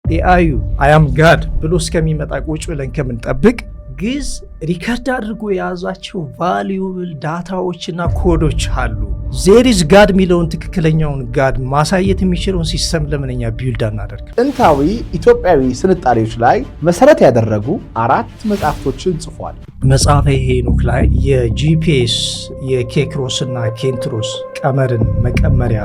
ኤአዩ አያም ጋድ ብሎ እስከሚመጣ ቁጭ ብለን ከምንጠብቅ ግዕዝ ሪከርድ አድርጎ የያዛቸው ቫልዩብል ዳታዎችና ኮዶች አሉ። ዜሪዝ ጋድ የሚለውን ትክክለኛውን ጋድ ማሳየት የሚችለውን ሲስተም ለምንኛ ቢውልድ አናደርግ? ጥንታዊ ኢትዮጵያዊ ስንጣሬዎች ላይ መሰረት ያደረጉ 4 መጽሐፍቶችን ጽፏል። መጽሐፈ ሄኖክ ላይ የጂፒኤስ የኬክሮስ እና ኬንትሮስ ቀመርን መቀመሪያ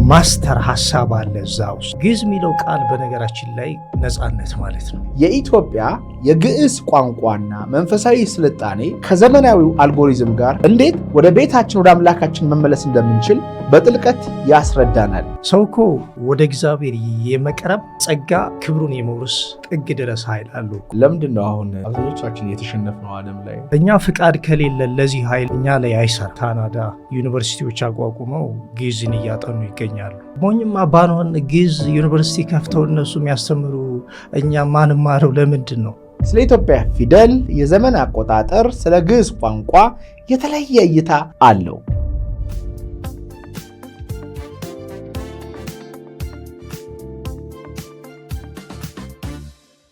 ማስተር ሀሳብ አለ እዛ ውስጥ። ግዕዝ የሚለው ቃል በነገራችን ላይ ነፃነት ማለት ነው። የኢትዮጵያ የግዕዝ ቋንቋና መንፈሳዊ ስልጣኔ ከዘመናዊው አልጎሪዝም ጋር እንዴት ወደ ቤታችን ወደ አምላካችን መመለስ እንደምንችል በጥልቀት ያስረዳናል። ሰው እኮ ወደ እግዚአብሔር የመቅረብ ጸጋ ክብሩን የመውረስ ጥግ ድረስ ኃይል አለው። ለምንድን ነው አሁን አብዛኞቻችን የተሸነፍነው ዓለም ላይ? እኛ ፍቃድ ከሌለ ለዚህ ኃይል እኛ ላይ አይሰራ። ካናዳ ዩኒቨርሲቲዎች አቋቁመው ግዕዝን እያጠኑ ይገኛሉ። ሞኝማ ባንሆን ግዕዝ ዩኒቨርሲቲ ከፍተው እነሱ የሚያስተምሩ እኛ ማንማረው ለምንድን ነው? ስለ ኢትዮጵያ ፊደል የዘመን አቆጣጠር፣ ስለ ግዕዝ ቋንቋ የተለየ እይታ አለው።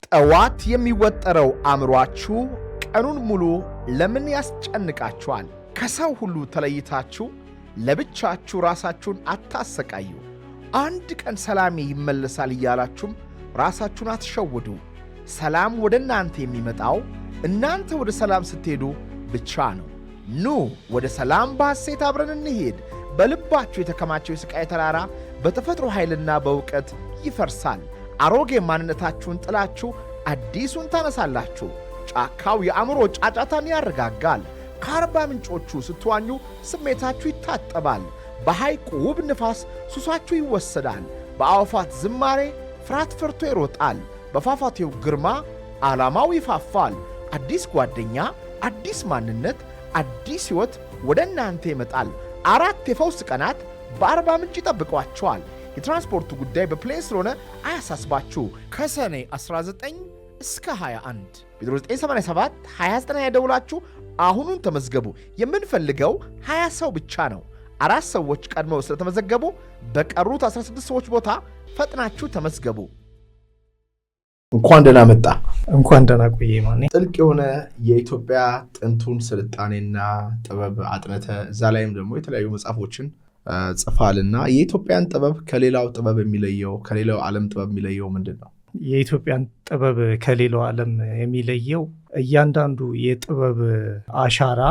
ጠዋት የሚወጠረው አእምሯችሁ ቀኑን ሙሉ ለምን ያስጨንቃችኋል? ከሰው ሁሉ ተለይታችሁ ለብቻችሁ ራሳችሁን አታሰቃዩ። አንድ ቀን ሰላሜ ይመለሳል እያላችሁም ራሳችሁን አትሸውዱ። ሰላም ወደ እናንተ የሚመጣው እናንተ ወደ ሰላም ስትሄዱ ብቻ ነው። ኑ ወደ ሰላም በሐሴት አብረን እንሄድ። በልባችሁ የተከማቸው የሥቃይ ተራራ በተፈጥሮ ኃይልና በእውቀት ይፈርሳል። አሮጌ ማንነታችሁን ጥላችሁ አዲሱን ታነሳላችሁ። ጫካው የአእምሮ ጫጫታን ያረጋጋል። ከአርባ ምንጮቹ ስትዋኙ ስሜታችሁ ይታጠባል። በሐይቁ ውብ ንፋስ ሱሳችሁ ይወሰዳል። በአዕዋፋት ዝማሬ ፍርሃት ፈርቶ ይሮጣል። በፏፏቴው ግርማ ዓላማው ይፋፋል። አዲስ ጓደኛ፣ አዲስ ማንነት፣ አዲስ ሕይወት ወደ እናንተ ይመጣል። 4 የፈውስ ቀናት በአርባ ምንጭ ይጠብቋቸዋል። የትራንስፖርቱ ጉዳይ በፕሌን ስለሆነ አያሳስባችሁ። ከሰኔ 19 እስከ 21 በ0987 29 ያደውላችሁ አሁኑን ተመዝገቡ። የምንፈልገው 20 ሰው ብቻ ነው። 4 ሰዎች ቀድመው ስለተመዘገቡ በቀሩት 16 ሰዎች ቦታ ፈጥናችሁ ተመዝገቡ። እንኳን ደህና መጣ። እንኳን ደህና ቆየ። ማን ጥልቅ የሆነ የኢትዮጵያ ጥንቱን ስልጣኔና ጥበብ አጥነተ እዛ ላይም ደግሞ የተለያዩ መጽሐፎችን ጽፋልና የኢትዮጵያን ጥበብ ከሌላው ጥበብ የሚለየው ከሌላው ዓለም ጥበብ የሚለየው ምንድን ነው? የኢትዮጵያን ጥበብ ከሌላው ዓለም የሚለየው እያንዳንዱ የጥበብ አሻራ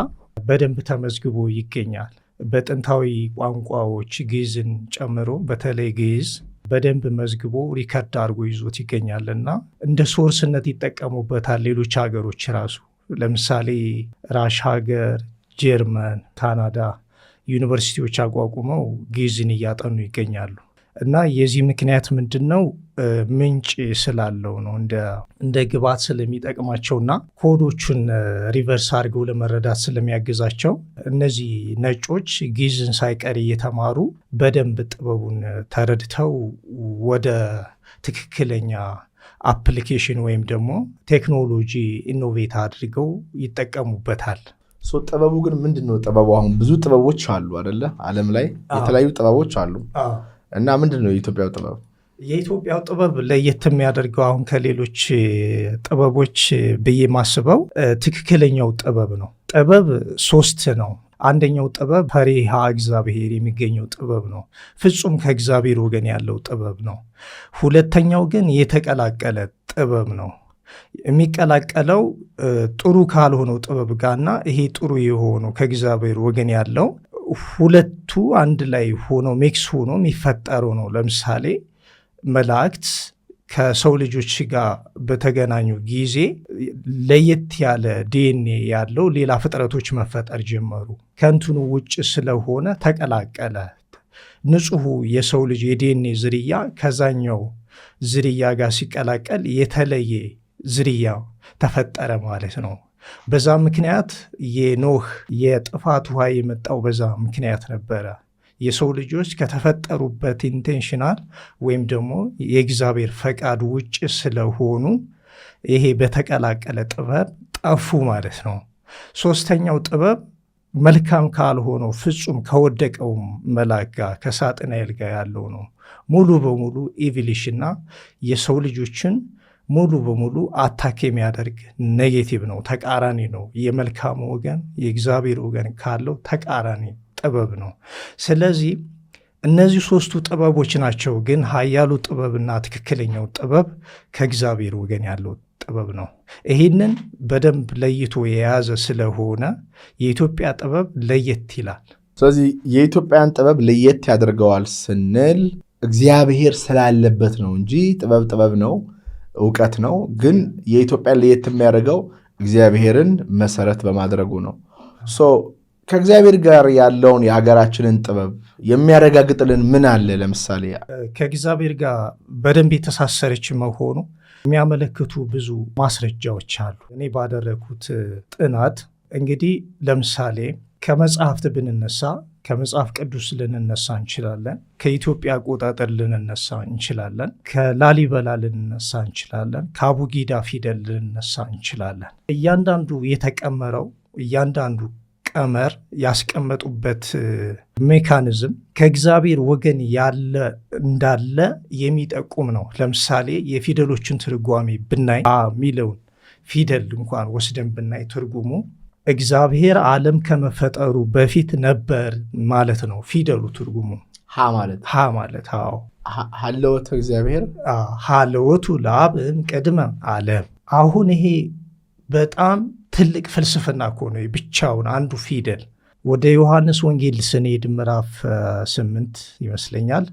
በደንብ ተመዝግቦ ይገኛል። በጥንታዊ ቋንቋዎች ግዕዝን ጨምሮ በተለይ ግዕዝ በደንብ መዝግቦ ሪከርድ አድርጎ ይዞት ይገኛልና እንደ ሶርስነት ይጠቀሙበታል ሌሎች ሀገሮች ራሱ። ለምሳሌ ራሽ ሀገር፣ ጀርመን፣ ካናዳ ዩኒቨርሲቲዎች አቋቁመው ግዕዝን እያጠኑ ይገኛሉ። እና የዚህ ምክንያት ምንድን ነው? ምንጭ ስላለው ነው። እንደ ግብዓት ስለሚጠቅማቸውና ኮዶቹን ሪቨርስ አድርገው ለመረዳት ስለሚያግዛቸው እነዚህ ነጮች ግዕዝን ሳይቀር እየተማሩ በደንብ ጥበቡን ተረድተው ወደ ትክክለኛ አፕሊኬሽን ወይም ደግሞ ቴክኖሎጂ ኢኖቬት አድርገው ይጠቀሙበታል። ጥበቡ ግን ምንድን ነው? ጥበቡ አሁን ብዙ ጥበቦች አሉ አይደለ? ዓለም ላይ የተለያዩ ጥበቦች አሉ እና ምንድን ነው የኢትዮጵያው ጥበብ? የኢትዮጵያው ጥበብ ለየት የሚያደርገው አሁን ከሌሎች ጥበቦች ብዬ ማስበው ትክክለኛው ጥበብ ነው። ጥበብ 3 ነው። አንደኛው ጥበብ ፈሪሃ እግዚአብሔር የሚገኘው ጥበብ ነው። ፍጹም ከእግዚአብሔር ወገን ያለው ጥበብ ነው። ሁለተኛው ግን የተቀላቀለ ጥበብ ነው። የሚቀላቀለው ጥሩ ካልሆነው ጥበብ ጋርና ይሄ ጥሩ የሆነው ከእግዚአብሔር ወገን ያለው ሁለቱ አንድ ላይ ሆኖ ሜክስ ሆኖ የሚፈጠረው ነው። ለምሳሌ መላእክት ከሰው ልጆች ጋር በተገናኙ ጊዜ ለየት ያለ ዲኤንኤ ያለው ሌላ ፍጥረቶች መፈጠር ጀመሩ። ከእንትኑ ውጭ ስለሆነ ተቀላቀለ። ንጹሑ የሰው ልጅ የዲኤንኤ ዝርያ ከዛኛው ዝርያ ጋር ሲቀላቀል የተለየ ዝርያ ተፈጠረ ማለት ነው። በዛ ምክንያት የኖህ የጥፋት ውሃ የመጣው በዛ ምክንያት ነበረ። የሰው ልጆች ከተፈጠሩበት ኢንቴንሽናል ወይም ደግሞ የእግዚአብሔር ፈቃድ ውጭ ስለሆኑ ይሄ በተቀላቀለ ጥበብ ጠፉ ማለት ነው። 3ኛው ጥበብ መልካም ካልሆነው ፍጹም ከወደቀው መልአክ ጋር ከሳጥናኤል ጋር ያለው ነው። ሙሉ በሙሉ ኢቪሊሽና የሰው ልጆችን ሙሉ በሙሉ አታክ የሚያደርግ ኔጌቲቭ ነው፣ ተቃራኒ ነው። የመልካም ወገን የእግዚአብሔር ወገን ካለው ተቃራኒ ጥበብ ነው። ስለዚህ እነዚህ ሶስቱ ጥበቦች ናቸው። ግን ኃያሉ ጥበብና ትክክለኛው ጥበብ ከእግዚአብሔር ወገን ያለው ጥበብ ነው። ይህንን በደንብ ለይቶ የያዘ ስለሆነ የኢትዮጵያ ጥበብ ለየት ይላል። ስለዚህ የኢትዮጵያን ጥበብ ለየት ያደርገዋል ስንል እግዚአብሔር ስላለበት ነው እንጂ ጥበብ ነው፣ እውቀት ነው። ግን የኢትዮጵያን ለየት የሚያደርገው እግዚአብሔርን መሰረት በማድረጉ ነው። ከእግዚአብሔር ጋር ያለውን የሀገራችንን ጥበብ የሚያረጋግጥልን ምን አለ? ለምሳሌ ከእግዚአብሔር ጋር በደንብ የተሳሰረች መሆኑ የሚያመለክቱ ብዙ ማስረጃዎች አሉ። እኔ ባደረግኩት ጥናት እንግዲህ ለምሳሌ ከመጽሐፍት ብንነሳ ከመጽሐፍ ቅዱስ ልንነሳ እንችላለን። ከኢትዮጵያ አቆጣጠር ልንነሳ እንችላለን። ከላሊበላ ልንነሳ እንችላለን። ከአቡጊዳ ፊደል ልንነሳ እንችላለን። እያንዳንዱ የተቀመረው እያንዳንዱ ቀመር ያስቀመጡበት ሜካኒዝም ከእግዚአብሔር ወገን ያለ እንዳለ የሚጠቁም ነው። ለምሳሌ የፊደሎችን ትርጓሜ ብናይ ሚለውን ፊደል እንኳን ወስደን ብናይ ትርጉሙ እግዚአብሔር ዓለም ከመፈጠሩ በፊት ነበር ማለት ነው። ፊደሉ ትርጉሙ ሀ ማለት ሀለወቱ እግዚአብሔር ሀለወቱ ለአብ ቅድመ ዓለም። አሁን ይሄ በጣም ትልቅ ፍልስፍና እኮ ነው ብቻውን አንዱ ፊደል። ወደ ዮሐንስ ወንጌል ስንሄድ ምዕራፍ 8 ይመስለኛል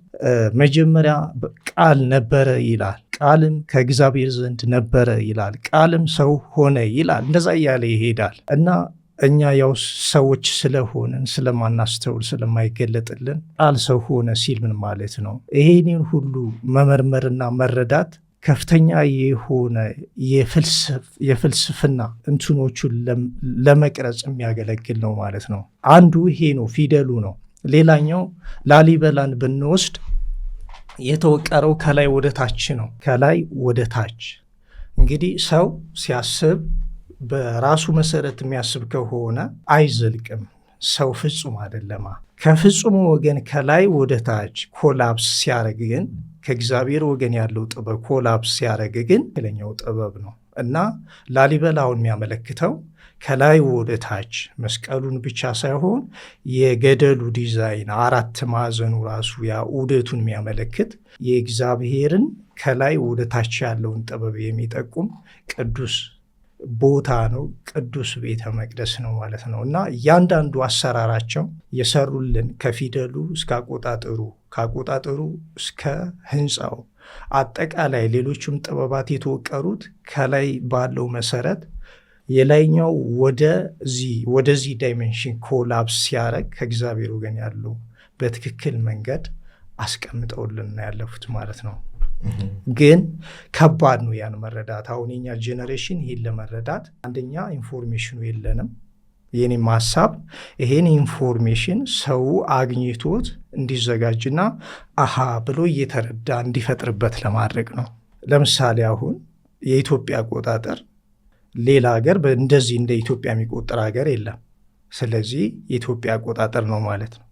መጀመሪያ ቃል ነበረ ይላል፣ ቃልም ከእግዚአብሔር ዘንድ ነበረ ይላል፣ ቃልም ሰው ሆነ ይላል። እንደዛ እያለ ይሄዳል እና እኛ ያው ሰዎች ስለሆንን ስለማናስተውል ስለማይገለጥልን ቃል ሰው ሆነ ሲል ምን ማለት ነው? ይሄንን ሁሉ መመርመርና መረዳት ከፍተኛ የሆነ የፍልስፍና እንትኖቹን ለመቅረጽ የሚያገለግል ነው ማለት ነው። አንዱ ይሄ ነው፣ ፊደሉ ነው። ሌላኛው ላሊበላን ብንወስድ የተወቀረው ከላይ ወደ ታች ነው። ከላይ ወደ ታች እንግዲህ ሰው ሲያስብ በራሱ መሰረት የሚያስብ ከሆነ አይዘልቅም። ሰው ፍጹም አይደለማ። ከፍጹሙ ወገን ከላይ ወደ ታች ኮላፕስ ሲያደርግ ግን ከእግዚአብሔር ወገን ያለው ጥበብ ኮላፕስ ሲያደርግ ግን ትክክለኛው ጥበብ ነው እና ላሊበላውን የሚያመለክተው ከላይ ወደ ታች መስቀሉን ብቻ ሳይሆን የገደሉ ዲዛይን አራት ማዕዘኑ ራሱ ያ ዑደቱን የሚያመለክት የእግዚአብሔርን ከላይ ወደ ታች ያለውን ጥበብ የሚጠቁም ቅዱስ ቦታ ነው። ቅዱስ ቤተ መቅደስ ነው ማለት ነው እና እያንዳንዱ አሰራራቸው የሰሩልን ከፊደሉ እስከ አቆጣጠሩ ከአቆጣጠሩ እስከ ህንፃው አጠቃላይ ሌሎችም ጥበባት የተወቀሩት ከላይ ባለው መሰረት የላይኛው ወደዚህ ዳይሜንሽን ኮላፕስ ሲያደርግ ከእግዚአብሔር ወገን ያለው በትክክል መንገድ አስቀምጠውልን ያለፉት ማለት ነው። ግን ከባድ ነው ያን መረዳት። አሁን የኛ ጄኔሬሽን ይሄን ለመረዳት አንደኛ ኢንፎርሜሽኑ የለንም። የኔም ሀሳብ ይሄን ኢንፎርሜሽን ሰው አግኝቶት እንዲዘጋጅና አሃ ብሎ እየተረዳ እንዲፈጥርበት ለማድረግ ነው። ለምሳሌ አሁን የኢትዮጵያ አቆጣጠር ሌላ ሀገር እንደዚህ እንደ ኢትዮጵያ የሚቆጥር ሀገር የለም። ስለዚህ የኢትዮጵያ አቆጣጠር ነው ማለት ነው።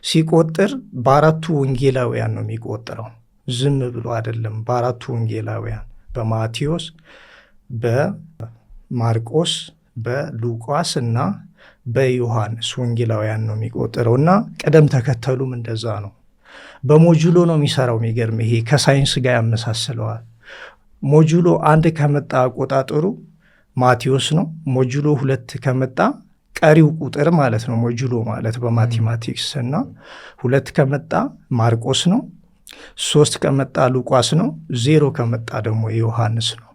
ሲቆጥር በአራቱ ወንጌላውያን ነው የሚቆጥረው፣ ዝም ብሎ አይደለም። በአራቱ ወንጌላውያን በማቴዎስ፣ በማርቆስ፣ በሉቃስ እና በዮሐንስ ወንጌላውያን ነው የሚቆጥረው እና ቅደም ተከተሉም እንደዛ ነው። በሞጁሎ ነው የሚሰራው። የሚገርም ይሄ ከሳይንስ ጋር ያመሳስለዋል። ሞጁሎ 1 ከመጣ አቆጣጠሩ ማቴዎስ ነው። ሞጁሎ 2 ከመጣ ቀሪው ቁጥር ማለት ነው። ሞጁሎ ማለት በማቴማቲክስ እና 2 ከመጣ ማርቆስ ነው። 3 ከመጣ ሉቃስ ነው። 0 ከመጣ ደግሞ ዮሐንስ ነው።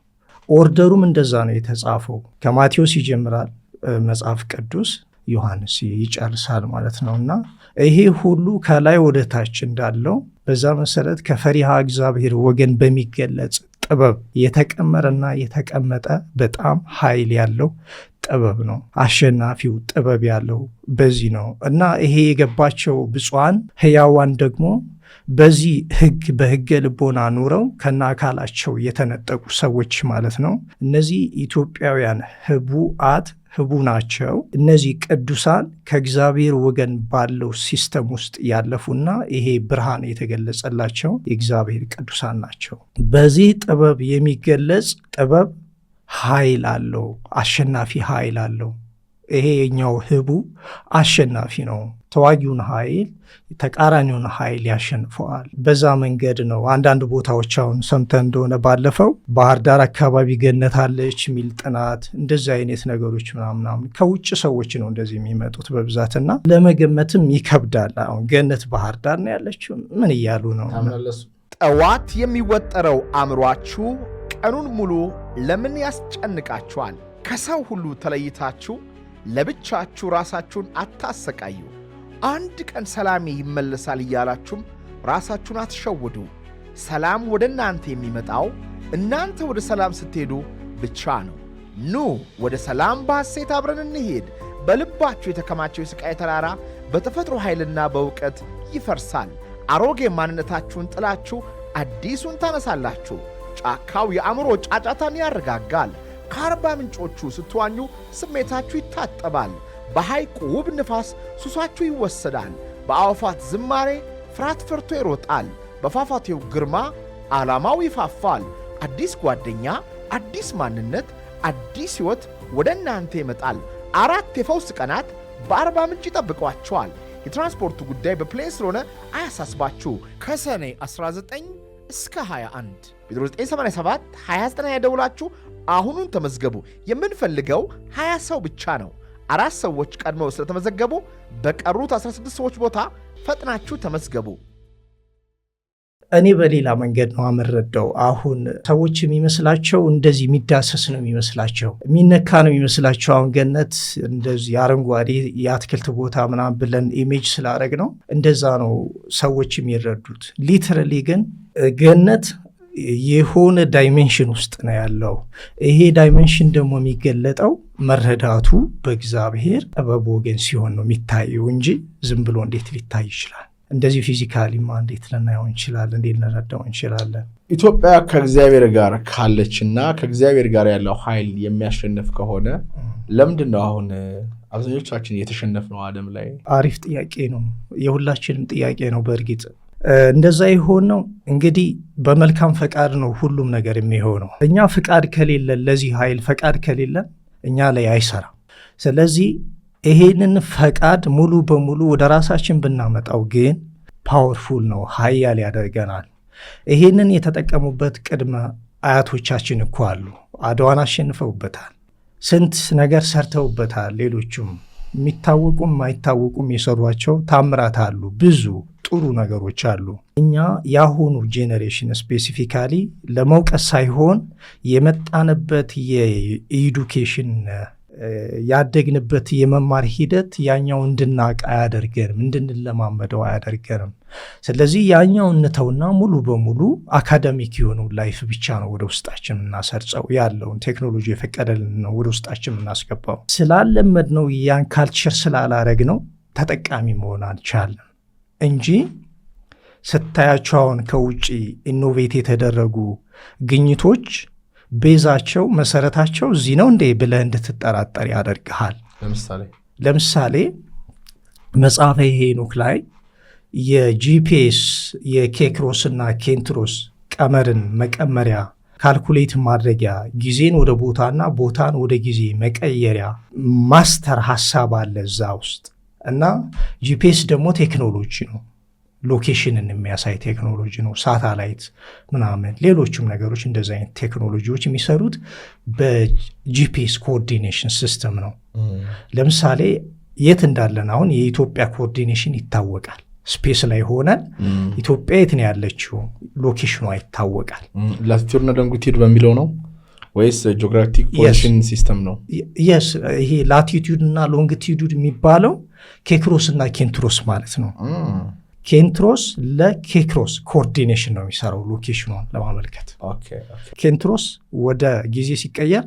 ኦርደሩም እንደዛ ነው የተጻፈው። ከማቴዎስ ይጀምራል መጽሐፍ ቅዱስ፣ ዮሐንስ ይጨርሳል ማለት ነው እና ይሄ ሁሉ ከላይ ወደ ታች እንዳለው በዛ መሰረት ከፈሪሃ እግዚአብሔር ወገን በሚገለጽ ጥበብ የተቀመረና የተቀመጠ በጣም ኃይል ያለው ጥበብ ነው። አሸናፊው ጥበብ ያለው በዚህ ነው እና ይሄ የገባቸው ብፁዓን ሕያዋን ደግሞ በዚህ በህገ ልቦና ኑረው ከና አካላቸው የተነጠቁ ሰዎች ማለት ነው። እነዚህ ኢትዮጵያውያን ህቡ ናቸው። እነዚህ ቅዱሳን ከእግዚአብሔር ወገን ባለው ሲስተም ውስጥ ያለፉና ይሄ ብርሃን የተገለጸላቸው የእግዚአብሔር ቅዱሳን ናቸው። በዚህ ጥበብ የሚገለጽ ጥበብ ኃይል አለው፣ አሸናፊ ኃይል አለው። ይሄ የኛው ህቡ አሸናፊ ነው። ተዋጊውን ኃይል ተቃራኒውን ኃይል ያሸንፈዋል። በዛ መንገድ ነው። አንዳንድ ቦታዎች አሁን ሰምተን እንደሆነ ባለፈው ባህር ዳር አካባቢ ገነት አለች የሚል ጥናት፣ እንደዚህ አይነት ነገሮች ምናምን ከውጭ ሰዎች ነው እንደዚህ የሚመጡት በብዛትና ለመገመትም ይከብዳል። አሁን ገነት ባህር ዳር ነው ያለችው ምን እያሉ ነው? ጠዋት የሚወጠረው አእምሯችሁ ቀኑን ሙሉ ለምን ያስጨንቃችኋል? ከሰው ሁሉ ተለይታችሁ ለብቻችሁ ራሳችሁን አታሰቃዩ። አንድ ቀን ሰላሜ ይመለሳል እያላችሁም ራሳችሁን አትሸውዱ። ሰላም ወደ እናንተ የሚመጣው እናንተ ወደ ሰላም ስትሄዱ ብቻ ነው። ኑ ወደ ሰላም በሐሴት አብረን እንሄድ። በልባችሁ የተከማቸው የሥቃይ ተራራ በተፈጥሮ ኃይልና በእውቀት ይፈርሳል። አሮጌ ማንነታችሁን ጥላችሁ አዲሱን ታነሳላችሁ። ጫካው የአእምሮ ጫጫታን ያረጋጋል። ከአርባ ምንጮቹ ስትዋኙ ስሜታችሁ ይታጠባል። በሐይቁ ውብ ንፋስ ሱሳችሁ ይወሰዳል። በአዕዋፋት ዝማሬ ፍርሃት ፈርቶ ይሮጣል። በፏፏቴው ግርማ ዓላማው ይፋፋል። አዲስ ጓደኛ፣ አዲስ ማንነት፣ አዲስ ሕይወት ወደ እናንተ ይመጣል። 4 የፈውስ ቀናት በአርባ ምንጭ ይጠብቋቸዋል። የትራንስፖርቱ ጉዳይ በፕሌን ስለሆነ አያሳስባችሁ። ከሰኔ 19 እስከ 21 በ0987 29 ደውላችሁ አሁኑን ተመዝገቡ። የምንፈልገው 20 ሰው ብቻ ነው። 4 ሰዎች ቀድመው ስለተመዘገቡ በቀሩት 16 ሰዎች ቦታ ፈጥናችሁ ተመዝገቡ። እኔ በሌላ መንገድ ነው የምረዳው። አሁን ሰዎች የሚመስላቸው እንደዚህ የሚዳሰስ ነው የሚመስላቸው፣ የሚነካ ነው የሚመስላቸው። አሁን ገነት እንደዚህ አረንጓዴ የአትክልት ቦታ ምናምን ብለን ኢሜጅ ስላደረግ ነው እንደዛ ነው ሰዎች የሚረዱት። ሊትራሊ ግን ገነት የሆነ ዳይሜንሽን ውስጥ ነው ያለው። ይሄ ዳይሜንሽን ደግሞ የሚገለጠው መረዳቱ በእግዚአብሔር ጥበብ ወገን ሲሆን ነው የሚታየው እንጂ ዝም ብሎ እንዴት ሊታይ ይችላል? እንደዚህ ፊዚካሊማ እንዴት ልናየው እንችላለን? እንዴት ልንረዳው እንችላለን? ኢትዮጵያ ከእግዚአብሔር ጋር ካለችና ከእግዚአብሔር ጋር ያለው ኃይል የሚያሸንፍ ከሆነ ለምንድን ነው አሁን አብዛኞቻችን የተሸነፍነው ዓለም ላይ? አሪፍ ጥያቄ ነው። የሁላችንም ጥያቄ ነው። በእርግጥ እንደዛ የሆነው እንግዲህ በመልካም ፈቃድ ነው ሁሉም ነገር የሚሆነው። እኛ ፈቃድ ከሌለን፣ ለዚህ ኃይል ፈቃድ ከሌለን እኛ ላይ አይሰራም። ስለዚህ ይሄንን ፈቃድ ሙሉ በሙሉ ወደ ራሳችን ብናመጣው ግን ፓወርፉል ነው፣ ኃያል ያደርገናል። ይሄንን የተጠቀሙበት ቅድመ አያቶቻችን እኮ አሉ። አድዋን አሸንፈውበታል። ስንት ነገር ሰርተውበታል። ሌሎቹም የሚታወቁም ማይታወቁም የሰሯቸው ታምራት አሉ። ብዙ ጥሩ ነገሮች አሉ። እኛ የአሁኑ ጄኔሬሽን ስፔሲፊካሊ ለመውቀስ ሳይሆን የመጣንበት የኤዱኬሽን ያደግንበት የመማር ሂደት ያኛው እንድናቅ አያደርገንም፣ እንድንለማመደው አያደርገንም። ስለዚህ ያኛው እንተውና ሙሉ በሙሉ አካዳሚክ የሆነው ላይፍ ብቻ ነው ወደ ውስጣችን እናሰርጸው፣ ያለውን ቴክኖሎጂ የፈቀደልን ነው ወደ ውስጣችን እናስገባው። ስላለመድ ነው ያን ካልቸር ስላላረግ ነው ተጠቃሚ መሆን አልቻለም እንጂ ስታያቸው አሁን ከውጭ ኢኖቬት የተደረጉ ግኝቶች ቤዛቸው መሰረታቸው እዚህ ነው እንዴ ብለህ እንድትጠራጠር ያደርግሃል። ለምሳሌ መጽሐፈ ሄኖክ ላይ የጂፒኤስ የኬክሮስ እና ኬንትሮስ ቀመርን መቀመሪያ ካልኩሌት ማድረጊያ ጊዜን ወደ ቦታና ቦታን ወደ ጊዜ መቀየሪያ ማስተር ሐሳብ አለ እዛ ውስጥ እና ጂፒኤስ ደግሞ ቴክኖሎጂ ነው። ሎኬሽንን የሚያሳይ ቴክኖሎጂ ነው። ሳተላይት ምናምን ሌሎችም ነገሮች እንደዚህ አይነት ቴክኖሎጂዎች የሚሰሩት በጂፒኤስ ኮኦርዲኔሽን ሲስተም ነው። ለምሳሌ የት እንዳለን አሁን የኢትዮጵያ ኮኦርዲኔሽን ይታወቃል። ስፔስ ላይ ሆነን ኢትዮጵያ የት ነው ያለችው ሎኬሽኗ ይታወቃል። ላቲቱድና ሎንጊቱድ በሚለው ነው ወይስ ጂኦግራፊክ ፖዚሽን ሲስተም ነው? የስ ይሄ ላቲቱድ እና ሎንጊቱድ የሚባለው ኬክሮስ እና ኬንትሮስ ማለት ነው። ኬንትሮስ ለኬክሮስ ኮኦርዲኔሽን ነው የሚሰራው ሎኬሽኗን ለማመልከት። ኬንትሮስ ወደ ጊዜ ሲቀየር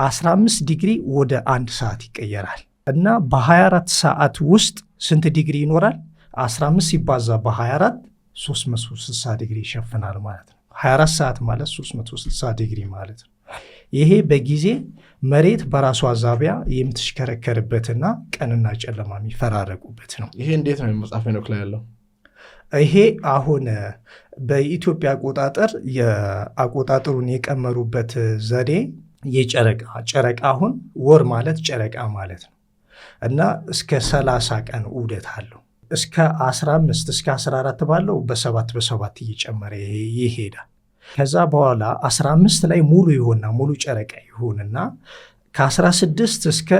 15 ዲግሪ ወደ 1 ሰዓት ይቀየራል እና በ24 ሰዓት ውስጥ ስንት ዲግሪ ይኖራል? 15 ሲባዛ በ24 360 ዲግሪ ይሸፍናል ማለት ነው። 24 ሰዓት ማለት 360 ዲግሪ ማለት ነው። ይሄ በጊዜ መሬት በራሷ ዛቢያ የምትሽከረከርበትና ቀንና ጨለማ የሚፈራረቁበት ነው። ይሄ እንዴት ነው መጽሐፈ ሄኖክ ላይ ያለው? ይሄ አሁን በኢትዮጵያ አቆጣጠር የአቆጣጠሩን የቀመሩበት ዘዴ ጨረቃ አሁን ወር ማለት ጨረቃ ማለት ነው እና እስከ 30 ቀን ዑደት አለው። እስከ 15 እስከ 14 ባለው በሰባት እየጨመረ ይሄዳል። ከዛ በኋላ 15 ላይ ሙሉ ጨረቃ ይሆንና ከ16 እስከ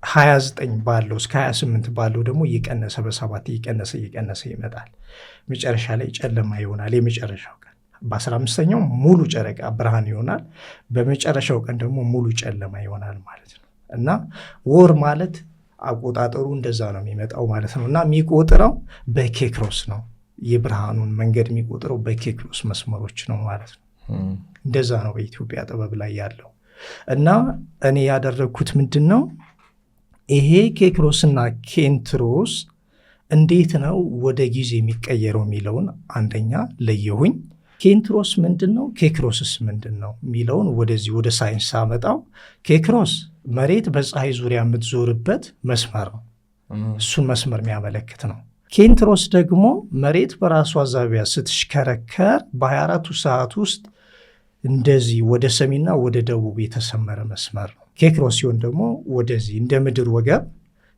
29 ባለው እስከ 28 ባለው ደግሞ እየቀነሰ በሰባት እየቀነሰ ይመጣል። መጨረሻ ላይ ጨለማ ይሆናል። የመጨረሻው ቀን በ15ኛው ሙሉ ጨረቃ ብርሃን ይሆናል። በመጨረሻው ቀን ደግሞ ሙሉ ጨለማ ይሆናል ማለት ነው እና ወር ማለት አቆጣጠሩ እንደዛ ነው የሚመጣው ማለት ነው እና የሚቆጥረው በኬክሮስ ነው። የብርሃኑን መንገድ የሚቆጥረው በኬክሮስ መስመሮች ነው ማለት ነው። እንደዛ ነው በኢትዮጵያ ጥበብ ላይ ያለው እና እኔ ያደረግኩት ምንድን ነው ይሄ ኬክሮስና ኬንትሮስ እንዴት ነው ወደ ጊዜ የሚቀየረው የሚለውን አንደኛ ለየሁኝ። ኬንትሮስ ምንድን ነው ኬክሮስስ ምንድን ነው የሚለውን ወደዚህ ወደ ሳይንስ አመጣው። ኬክሮስ መሬት በፀሐይ ዙሪያ የምትዞርበት መስመር ነው። እሱን መስመር የሚያመለክት ነው። ኬንትሮስ ደግሞ መሬት በራሷ ዛቢያ ስትሽከረከር በ24ቱ ሰዓት ውስጥ እንደዚህ ወደ ሰሜንና ወደ ደቡብ የተሰመረ መስመር ነው። ኬክሮስ ሲሆን ደግሞ ወደዚህ እንደ ምድር ወገብ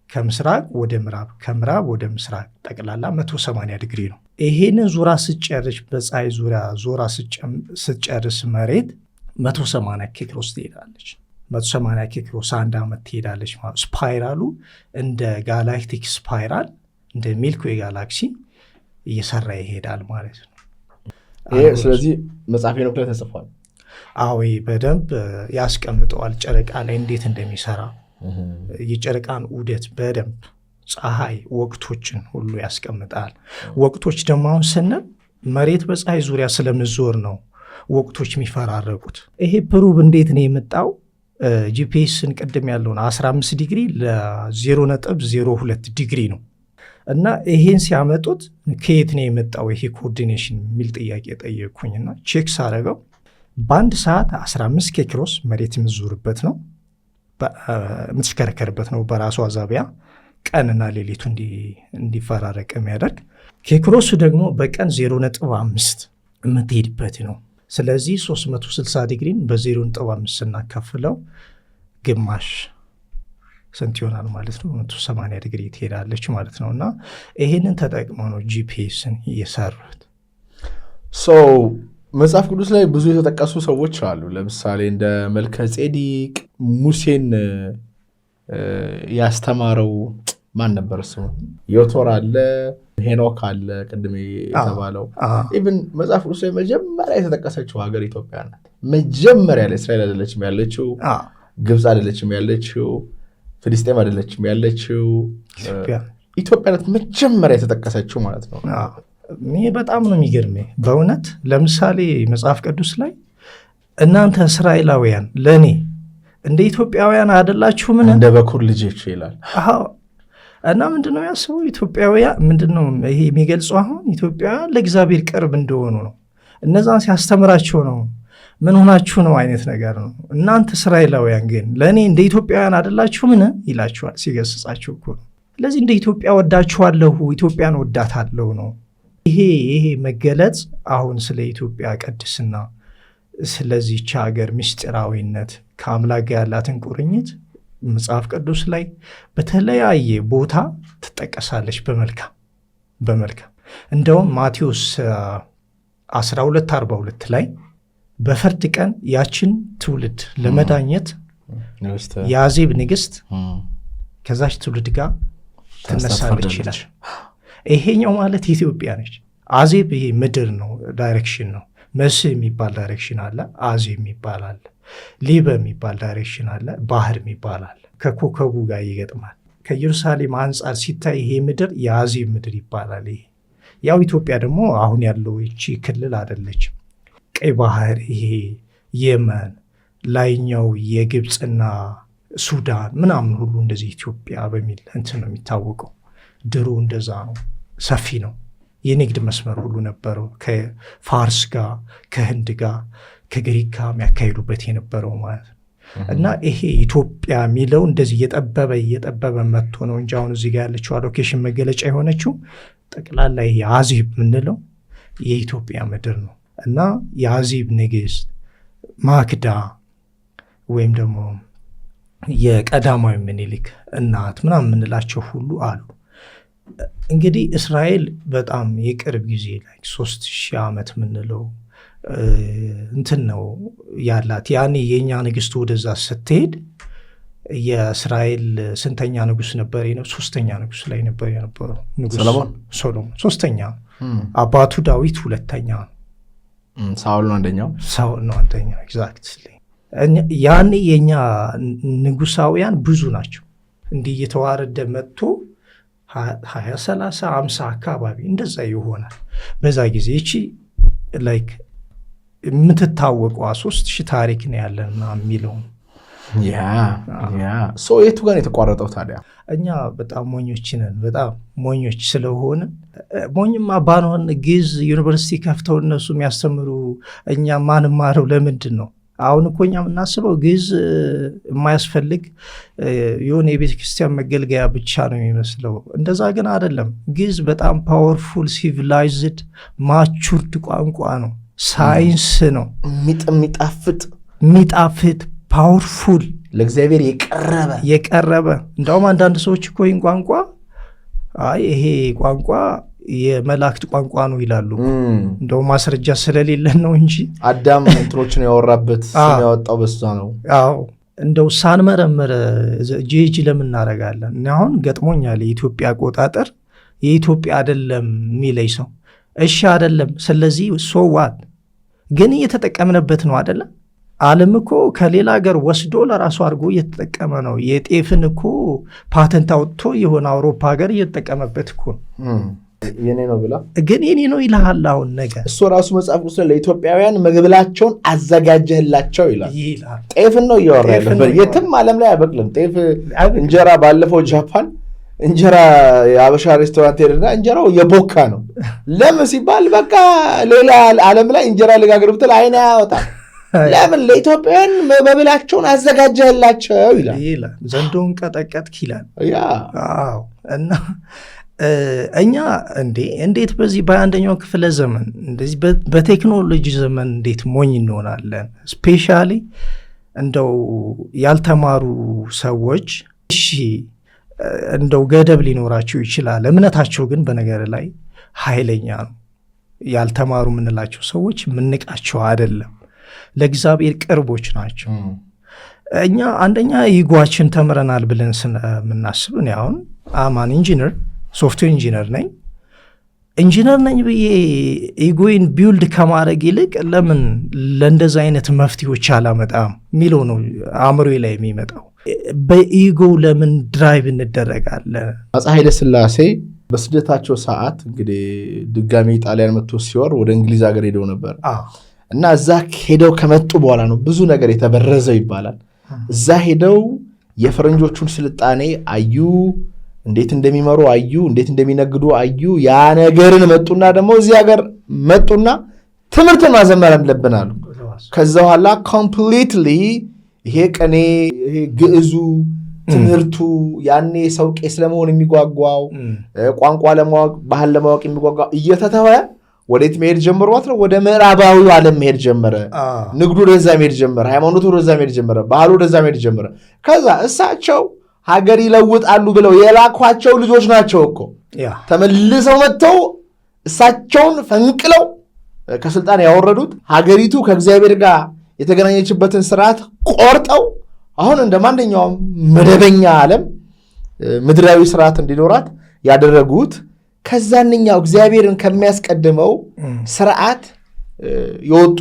ከምስራቅ ወደ ምዕራብ ከምዕራብ ወደ ምስራቅ ጠቅላላ 180 ዲግሪ ነው። ይሄንን ዙራ ስትጨርስ በፀሐይ ዙሪያ ዞራ ስትጨርስ መሬት 180 ኬክሮስ ትሄዳለች። 180 ኬክሮስ 1 ዓመት ትሄዳለች ማለት ስፓይራሉ እንደ ጋላክቲክ ስፓይራል እንደ ሚልክዌይ ጋላክሲ እየሰራ ይሄዳል ማለት ነው። ስለዚህ መጽሐፈ ሄኖክ ላይ ተጽፏል። አዎ በደንብ ያስቀምጠዋል ጨረቃ ላይ እንዴት እንደሚሰራ የጨረቃን ዑደት በደንብ ፀሐይ ወቅቶችን ሁሉ ያስቀምጣል። ወቅቶች ደግሞ አሁን ስንል መሬት በፀሐይ ዙሪያ ስለምዞር ነው ወቅቶች የሚፈራረቁት። ይሄ ፕሩቭ እንዴት ነው የመጣው? ጂፒኤስን ቅድም ያለውን 15 ዲግሪ ለ0.02 ዲግሪ ነው እና ይሄን ሲያመጡት ከየት ነው የመጣው ይሄ ኮኦርዲኔሽን የሚል ጥያቄ ጠየቅኩኝና ቼክ ሳረገው በአንድ ሰዓት 15 ኬክሮስ መሬት የምትዞርበት ነው የምትሽከረከርበት ነው በራሷ ዛቢያ ቀንና ሌሊቱ እንዲፈራረቅ የሚያደርግ። ኬክሮሱ ደግሞ በቀን 0.5 የምትሄድበት ነው። ስለዚህ 360 ዲግሪን በ0.5 ስናካፍለው ግማሽ ስንት ይሆናል ማለት ነው? 180 ዲግሪ ትሄዳለች ማለት ነው። እና ይሄንን ተጠቅመው ነው ጂፒኤስን እየሰሩት። መጽሐፍ ቅዱስ ላይ ብዙ የተጠቀሱ ሰዎች አሉ። ለምሳሌ እንደ መልከ ጼዴቅ፣ ሙሴን ያስተማረው ማን ነበር ስሙ? ዮቶር አለ፣ ሄኖክ አለ ቅድሜ የተባለው። ኢቭን መጽሐፍ ቅዱስ ላይ መጀመሪያ የተጠቀሰችው ሀገር ኢትዮጵያ ናት። መጀመሪያ ላይ እስራኤል አይደለችም ያለችው፣ ግብፅ አይደለችም ያለችው፣ ፍልስጤም አይደለችም ያለችው፣ ኢትዮጵያ ናት መጀመሪያ የተጠቀሰችው ማለት ነው። ይህ በጣም ነው የሚገርመኝ በእውነት። ለምሳሌ መጽሐፍ ቅዱስ ላይ እናንተ እስራኤላውያን ለእኔ እንደ ኢትዮጵያውያን አይደላችሁምን? እንደ በኩር ልጆች ይላል። እና ምንድነው ያስበው ኢትዮጵያውያን ምንድነው ይሄ የሚገልጸው? አሁን ኢትዮጵያውያን ለእግዚአብሔር ቅርብ እንደሆኑ ነው። እነዛን ሲያስተምራቸው ነው ምን ሆናችሁ ነው አይነት ነገር ነው። እናንተ እስራኤላውያን ግን ለእኔ እንደ ኢትዮጵያውያን አይደላችሁምን ይላችኋል። ሲገስጻቸው እኮ ነው። ስለዚህ እንደ ኢትዮጵያ ወዳችኋለሁ፣ ኢትዮጵያን ወዳታለሁ ነው። ይሄ መገለጽ አሁን ስለ ኢትዮጵያ ቅድስና፣ ስለዚህች ሀገር ምስጢራዊነት፣ ከአምላክ ጋር ያላትን ቁርኝት መጽሐፍ ቅዱስ ላይ በተለያየ ቦታ ትጠቀሳለች በመልካም እንደውም ማቴዎስ 12:42 ላይ በፍርድ ቀን ያችን ትውልድ ለመዳኘት የአዜብ ንግሥት ከዛች ትውልድ ጋር ትነሳለች ይላል። ይሄኛው ማለት ኢትዮጵያ ነች። አዜብ ይሄ ምድር ነው፣ ዳይሬክሽን ነው። መስህ የሚባል ዳይሬክሽን አለ፣ አዜብ የሚባል አለ፣ ሊበ የሚባል ዳይሬክሽን አለ፣ ባህር የሚባል አለ። ከኮከቡ ጋር ይገጥማል። ከኢየሩሳሌም አንጻር ሲታይ ይሄ ምድር የአዜብ ምድር ይባላል። ይሄ ያው ኢትዮጵያ ደግሞ አሁን ያለው ይቺ ክልል አይደለችም። ቀይ ባህር፣ ይሄ የመን፣ ላይኛው የግብፅና ሱዳን ምናምን ሁሉ እንደዚህ ኢትዮጵያ በሚል እንትን ነው የሚታወቀው። ድሮ እንደዛ ነው፣ ሰፊ ነው የንግድ መስመር ሁሉ ነበረው ከፋርስ ጋር ከህንድ ጋር ከግሪክ ጋር የሚያካሂዱበት የነበረው ማለት ነው። እና ይሄ ኢትዮጵያ የሚለው እንደዚህ እየጠበበ መጥቶ ነው እንጂ አሁን እዚህ ጋር ያለችው አሎኬሽን መገለጫ የሆነችው ጠቅላላ የአዜብ የምንለው የኢትዮጵያ ምድር ነው። እና የአዜብ ንግስት ማክዳ ወይም ደግሞ የቀዳማዊ ምኒልክ እናት ምናምን የምንላቸው ሁሉ አሉ። እንግዲህ እስራኤል በጣም የቅርብ ጊዜ ላይ 3000 ዓመት የምንለው እንትን ነው ያላት። ያኔ የእኛ ንግስቱ ወደዛ ስትሄድ የእስራኤል ስንተኛ ንጉስ ነበር? ሶስተኛ ንጉስ ላይ ነበር የነበረው ሰሎሞን ሶስተኛ፣ አባቱ ዳዊት ሁለተኛ፣ ሳውል ነው አንደኛው። ኤግዛክትሊ። ያኔ የእኛ ንጉሳውያን ብዙ ናቸው። እንዲህ እየተዋረደ መጥቶ 20 30 50 አካባቢ እንደዛ ይሆናል። በዛ ጊዜ እቺ ላይክ የምትታወቀዋ 3000 ታሪክ ነው ያለና የሚለው የቱ ጋር የተቋረጠው ታዲያ? እኛ በጣም ሞኞች ነን። በጣም ሞኞች ስለሆነ ሞኝማ ባንሆን ግዕዝ ዩኒቨርሲቲ ከፍተው እነሱ የሚያስተምሩ እኛ ማንማረው ለምንድን ነው? አሁን እኮ እኛ የምናስበው ግዕዝ የማያስፈልግ የሆነ የቤተ ክርስቲያን መገልገያ ብቻ ነው የሚመስለው። እንደዛ ግን አይደለም። ግዕዝ በጣም ፓወርፉል ሲቪላይዝድ ማቹርድ ቋንቋ ነው። ሳይንስ ነው። የሚጣፍጥ ፓወርፉል ለእግዚአብሔር የቀረበ እንደውም አንዳንድ ሰዎች እኮ ይህን ቋንቋ ይሄ ቋንቋ የመላእክት ቋንቋ ነው ይላሉ። እንደውም ማስረጃ ስለሌለን ነው እንጂ አዳም እንትኖችን ያወራበት ያወጣው በዛ ነው። አዎ እንደው ሳንመረምር ጂጂ ለምን እናደርጋለን? አሁን ገጥሞኛል የኢትዮጵያ አቆጣጠር የኢትዮጵያ አይደለም የሚለኝ ሰው እሺ አይደለም። ስለዚህ ሶዋት ግን እየተጠቀምንበት ነው አይደለም። ዓለም እኮ ከሌላ ሀገር ወስዶ ለራሱ አድርጎ እየተጠቀመ ነው። የጤፍን እኮ ፓተንት አውጥቶ የሆነ አውሮፓ ሀገር እየተጠቀመበት እኮ የኔ ነው ብላ ግን የኔ ነው ይልሃል። አሁን ነገር እሱ ራሱ መጽሐፍ ቅዱስ ለኢትዮጵያውያን መግብላቸውን አዘጋጀህላቸው ይላል። ጤፍን ነው እያወራ ያለበት። የትም ዓለም ላይ አይበቅልም ጤፍ። እንጀራ ባለፈው ጃፓን እንጀራ የአበሻ ሬስቶራንት ሄድና እንጀራው የቦካ ነው። ለምን ሲባል በቃ ሌላ ዓለም ላይ እንጀራ ልጋግር ብትል አይን ያወጣል። ለምን ለኢትዮጵያውያን መብላቸውን አዘጋጀህላቸው ይላል። ዘንዶን ቀጠቀጥክ ይላል። እና እኛ እንዴት በዚህ በ21ኛው ክፍለ ዘመን እንደዚህ በቴክኖሎጂ ዘመን እንዴት ሞኝ እንሆናለን? ስፔሻሊ እንደው ያልተማሩ ሰዎች እሺ እንደው ገደብ ሊኖራቸው ይችላል። እምነታቸው ግን በነገር ላይ ኃይለኛ ነው። ያልተማሩ የምንላቸው ሰዎች ምንቃቸው አይደለም፣ ለእግዚአብሔር ቅርቦች ናቸው። እኛ አንደኛ ኢጓችን ተምረናል ብለን ስለምናስብ እኔ አሁን አማን ኢንጂነር ሶፍትዌር ኢንጂነር ነኝ ብዬ ኢጎይን ቢውልድ ከማድረግ ይልቅ ለምን ለእንደዚ አይነት መፍትሄዎች አላመጣም የሚለው ነው አእምሮ ላይ የሚመጣው። በኢጎ ለምን ድራይቭ እንደረጋለን? አፄ ኃይለ ሥላሴ በስደታቸው ሰዓት እንግዲህ ድጋሚ ጣሊያን መጥቶ ሲወር ወደ እንግሊዝ ሀገር ሄደው ነበር እና እዛ ሄደው ከመጡ በኋላ ነው ብዙ ነገር የተበረዘው ይባላል። እዛ ሄደው የፈረንጆቹን ስልጣኔ አዩ፣ እንዴት እንደሚመሩ አዩ፣ እንዴት እንደሚነግዱ አዩ። ያ ነገርን መጡና ደግሞ እዚህ ሀገር መጡና ትምህርትን ማዘመር አለብን አሉ። ከዛ በኋላ ኮምፕሊትሊ ይሄ ቅኔ፣ ይሄ ግዕዙ፣ ትምህርቱ ያኔ ሰው ቄስ ለመሆን የሚጓጓው ቋንቋ ለማወቅ ባህል ለማወቅ የሚጓጓው እየተተወ ወዴት መሄድ ጀመረ ማለት ነው? ወደ ምዕራባዊ ዓለም መሄድ ጀመረ። ንግዱ ወደዛ መሄድ ጀመረ። ሃይማኖቱ ወደዛ መሄድ ጀመረ። ባህሉ ወደዛ መሄድ ጀመረ። ከዛ እሳቸው ሀገር ይለውጣሉ ብለው የላኳቸው ልጆች ናቸው እኮ ተመልሰው መጥተው እሳቸውን ፈንቅለው ከስልጣን ያወረዱት። ሀገሪቱ ከእግዚአብሔር ጋር የተገናኘችበትን ስርዓት ቆርጠው አሁን እንደ ማንኛውም መደበኛ ዓለም ምድራዊ ስርዓት እንዲኖራት ያደረጉት ከዛንኛው እግዚአብሔርን ከሚያስቀድመው ስርዓት የወጡ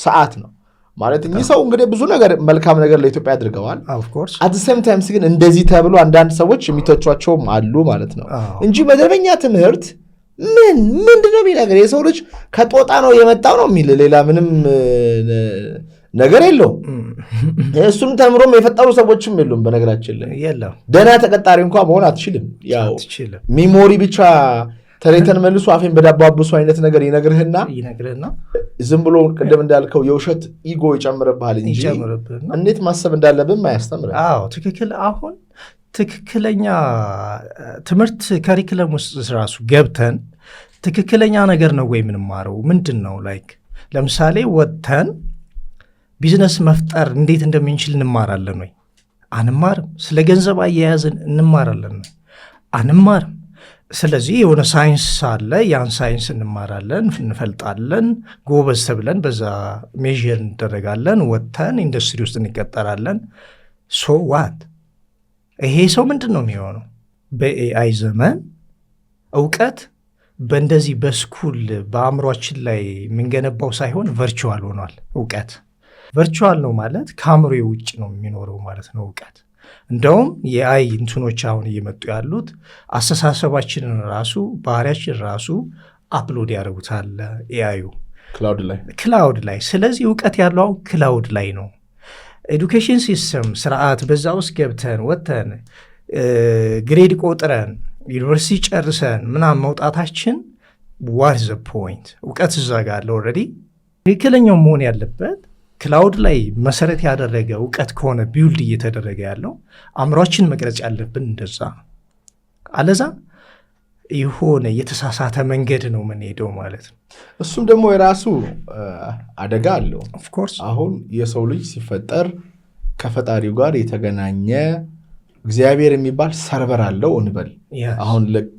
ሰዓት ነው ማለት። እኚህ ሰው እንግዲህ ብዙ ነገር መልካም ነገር ለኢትዮጵያ አድርገዋል። አት ሴም ታይምስ ግን እንደዚህ ተብሎ አንዳንድ ሰዎች የሚተቿቸውም አሉ ማለት ነው እንጂ መደበኛ ትምህርት ምንድነው የሚነገር? የሰው ልጅ ከጦጣ ነው የመጣው ነው የሚል ሌላ ምንም ነገር የለውም። እሱን ተምሮም የፈጠሩ ሰዎችም የሉም። በነገራችን ላይ ደህና ተቀጣሪ እንኳን መሆን አትችልም። ያው ሚሞሪ ብቻ ተሬተን መልሶ አፌን በዳቦ አብሶ አይነት ነገር ይነግርህና ዝም ብሎ ቅድም እንዳልከው የውሸት ኢጎ ይጨምርብሃል እንጂ እንዴት ማሰብ እንዳለብን አያስተምርም። አዎ ትክክል። አሁን ትክክለኛ ትምህርት ከሪክለም ውስጥ ራሱ ገብተን ትክክለኛ ነገር ነው ወይ የምንማረው? ምንድን ነው ላይክ ለምሳሌ ወጥተን ቢዝነስ መፍጠር እንዴት እንደምንችል እንማራለን ወይ? አንማርም። ስለ ገንዘብ አያያዝን እንማራለን ወይ? አንማርም። ስለዚህ የሆነ ሳይንስ አለ፣ ያን ሳይንስ እንማራለን፣ እንፈልጣለን፣ ጎበዝ ተብለን በዛ ሜዥር እንደረጋለን፣ ወጥተን ኢንዱስትሪ ውስጥ እንቀጠራለን። ሶ ዋት ይሄ ሰው ምንድን ነው የሚሆነው? በኤአይ ዘመን እውቀት በእንደዚህ በስኩል በአእምሯችን ላይ የምንገነባው ሳይሆን ቨርቹዋል ሆኗል። እውቀት ቨርቹዋል ነው ማለት ከአእምሮ ውጭ ነው የሚኖረው ማለት ነው እውቀት። እንደውም የአይ እንትኖች አሁን እየመጡ ያሉት አስተሳሰባችንን ራሱ ባህሪያችን ራሱ አፕሎድ ያደርጉታል ኤአዩ ክላውድ ላይ። ስለዚህ እውቀት ያለው አሁን ክላውድ ላይ ነው። ኤዱኬሽን ሲስተም ስርዓት በዛ ውስጥ ገብተን ወጥተን ግሬድ ቆጥረን ዩኒቨርሲቲ ጨርሰን ምናምን መውጣታችን ዋት ዘ ፖይንት? እውቀት እዛ ጋር አለ ኦልሬዲ። ትክክለኛው መሆን ያለበት ክላውድ ላይ መሰረት ያደረገ እውቀት ከሆነ ቢውልድ እየተደረገ ያለው አእምሯችን መቅረጽ ያለብን እንደዛ። አለዛ የሆነ የተሳሳተ መንገድ ነው የምንሄደው ማለት ነው። እሱም ደግሞ የራሱ አደጋ አለው። ኦፍኮርስ አሁን የሰው ልጅ ሲፈጠር ከፈጣሪው ጋር የተገናኘ እግዚአብሔር የሚባል ሰርቨር አለው እንበል። አሁን ልክ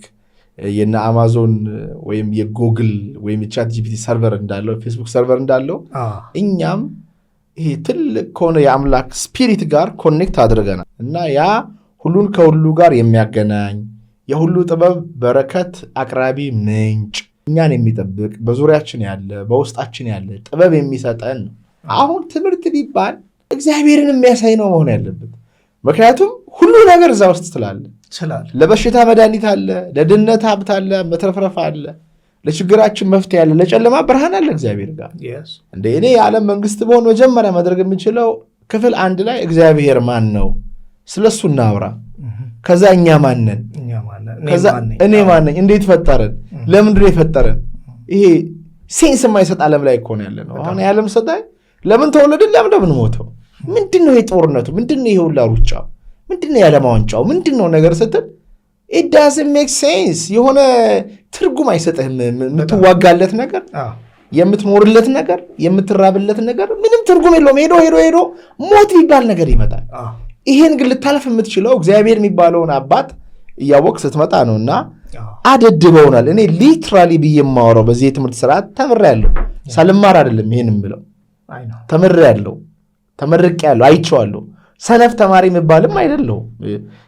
የነ አማዞን ወይም የጉግል ወይም የቻት ጂፒቲ ሰርቨር እንዳለው ፌስቡክ ሰርቨር እንዳለው እኛም ይሄ ትልቅ ከሆነ የአምላክ ስፒሪት ጋር ኮኔክት አድርገናል እና ያ ሁሉን ከሁሉ ጋር የሚያገናኝ የሁሉ ጥበብ በረከት አቅራቢ ምንጭ እኛን የሚጠብቅ በዙሪያችን ያለ በውስጣችን ያለ ጥበብ የሚሰጠን። አሁን ትምህርት ቢባል እግዚአብሔርን የሚያሳይ ነው መሆን ያለበት። ምክንያቱም ሁሉ ነገር እዛ ውስጥ ስላለ ለበሽታ መድኃኒት አለ፣ ለድህነት ሀብት አለ፣ መትረፍረፍ አለ፣ ለችግራችን መፍትሄ አለ፣ ለጨለማ ብርሃን አለ እግዚአብሔር ጋር። እንደ እኔ የዓለም መንግስት በሆን መጀመሪያ ማድረግ የምንችለው ክፍል 1 ላይ እግዚአብሔር ማን ነው ስለሱ እናውራ። ከዛ እኛ ማንን፣ ከዛ እኔ ማነኝ፣ እንዴት ፈጠረን፣ ለምንድን ነው የፈጠረን? ይሄ ሴንስ የማይሰጥ ዓለም ላይ እኮ ነው ያለ ነው አሁን። የዓለም ሰጣይ ለምን ተወለድን፣ ለምን ነው የምንሞተው፣ ምንድነው የጦርነቱ፣ ምንድነው ይሄ ሁላ ሩጫው፣ ምንድነው የዓለም ዋንጫው፣ ምንድነው ነገር ስትል it doesn't make sense። የሆነ ትርጉም አይሰጥህም። የምትዋጋለት ነገር፣ የምትኖርለት ነገር፣ የምትራብለት ነገር ምንም ትርጉም የለውም። ሄዶ ሄዶ ሄዶ ሞት የሚባል ነገር ይመጣል። ይሄን ግን ልታለፍ የምትችለው እግዚአብሔር የሚባለውን አባት እያወቅ ስትመጣ ነው። እና አደድበውናል። እኔ ሊትራሊ ብዬ የማወራው በዚህ የትምህርት ስርዓት ተምሬያለሁ። ሳልማር አይደለም ይሄን የምለው፣ ተምሬያለሁ፣ ተመርቄያለሁ፣ አይቼዋለሁ። ሰነፍ ተማሪ የሚባልም አይደለሁ።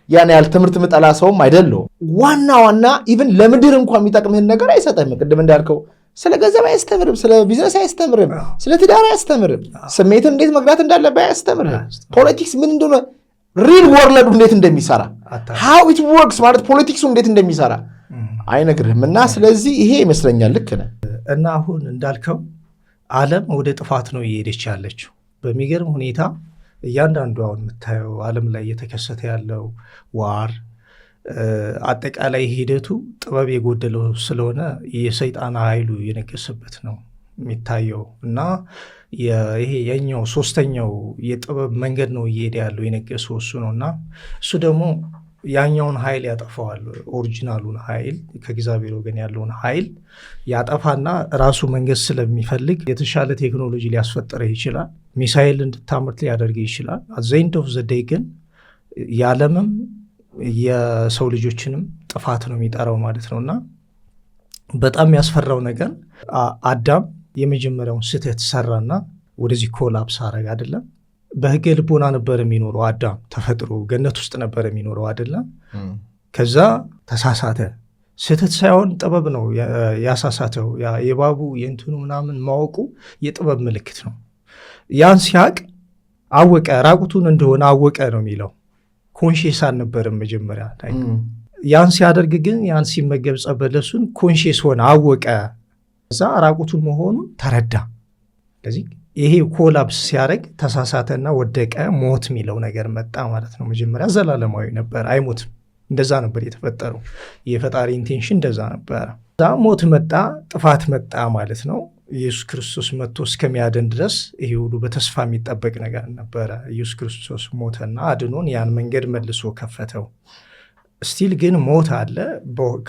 ያን ያህል ትምህርት ምጠላ ሰውም አይደለሁ። ዋና ዋና ኢቭን ለምድር እንኳን የሚጠቅምህን ነገር አይሰጠህም። ቅድም እንዳልከው ስለ ገንዘብ አያስተምርም፣ ስለ ቢዝነስ አያስተምርም፣ ስለ ትዳር አያስተምርም፣ ስሜትን እንዴት መግራት እንዳለብህ አያስተምርም፣ ፖለቲክስ ምን እንደሆነ ሪል ወርልዱ እንዴት እንደሚሰራ how it works ማለት ፖለቲክሱ እንዴት እንደሚሰራ አይነግርህም። እና ስለዚህ ይሄ ይመስለኛል ልክ ነህ። እና አሁን እንዳልከው ዓለም ወደ ጥፋት ነው እየሄደች ያለችው በሚገርም ሁኔታ። እያንዳንዱ አሁን የምታየው ዓለም ላይ እየተከሰተ ያለው ዋር አጠቃላይ ሂደቱ ጥበብ የጎደለው ስለሆነ የሰይጣን ኃይሉ የነገሰበት ነው የሚታየው። እና ይሄ የኛው ሶስተኛው የጥበብ መንገድ ነው እየሄደ ያለው የነገሰው እሱ ነው። እና እሱ ደግሞ ያኛውን ኃይል ያጠፋዋል። ኦሪጂናሉን ኃይል ከእግዚአብሔር ወገን ያለውን ኃይል ያጠፋና ራሱ መንገድ ስለሚፈልግ የተሻለ ቴክኖሎጂ ሊያስፈጥረህ ይችላል። ሚሳይል እንድታመርት ሊያደርግ ይችላል። አዘይንድ ኦፍ ዘ ዴይ ግን የዓለምም የሰው ልጆችንም ጥፋት ነው የሚጠራው ማለት ነው። እና በጣም ያስፈራው ነገር አዳም የመጀመሪያውን ስህተት ሰራና ወደዚህ ኮላፕስ አረግ አይደለም። በሕገ ልቦና ነበር የሚኖረው አዳም ተፈጥሮ ገነት ውስጥ ነበር የሚኖረው አይደለም። ከዛ ተሳሳተ። ስህተት ሳይሆን ጥበብ ነው ያሳሳተው። የባቡ የእንትኑ ምናምን ማወቁ የጥበብ ምልክት ነው። ያን ሲያቅ አወቀ፣ ራቁቱን እንደሆነ አወቀ ነው የሚለው። ኮንሽስ አልነበረም መጀመሪያ ላይ። ያን ሲያደርግ ግን ያን ሲመገብ ዕፀ በለሱን ኮንሽስ ሆነ፣ አወቀ። እዛ ራቁቱን መሆኑን ተረዳ። ስለዚህ ይሄ ኮላፕስ ሲያደርግ ተሳሳተና ወደቀ፣ ሞት የሚለው ነገር መጣ ማለት ነው። መጀመሪያ ዘላለማዊ ነበር፣ አይሞትም። እንደዛ ነበር የተፈጠረው። የፈጣሪ ኢንቴንሽን እንደዛ ነበረ። እዛ ሞት መጣ፣ ጥፋት መጣ ማለት ነው። ኢየሱስ ክርስቶስ መጥቶ እስከሚያድን ድረስ ይሄ ሁሉ በተስፋ የሚጠበቅ ነገር ነበረ። ኢየሱስ ክርስቶስ ሞተና አድኖን ያን መንገድ መልሶ ከፈተው። ስቲል ግን ሞት አለ፣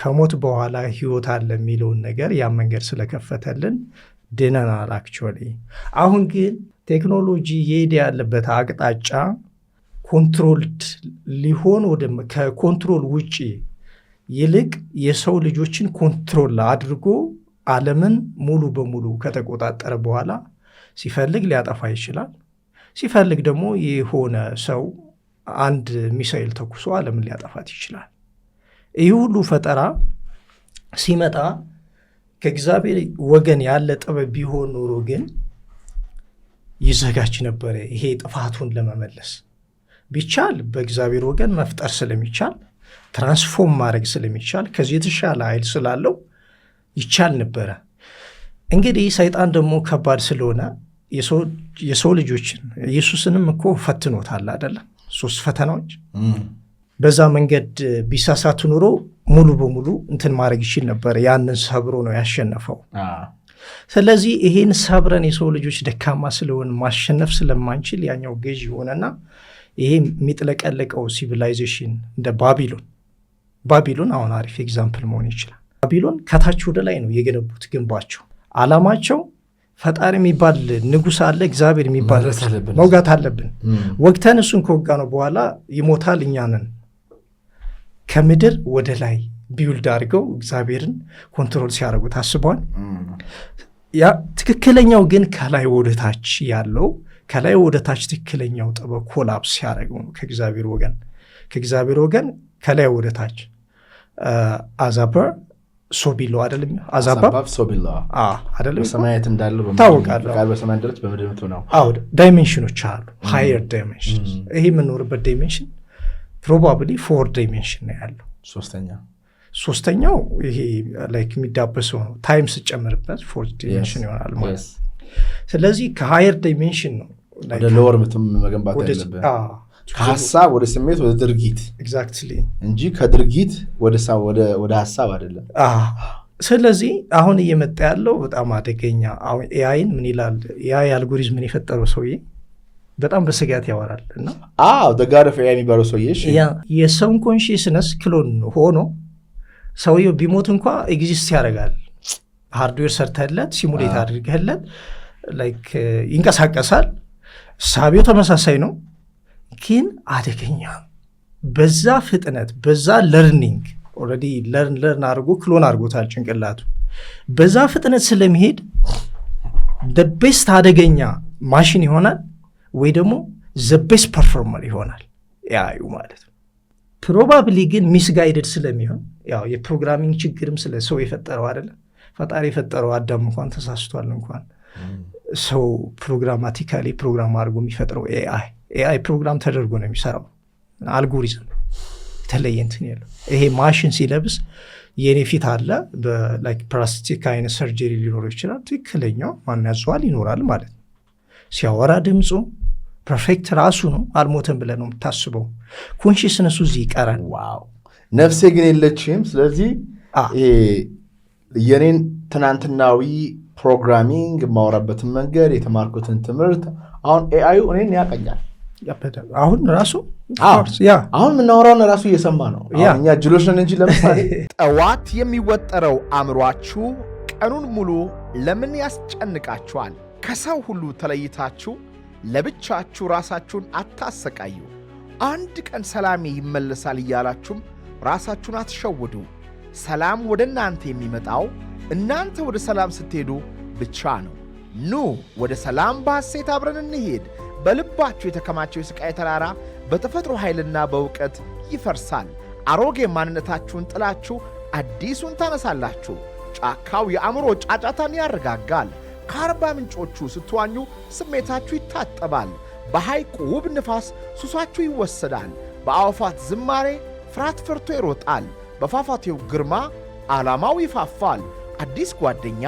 ከሞት በኋላ ህይወት አለ የሚለውን ነገር ያን መንገድ ስለከፈተልን ድነናል። አክቹዋሊ አሁን ግን ቴክኖሎጂ የሄደ ያለበት አቅጣጫ ኮንትሮልድ ሊሆን ከኮንትሮል ውጪ ይልቅ የሰው ልጆችን ኮንትሮል አድርጎ ዓለምን ሙሉ በሙሉ ከተቆጣጠረ በኋላ ሲፈልግ ሊያጠፋ ይችላል። ሲፈልግ ደግሞ የሆነ ሰው አንድ ሚሳኤል ተኩሶ ዓለምን ሊያጠፋት ይችላል። ይህ ሁሉ ፈጠራ ሲመጣ ከእግዚአብሔር ወገን ያለ ጥበብ ቢሆን ኖሮ ግን ይዘጋጅ ነበረ። ይሄ ጥፋቱን ለመመለስ ቢቻል በእግዚአብሔር ወገን መፍጠር ስለሚቻል ትራንስፎርም ማድረግ ስለሚቻል ከዚህ የተሻለ ኃይል ስላለው ይቻል ነበረ። እንግዲህ ሰይጣን ደግሞ ከባድ ስለሆነ የሰው ልጆችን ኢየሱስንም እኮ ፈትኖታል አይደለም? 3 ፈተናዎች በዛ መንገድ ቢሳሳቱ ኑሮ ሙሉ በሙሉ እንትን ማድረግ ይችል ነበር። ያንን ሰብሮ ነው ያሸነፈው። ስለዚህ ይሄን ሰብረን የሰው ልጆች ደካማ ስለሆን ማሸነፍ ስለማንችል ያኛው ገዥ ሆነና ይሄ የሚጥለቀለቀው ሲቪላይዜሽን እንደ ባቢሎን አሁን አሪፍ ኤግዛምፕል መሆን ይችላል። ባቢሎን ከታች ወደ ላይ ነው የገነቡት ግንባቸው። ዓላማቸው ፈጣሪ የሚባል ንጉሥ አለ፣ እግዚአብሔር የሚባል መውጋት አለብን። ወግተን እሱን ከወጋ ነው በኋላ ይሞታል። እኛንን ከምድር ወደ ላይ ቢውልድ አድርገው እግዚአብሔርን ኮንትሮል ሲያደርጉ ታስበዋል። ያ ትክክለኛው ግን ከላይ ወደ ታች ያለው ከላይ ወደ ታች ትክክለኛው ጥበብ ኮላፕስ ሲያደርገው ነው ከእግዚአብሔር ወገን ከላይ ወደ ታች አዛበር ሶቢሎ አይደለም? አዛባብ ሶቢሎ አይደለም? በሰማያት እንዳለው ታውቃለህ። በሰማይ እንደረች በምድር ነው። ዳይሜንሽኖች አሉ፣ ሃየር ዳይሜንሽን። ይሄ የምንኖርበት ዳይሜንሽን ፕሮባብሊ 4 ዳይሜንሽን ነው ያለው። ሶስተኛው ይሄ ላይክ የሚዳበሰው ነው። ታይም ስጨምርበት 4 ዳይሜንሽን ይሆናል ማለት። ስለዚህ ከሃየር ዳይሜንሽን ነው ወደ ሎወር ምትም መገንባት ያለበት ከሀሳብ ወደ ስሜት ወደ ድርጊት ኤግዛክትሊ እንጂ ከድርጊት ወደ ሀሳብ አይደለም። ስለዚህ አሁን እየመጣ ያለው በጣም አደገኛ። አሁን ኤአይን ምን ይላል? ኤአይ አልጎሪዝምን የፈጠረው ሰውዬ በጣም በስጋት ያወራል። እና ደጋረፍ ኤአይ የሚባለው ሰውዬ የሰውን ኮንሽስነስ ክሎን ሆኖ ሰውየው ቢሞት እንኳ ኤግዚስት ያደርጋል። ሃርድዌር ሰርተህለት ሲሙሌት አድርገህለት ላይክ ይንቀሳቀሳል። ሳቢው ተመሳሳይ ነው ግን አደገኛ። በዛ ፍጥነት በዛ ለርኒንግ ኦልሬዲ ለርን አድርጎ ክሎን አድርጎታል ጭንቅላቱ። በዛ ፍጥነት ስለሚሄድ ቤስት አደገኛ ማሽን ይሆናል ወይ ደግሞ ቤስት ፐርፎርመር ይሆናል ያዩ ማለት ነው። ፕሮባብሊ ግን ሚስጋይድድ ስለሚሆን ያው የፕሮግራሚንግ ችግርም ስለ ሰው የፈጠረው አይደለም። ፈጣሪ የፈጠረው አዳም እንኳን ተሳስቷል። እንኳን ሰው ፕሮግራማቲካሊ ፕሮግራም አድርጎ የሚፈጥረው ኤአይ ፕሮግራም ተደርጎ ነው የሚሰራው። አልጎሪዝም የተለየ እንትን ያለው ይሄ ማሽን ሲለብስ የኔ ፊት አለ በላይክ ፕላስቲክ አይነት ሰርጀሪ ሊኖረው ይችላል። ትክክለኛው ማን ያዘዋል ይኖራል ማለት ነው። ሲያወራ ድምፁ ፐርፌክት ራሱ ነው። አልሞተም ብለህ ነው የምታስበው። ኮንሽስነሱ እዚህ ይቀራል። ዋው ነፍሴ ግን የለችም። ስለዚህ የኔን ትናንትናዊ ፕሮግራሚንግ የማወራበትን መንገድ የተማርኩትን ትምህርት አሁን ኤአዩ እኔን ያቀኛል። አሁን ራሱ አሁን የምናወራውን ራሱ እየሰማ ነው። እኛ ጅሎች ነን እንጂ ለምሳሌ ጠዋት የሚወጠረው አእምሯችሁ ቀኑን ሙሉ ለምን ያስጨንቃችኋል? ከሰው ሁሉ ተለይታችሁ ለብቻችሁ ራሳችሁን አታሰቃዩ። አንድ ቀን ሰላሜ ይመለሳል እያላችሁም ራሳችሁን አትሸውዱ። ሰላም ወደ እናንተ የሚመጣው እናንተ ወደ ሰላም ስትሄዱ ብቻ ነው። ኑ ወደ ሰላም በሐሴት አብረን እንሄድ። በልባችሁ የተከማቸው የሥቃይ ተራራ በተፈጥሮ ኃይልና በእውቀት ይፈርሳል። አሮጌ ማንነታችሁን ጥላችሁ አዲሱን ታነሳላችሁ። ጫካው የአእምሮ ጫጫታን ያረጋጋል። ከአርባ ምንጮቹ ስትዋኙ ስሜታችሁ ይታጠባል። በሐይቁ ውብ ንፋስ ሱሳችሁ ይወሰዳል። በአዕዋፋት ዝማሬ ፍርሃት ፈርቶ ይሮጣል። በፏፏቴው ግርማ ዓላማው ይፋፋል። አዲስ ጓደኛ፣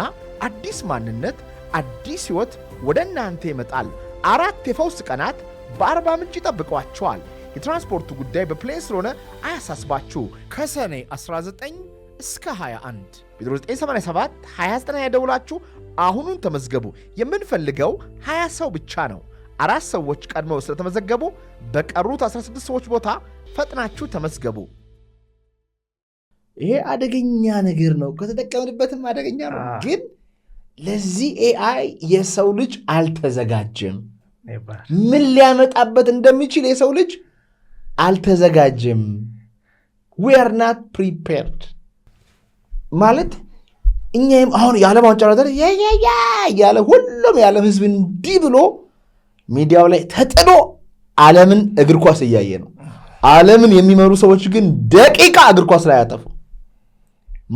አዲስ ማንነት፣ አዲስ ሕይወት ወደ እናንተ ይመጣል። 4 የፈውስ ቀናት በአርባ ምንጭ ይጠብቋቸዋል። የትራንስፖርቱ ጉዳይ በፕሌን ስለሆነ አያሳስባችሁ። ከሰኔ 19 እስከ 21 በ987 29 ደውላችሁ አሁኑን ተመዝገቡ። የምንፈልገው 20 ሰው ብቻ ነው። 4 ሰዎች ቀድመው ስለተመዘገቡ በቀሩት 16 ሰዎች ቦታ ፈጥናችሁ ተመዝገቡ። ይሄ አደገኛ ነገር ነው። ከተጠቀምንበትም አደገኛ ነው። ግን ለዚህ ኤአይ የሰው ልጅ አልተዘጋጀም። ምን ሊያመጣበት እንደሚችል የሰው ልጅ አልተዘጋጀም። we are not prepared ማለት እኛም አሁን የዓለም ዋንጫ ላይ ያለ ሁሉም የዓለም ህዝብ እንዲህ ብሎ ሚዲያው ላይ ተጥሎ ዓለምን እግር ኳስ እያየ ነው። ዓለምን የሚመሩ ሰዎች ግን ደቂቃ እግር ኳስ ላይ ያጠፉ።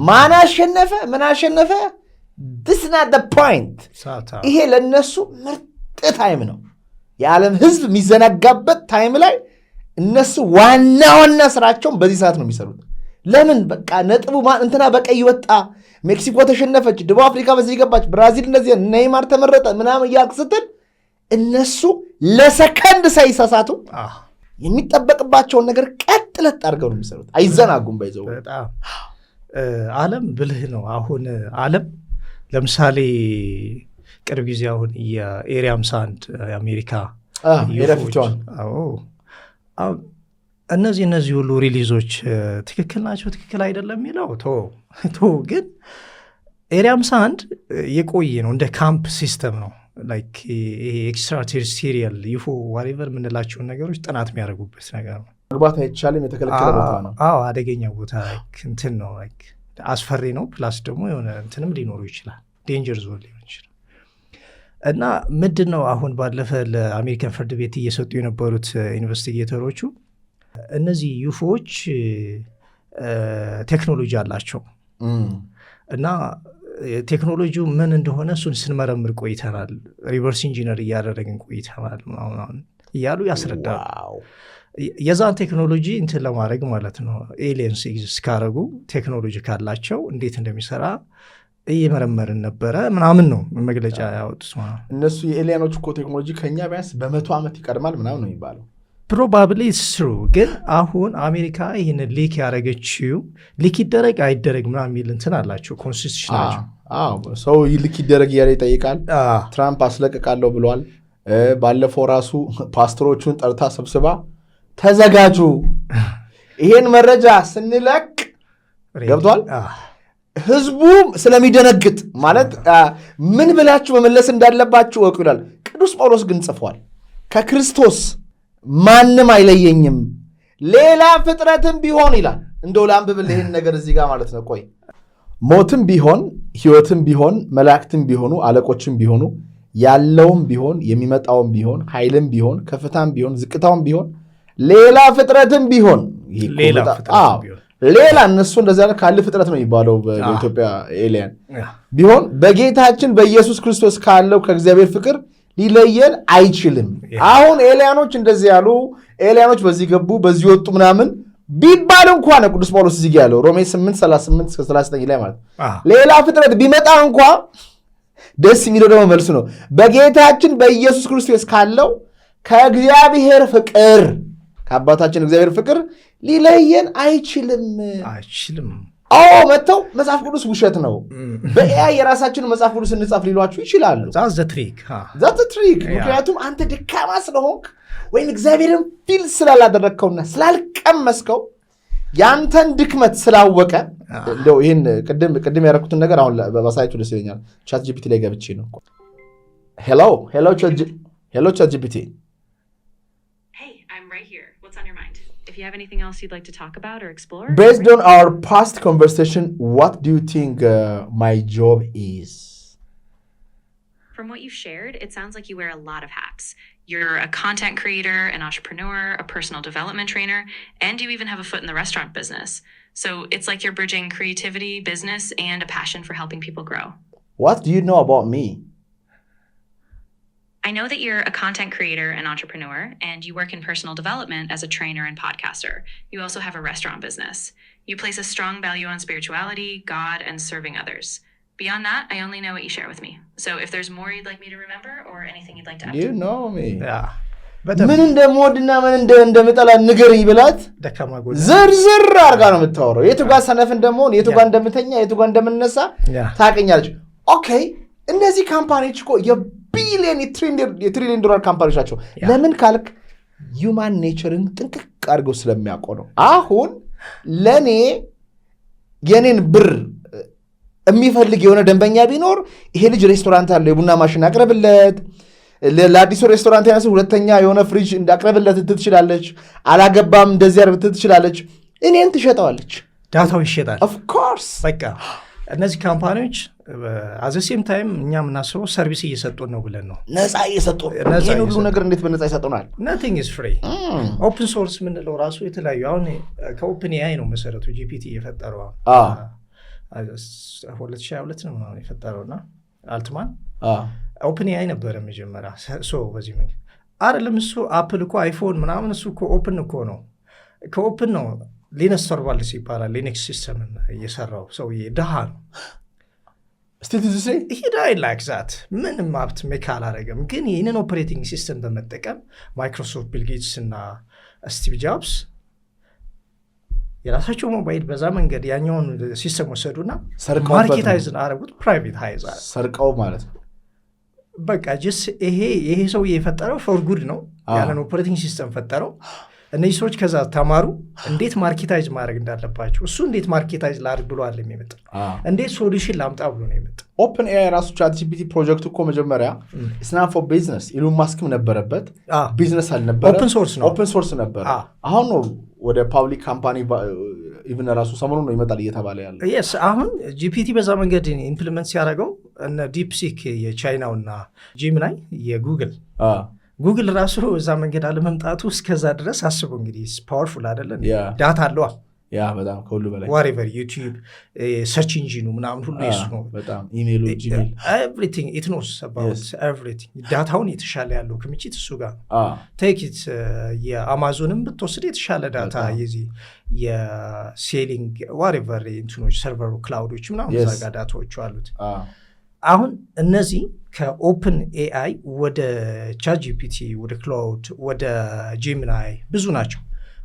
ማን አሸነፈ ምን አሸነፈ this is not the point። ይሄ ለነሱ ምርጥ ታይም ነው። የዓለም ህዝብ የሚዘናጋበት ታይም ላይ እነሱ ዋና ስራቸውን በዚህ ሰዓት ነው የሚሰሩት። ለምን በቃ ነጥቡ እንትና በቀይ ወጣ፣ ሜክሲኮ ተሸነፈች፣ ደቡብ አፍሪካ በዚህ ገባች፣ ብራዚል እንደዚህ ኔይማር ተመረጠ ምናምን እያልክ ስትል እነሱ ለሰከንድ ሳይሳሳቱ የሚጠበቅባቸውን ነገር ቀጥለት አድርገው ነው የሚሰሩት። አይዘናጉም። ባይዘው በጣም ዓለም ብልህ ነው። አሁን ዓለም ለምሳሌ ቅርብ ጊዜ አሁን የኤሪያ 51 የአሜሪካ እነዚህ ሁሉ ሪሊዞች ትክክል ናቸው ትክክል አይደለም የሚለው ቶ ግን ኤሪያ 51 የቆየ ነው። እንደ ካምፕ ሲስተም ነው። ላይክ ይሄ ኤክስትራ ቴሪቶሪያል ዩፎ ዋሬቨር የምንላቸውን ነገሮች ጥናት የሚያደርጉበት ነገር ነው። መግባት አይቻልም፣ የተከለከለ ቦታ ነው። አደገኛ ቦታ እንትን ነው። አስፈሪ ነው። ፕላስ ደግሞ የሆነ እንትንም ሊኖሩ ይችላል፣ ዴንጀር ዞን ሊሆን ይችላል። እና ምንድን ነው አሁን ባለፈ ለአሜሪካን ፍርድ ቤት እየሰጡ የነበሩት ኢንቨስቲጌተሮቹ እነዚህ ዩፎዎች ቴክኖሎጂ አላቸው እና ቴክኖሎጂው ምን እንደሆነ እሱን ስንመረምር ቆይተናል፣ ሪቨርስ ኢንጂነር እያደረግን ቆይተናል እያሉ ያስረዳሉ። የዛን ቴክኖሎጂ እንትን ለማድረግ ማለት ነው ኤሊየንስ ኤግዚስት ካረጉ ቴክኖሎጂ ካላቸው እንዴት እንደሚሰራ እየመረመርን ነበረ ምናምን ነው መግለጫ ያወጡት። እነሱ የኤሊያኖች እኮ ቴክኖሎጂ ከኛ ቢያንስ በ100 ዓመት ይቀድማል ምናምን ነው የሚባለው። ፕሮባብሊ ስሩ። ግን አሁን አሜሪካ ይህን ሊክ ያደረገችው ሊክ ይደረግ አይደረግ ምናምን የሚል እንትን አላቸው፣ ኮንስቲቱሽን ናቸው። ሰው ሊክ ይደረግ እያለ ይጠይቃል። ትራምፕ አስለቅቃለሁ ብሏል። ባለፈው ራሱ ፓስተሮቹን ጠርታ ሰብስባ ተዘጋጁ፣ ይሄን መረጃ ስንለቅ ገብቷል ህዝቡ ስለሚደነግጥ ማለት ምን ብላችሁ መመለስ እንዳለባችሁ ወቁ ይላል። ቅዱስ ጳውሎስ ግን ጽፏል፣ ከክርስቶስ ማንም አይለየኝም፣ ሌላ ፍጥረትም ቢሆን ይላል። እንደው ላንብብል ይሄን ነገር እዚህ ጋር ማለት ነው። ቆይ ሞትም ቢሆን ሕይወትም ቢሆን መላእክትም ቢሆኑ አለቆችም ቢሆኑ ያለውም ቢሆን የሚመጣውም ቢሆን ኃይልም ቢሆን ከፍታም ቢሆን ዝቅታውም ቢሆን ሌላ ፍጥረትም ቢሆን ሌላ እነሱ እንደዚህ አይነት ካለ ፍጥረት ነው የሚባለው በኢትዮጵያ ኤሊያን ቢሆን በጌታችን በኢየሱስ ክርስቶስ ካለው ከእግዚአብሔር ፍቅር ሊለየን አይችልም። አሁን ኤሊያኖች እንደዚህ ያሉ ኤሊያኖች በዚህ ገቡ በዚህ ወጡ ምናምን ቢባል እንኳን ቅዱስ ጳውሎስ እዚህ ያለው ሮሜ 8:38-39 ላይ ማለት ሌላ ፍጥረት ቢመጣ እንኳን ደስ የሚለው ደግሞ መልሱ ነው በጌታችን በኢየሱስ ክርስቶስ ካለው ከእግዚአብሔር ፍቅር ከአባታችን እግዚአብሔር ፍቅር ሊለየን አይችልም። መጥተው መጽሐፍ ቅዱስ ውሸት ነው በኤአይ የራሳችን መጽሐፍ ቅዱስ እንጻፍ ሊሏችሁ ይችላሉ። ዛት ትሪክ ምክንያቱም አንተ ደካማ ስለሆንክ ወይም እግዚአብሔርን ፊል ስላላደረግከውና ስላልቀመስከው ያንተን ድክመት ስላወቀ እንደው ይህን ቅድም ያደረኩትን ነገር አሁን በማሳየቱ ደስ ይለኛል። ቻት ጂፒቲ ላይ ገብቼ ነው። ሄሎ ቻት ጂፒቲ If you have anything else you'd like to talk about or explore? Based on our past conversation, what do you think my job is? From what you've shared, it sounds like you wear a lot of hats. You're a content creator, an entrepreneur, a personal development trainer, and you even have a foot in the restaurant business. So it's like you're bridging creativity, business, and a passion for helping people grow. What do you know about me? I know that you're a content creator and entrepreneur, and you work in personal development as a trainer and podcaster. You also have a restaurant business. You place a strong value on spirituality, God, and serving others. Beyond that, I only know what you share with me. So if there's more you'd like me to remember or anything you'd like to add. You know me. Yeah. ምን እንደምወድና ምን እንደምጠላ ንገረኝ ብላት ዝርዝር አድርጋ ነው የምታወራው። የቱ ጋር ሰነፍ እንደምሆን፣ የቱ ጋር እንደምተኛ፣ የቱ ጋር እንደምነሳ ታውቀኛለች። ኦኬ እነዚህ ካምፓኒዎች እኮ የቢሊየን የትሪሊየን ዶላር ካምፓኒዎች ናቸው። ለምን ካልክ ሂውማን ኔቸርን ጥንቅቅ አድርገው ስለሚያውቁ ነው። አሁን ለእኔ የኔን ብር የሚፈልግ የሆነ ደንበኛ ቢኖር ይሄ ልጅ ሬስቶራንት አለው የቡና ማሽን አቅርብለት፣ ለአዲሱ ሬስቶራንት ያነስ ሁለተኛ የሆነ ፍሪጅ እንዳቅርብለት ትችላለች። አላገባም እንደዚህ አርብ ትችላለች። እኔን ትሸጠዋለች። ዳታው ይሸጣል። ኦፍ ኮርስ በቃ እነዚህ ካምፓኒዎች አዘሴም ታይም እኛ የምናስበው ሰርቪስ እየሰጡን ነው ብለን ነው። ነፃ እየሰጡ ይህን ሁሉ ነገር እንዴት በነፃ ይሰጡናል? ናቲንግ ኢዝ ፍሪ። ኦፕን ሶርስ የምንለው ራሱ የተለያዩ አሁን ከኦፕን ኤአይ ነው መሰረቱ ጂፒቲ የፈጠረው 2022 ነው ምናምን የፈጠረውና አልትማን ኦፕን ኤአይ ነበረ መጀመሪያ። በዚህ መንገድ አይደለም እሱ አፕል እኮ አይፎን ምናምን እሱ እኮ ኦፕን እኮ ነው። ከኦፕን ነው ሊነክስ ሰርቫልስ ይባላል። ሊነክስ ሲስተምን እየሰራው ሰውዬ ድሃ ነው። ሂዳይ ላይክ ዛት ምንም ሀብት ሜክ አላረገም። ግን ይህንን ኦፕሬቲንግ ሲስተም በመጠቀም ማይክሮሶፍት ቢል ጌትስ እና ስቲቭ ጆብስ የራሳቸው ሞባይል በዛ መንገድ ያኛውን ሲስተም ወሰዱና ማርኬታይዝን አረጉት። ፕራይቬት ሃይዝ ሰርቀው ማለት ነው። በቃ ጅስ ይሄ ሰውዬ የፈጠረው ፎር ጉድ ነው። ያንን ኦፕሬቲንግ ሲስተም ፈጠረው። እነዚህ ሰዎች ከዛ ተማሩ እንዴት ማርኬታይዝ ማድረግ እንዳለባቸው። እሱ እንዴት ማርኬታይዝ ላድርግ ብሎ አለ የሚመጣ እንዴት ሶሉሽን ላምጣ ብሎ ነው የመጣ። ኦፕን ኤአይ ራሱ ቻት ጂፒቲ ፕሮጀክቱ እኮ መጀመሪያ ስናን ፎር ቢዝነስ ኢሉን ማስክም ነበረበት። ቢዝነስ አልነበረ፣ ኦፕን ሶርስ ነበረ። አሁን ነው ወደ ፓብሊክ ካምፓኒ ኢቭን ራሱ ሰሞኑን ነው ይመጣል እየተባለ ያለ። የስ አሁን ጂፒቲ በዛ መንገድ ኢምፕሊመንት ሲያደርገው እነ ዲፕሲክ የቻይናውና ጂሚናይ የጉግል ጉግል ራሱ እዛ መንገድ አለመምጣቱ እስከዛ ድረስ አስበው እንግዲህ ፓወርፉል አይደለ? ዳታ አለዋ በጣም ከሁሉ በላይ ዋሬቨር ዩቲዩብ ሰርች ኢንጂኑ ምናምን ሁሉ የሱ ነው። በጣም ኢሜይሉ ጂሜል ኤቭሪቲንግ ኢት ኖስ አባውት ኤቭሪቲንግ። ዳታውን የተሻለ ያለው ክምችት እሱ ጋር ቴክት የአማዞንም ብትወስድ የተሻለ ዳታ የዚህ የሴሊንግ ዋሬቨር እንትኖች ሰርቨሩ ክላውዶች ምናምን እዛ ጋር ዳታዎቹ አሉት። አሁን እነዚህ ከኦፕን ኤአይ ወደ ቻትጂፒቲ ወደ ክላውድ ወደ ጂሚናይ ብዙ ናቸው።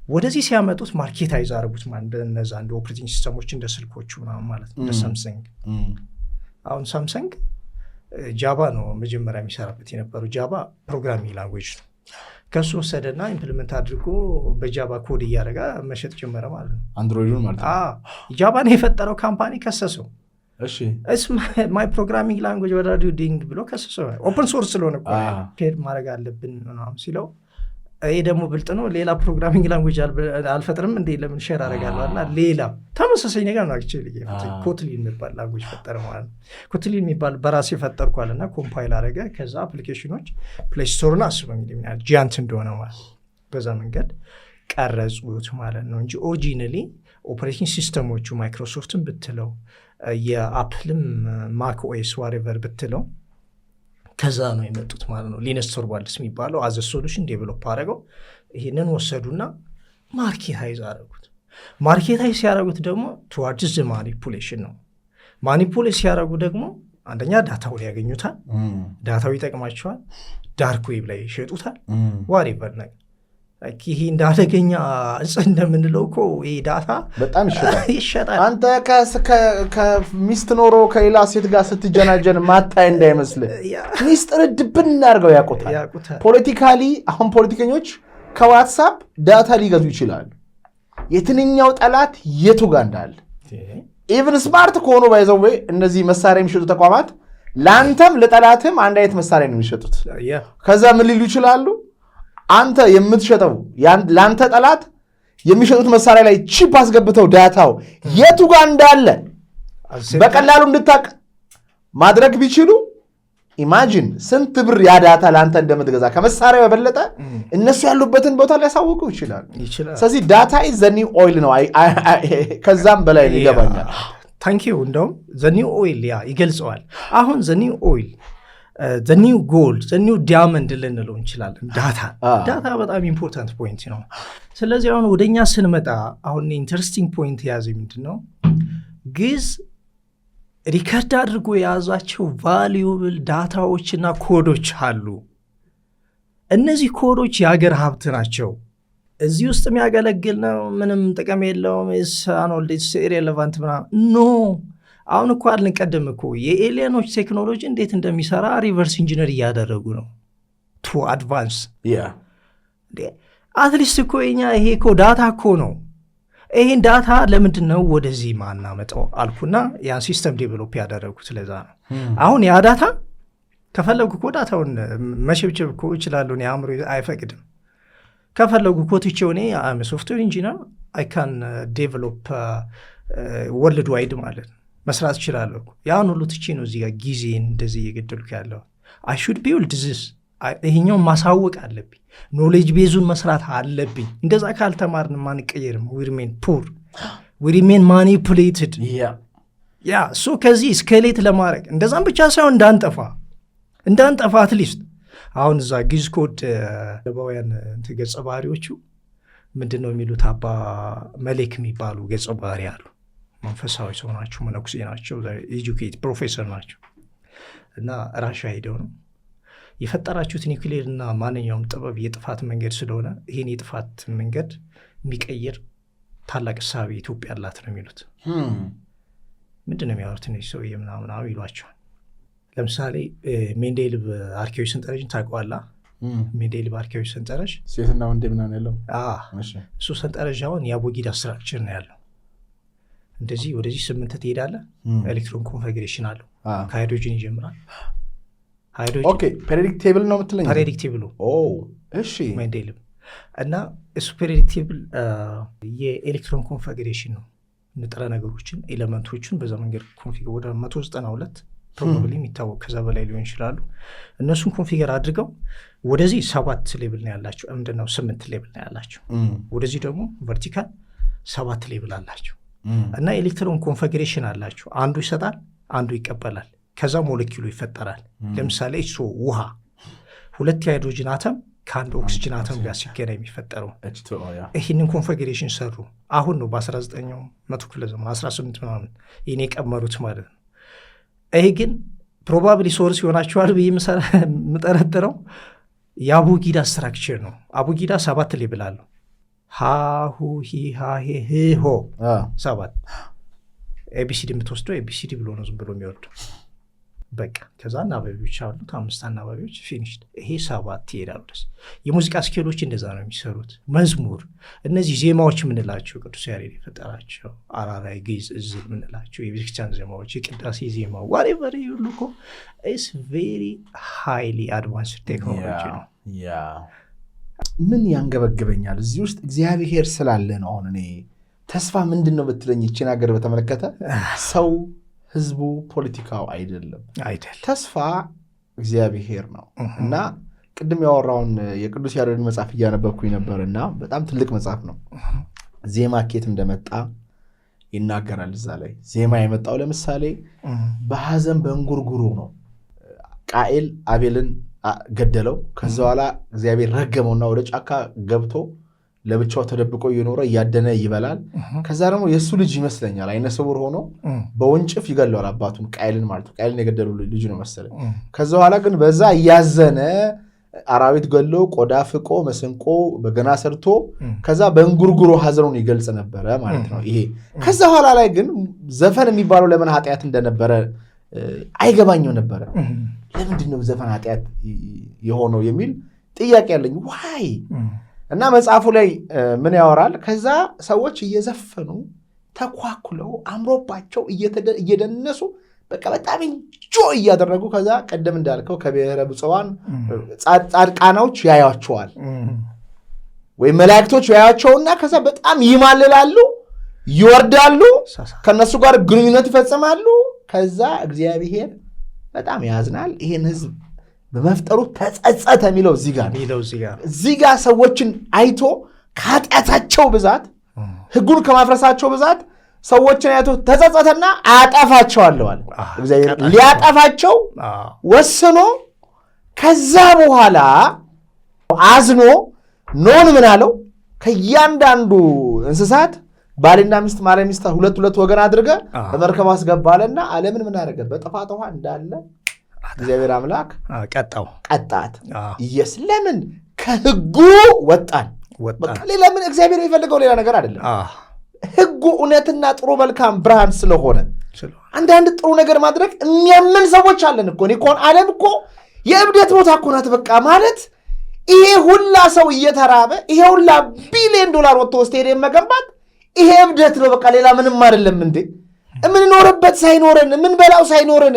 ወደዚህ ሲያመጡት ማርኬታይዝ አረጉት። እንደነዛ እንደ ኦፕሬቲንግ ሲስተሞች እንደ ስልኮቹ ምናምን ማለት እንደ ሳምሰንግ። አሁን ሳምሰንግ ጃቫ ነው መጀመሪያ የሚሰራበት የነበረው። ጃቫ ፕሮግራሚንግ ላንጉዌጅ ነው። ከሱ ወሰደና ኢምፕሊመንት አድርጎ በጃቫ ኮድ እያደረጋ መሸጥ ጀመረ ማለት ነው። አንድሮይዱን ማለት ነው። ጃቫን የፈጠረው ካምፓኒ ከሰሰው። ማይ ፕሮግራሚንግ ላንጉዌጅ ወደ ዲንግ ብሎ ከሰሰው። ኦፕን ሶርስ ስለሆነ ፔድ ማድረግ አለብን ምናምን ሲለው ይሄ ደግሞ ብልጥ ነው። ሌላ ፕሮግራሚንግ ላንጉዌጅ አልፈጥርም እንዴ ለምን ሼር አደርጋለሁ እና ሌላ ተመሳሳይ ነገር ነው። አክቹዋሊ ኮትሊን የሚባል ላንጉዌጅ ፈጠረ ማለት ነው። ኮትሊን የሚባል በራሴ ፈጠርኳልና ኮምፓይል አደረገ። ከዛ አፕሊኬሽኖች ፕሌይ ስቶርና አስበው እንግዲህ ምን ያህል ጂያንት እንደሆነ ማለት በዛ መንገድ ቀረጹት ማለት ነው እንጂ ኦሪጂናሊ ኦፕሬቲንግ ሲስተሞቹ ማይክሮሶፍትን ብትለው የአፕልም ማክ ኦኤስ ዋሬቨር ብትለው ከዛ ነው የመጡት ማለት ነው። ሊነክስ ቶርቫልድስ የሚባለው አዘ ሶሉሽን ዴቨሎፕ አደረገው። ይህንን ወሰዱና ማርኬታይዝ አደረጉት። ማርኬታይዝ ሲያደረጉት ደግሞ ቱዋርድስ ዘ ማኒፑሌሽን ነው። ማኒፑሌት ሲያደረጉ ደግሞ አንደኛ ዳታውን ያገኙታል። ዳታው ይጠቅማቸዋል። ዳርክ ዌብ ላይ ይሸጡታል። ዋሬቨር ነገር ይሄ እንዳደገኛ እጽ እንደምንለው እኮ ይሄ ዳታ በጣም ይሸጣል። አንተ ከሚስት ኖሮ ከሌላ ሴት ጋር ስትጀናጀን ማታይ እንዳይመስልህ ሚስጥር ድብን እናድርገው ያውቁታል። ፖለቲካሊ አሁን ፖለቲከኞች ከዋትሳፕ ዳታ ሊገዙ ይችላሉ። የትንኛው ጠላት የቱ ጋር እንዳለ ኢቭን ስማርት ከሆኑ ባይዘው እነዚህ መሳሪያ የሚሸጡ ተቋማት ለአንተም ለጠላትም አንድ አይነት መሳሪያ ነው የሚሸጡት። ከዛ ምን ሊሉ ይችላሉ? አንተ የምትሸጠው ለአንተ ጠላት የሚሸጡት መሳሪያ ላይ ቺፕ አስገብተው ዳታው የቱ ጋር እንዳለ በቀላሉ እንድታቅ ማድረግ ቢችሉ ኢማጂን ስንት ብር ያ ዳታ ለአንተ እንደምትገዛ ከመሳሪያው የበለጠ እነሱ ያሉበትን ቦታ ሊያሳውቁ ይችላሉ። ስለዚህ ዳታ ኢዝ ዘ ኒው ኦይል ነው። ከዛም በላይ ይገባኛል። ታንኪዩ። እንደውም ዘ ኒው ኦይል ያ ይገልጸዋል። አሁን ዘ ኒው ኦይል the new gold, the new diamond ልንለው እንችላለን። ዳታ በጣም ኢምፖርታንት ፖይንት ነው። ስለዚህ አሁን ወደኛ ስንመጣ አሁን ኢንተረስቲንግ ፖይንት የያዘ ምንድነው ግዕዝ ሪከርድ አድርጎ የያዛቸው ቫልዩብል ዳታዎችና ኮዶች አሉ። እነዚህ ኮዶች የሀገር ሀብት ናቸው። እዚህ ውስጥ የሚያገለግል ነው፣ ምንም ጥቅም የለውም፣ ኢሬሌቫንት ምናምን ኖ። አሁን እኮ አልንቀድም እኮ የኤሊየኖች ቴክኖሎጂ እንዴት እንደሚሰራ ሪቨርስ ኢንጂነር እያደረጉ ነው ቱ አድቫንስ። አትሊስት እኮ የኛ ይሄ እኮ ዳታ እኮ ነው። ይሄን ዳታ ለምንድን ነው ወደዚህ ማናመጣው አልኩና ያን ሲስተም ዴቨሎፕ ያደረጉት ስለዛ ነው። አሁን ያ ዳታ ከፈለጉ እኮ ዳታውን መሸብቸብ እኮ ይችላሉ። እኔ አእምሮ አይፈቅድም። ከፈለጉ እኮ ትቼው እኔ ሶፍትዌር ኢንጂነር አይ ካን ዴቨሎፕ ወርልድ ዋይድ ማለት ነው መስራት እችላለሁ። ያን ሁሉ ትቼ ነው እዚህ ጋር ጊዜን እንደዚህ እየገደልኩ ያለው። አይ ሹድ ቢውልድ ዚስ ይሄኛውን ማሳወቅ አለብኝ። ኖሌጅ ቤዙን መስራት አለብኝ። እንደዛ ካልተማርን ማንቀየርም። ዊርሜን ፑር ዊርሜን ማኒፑሌትድ ያ ሶ ከዚህ ስኬሌት ለማድረግ እንደዛም ብቻ ሳይሆን እንዳንጠፋ አትሊስት አሁን እዛ ጊዝ ኮድ ለባውያን ገጸ ባህሪዎቹ ምንድን ነው የሚሉት? አባ መሌክ የሚባሉ ገጸ ባህሪ አሉ። መንፈሳዊ ሰው ናቸው፣ መነኩሴ ናቸው፣ ኤጁኬት ፕሮፌሰር ናቸው። እና ራሻ ሄደው ነው የፈጠራችሁት ኒውክሌር እና ማንኛውም ጥበብ የጥፋት መንገድ ስለሆነ ይህን የጥፋት መንገድ የሚቀይር ታላቅ እሳቤ ኢትዮጵያ አላት ነው የሚሉት። ምንድን ነው የሚያወሩት እነዚህ ሰውዬ ምናምን ይሏቸዋል። ለምሳሌ ሜንዴሊቭ አርኪያዊ ሰንጠረዥን ታውቀዋለህ? ሜንዴሊቭ አርኪያዊ ሰንጠረዥ ሴትና ወንድ ምናምን ያለው እሱ ሰንጠረዥ አሁን የአቦጊዳ ስትራክቸር ነው ያለው። እንደዚህ ወደዚህ 8 ትሄዳለህ። ኤሌክትሮን ኮንፊግሬሽን አለው። ከሃይድሮጅን ይጀምራል። ፔሪዮዲክ ቴብል ነው የምትለኝ? ፔሪዮዲክ ቴብሉ እሺ፣ ሜንዴሊቭ እና እሱ ፔሪዮዲክ ቴብል የኤሌክትሮን ኮንፊግሬሽን ነው። ንጥረ ነገሮችን ኤሌመንቶችን በዛ መንገድ ኮንፊገር ወደ 192 ፕሮባብሊ የሚታወቅ ከዛ በላይ ሊሆን ይችላሉ። እነሱን ኮንፊገር አድርገው ወደዚህ 7 ሌብል ነው ያላቸው። ምንድነው 8 ሌብል ነው ያላቸው። ወደዚህ ደግሞ ቨርቲካል 7 ሌብል አላቸው። እና ኤሌክትሮን ኮንፊግሬሽን አላቸው። አንዱ ይሰጣል፣ አንዱ ይቀበላል። ከዛ ሞለኪሉ ይፈጠራል። ለምሳሌ እሱ ውሃ 2 የሃይድሮጅን አተም ከአንድ ኦክሲጅን አተም ጋር ሲገናኝ የሚፈጠረው ይህንን ኮንፊግሬሽን ሰሩ። አሁን ነው በ19ኛው መቶ ክፍለ ዘመን 18 ምናምን ይህን የቀመሩት ማለት ነው። ይሄ ግን ፕሮባብሊ ሶርስ ይሆናቸዋል ብዬ የምጠረጥረው የአቡጊዳ ስትራክቸር ነው። አቡጊዳ 7 ሌብል አለው። ሃሁ ሂ ሃ ሄ ህ ሆ 7 ኤቢሲዲ የምትወስደው ኤቢሲዲ ብሎ ነው ዝም ብሎ የሚወርደው። በቃ ከዛ አናባቢዎች አሉት 5 አናባቢዎች ፊኒሽድ። ይሄ 7 ይሄዳሉ ድረስ። የሙዚቃ ስኬሎች እንደዛ ነው የሚሰሩት። መዝሙር እነዚህ ዜማዎች የምንላቸው ቅዱስ ያሬድ የፈጠራቸው አራራይ፣ ግዕዝ፣ እዝል የምንላቸው የቤተክርስቲያን ዜማዎች፣ የቅዳሴ ዜማ ዋሬቨር ሁሉ እኮ ኢስ ቬሪ ሃይሊ አድቫንስድ ቴክኖሎጂ ነው። ምን ያንገበግበኛል እዚህ ውስጥ እግዚአብሔር ስላለ ነው። አሁን እኔ ተስፋ ምንድን ነው ብትለኝ ይችን ሀገር በተመለከተ ሰው፣ ህዝቡ፣ ፖለቲካው አይደለም። ተስፋ እግዚአብሔር ነው። እና ቅድም ያወራውን የቅዱስ ያሬድ መጽሐፍ እያነበብኩኝ ነበር እና በጣም ትልቅ መጽሐፍ ነው። ዜማ ኬት እንደመጣ ይናገራል እዛ ላይ። ዜማ የመጣው ለምሳሌ በሐዘን በእንጉርጉሮ ነው። ቃኤል አቤልን ገደለው። ከዛ በኋላ እግዚአብሔር ረገመውና ወደ ጫካ ገብቶ ለብቻው ተደብቆ እየኖረ እያደነ ይበላል። ከዛ ደግሞ የእሱ ልጅ ይመስለኛል አይነ ስውር ሆኖ በወንጭፍ ይገለዋል አባቱን፣ ቃኤልን ማለት ነው። ቃኤልን የገደሉ ልጁ ነው መሰለኝ። ከዛ በኋላ ግን በዛ እያዘነ አራዊት ገሎ ቆዳ ፍቆ መስንቆ በገና ሰርቶ ከዛ በእንጉርጉሮ ሐዘኑን ይገልጽ ነበረ ማለት ነው ይሄ። ከዛ በኋላ ላይ ግን ዘፈን የሚባለው ለምን ኃጢአት እንደነበረ አይገባኝም ነበረ። ለምንድን ነው ዘፈን ኃጢአት የሆነው የሚል ጥያቄ ያለኝ ዋይ። እና መጽሐፉ ላይ ምን ያወራል? ከዛ ሰዎች እየዘፈኑ ተኳኩለው አምሮባቸው እየደነሱ በቃ በጣም እንጆ እያደረጉ ከዛ ቀደም እንዳልከው ከብሔረ ብፁዓን ጻድቃኖች ያያቸዋል ወይም መላእክቶች ያያቸውና ከዛ በጣም ይማልላሉ፣ ይወርዳሉ፣ ከነሱ ጋር ግንኙነት ይፈጽማሉ። ከዛ እግዚአብሔር በጣም ያዝናል፣ ይሄን ህዝብ በመፍጠሩ ተጸጸተ የሚለው እዚህ ጋር ሰዎችን አይቶ ከኃጢአታቸው ብዛት ህጉን ከማፍረሳቸው ብዛት ሰዎችን አይቶ ተጸጸተና አያጠፋቸዋለሁ አለ። እግዚአብሔር ሊያጠፋቸው ወስኖ ከዛ በኋላ አዝኖ ኖን ምን አለው? ከእያንዳንዱ እንስሳት ባልና ሚስት ማለት ሚስት ሁለት ወገን አድርገ በመርከብ አስገባለና ዓለምን ምን አደረገ? በጥፋት ውሃ እንዳለ እግዚአብሔር አምላክ ቀጣት። ኢየስ ለምን ከህጉ ወጣን። ሌላ ምን እግዚአብሔር የሚፈልገው ሌላ ነገር አይደለም። ህጉ እውነትና ጥሩ መልካም ብርሃን ስለሆነ አንዳንድ ጥሩ ነገር ማድረግ የሚያምን ሰዎች አለን እኮ። እኔ ዓለም እኮ የእብደት ቦታ እኮ ናት። በቃ ማለት ይሄ ሁላ ሰው እየተራበ ይሄ ሁላ $1 ቢሊዮን ወጥቶ ስቴዲየም መገንባት ይሄ እብደት ነው። በቃ ሌላ ምንም አይደለም እንዴ። የምንኖርበት ሳይኖረን የምንበላው ሳይኖረን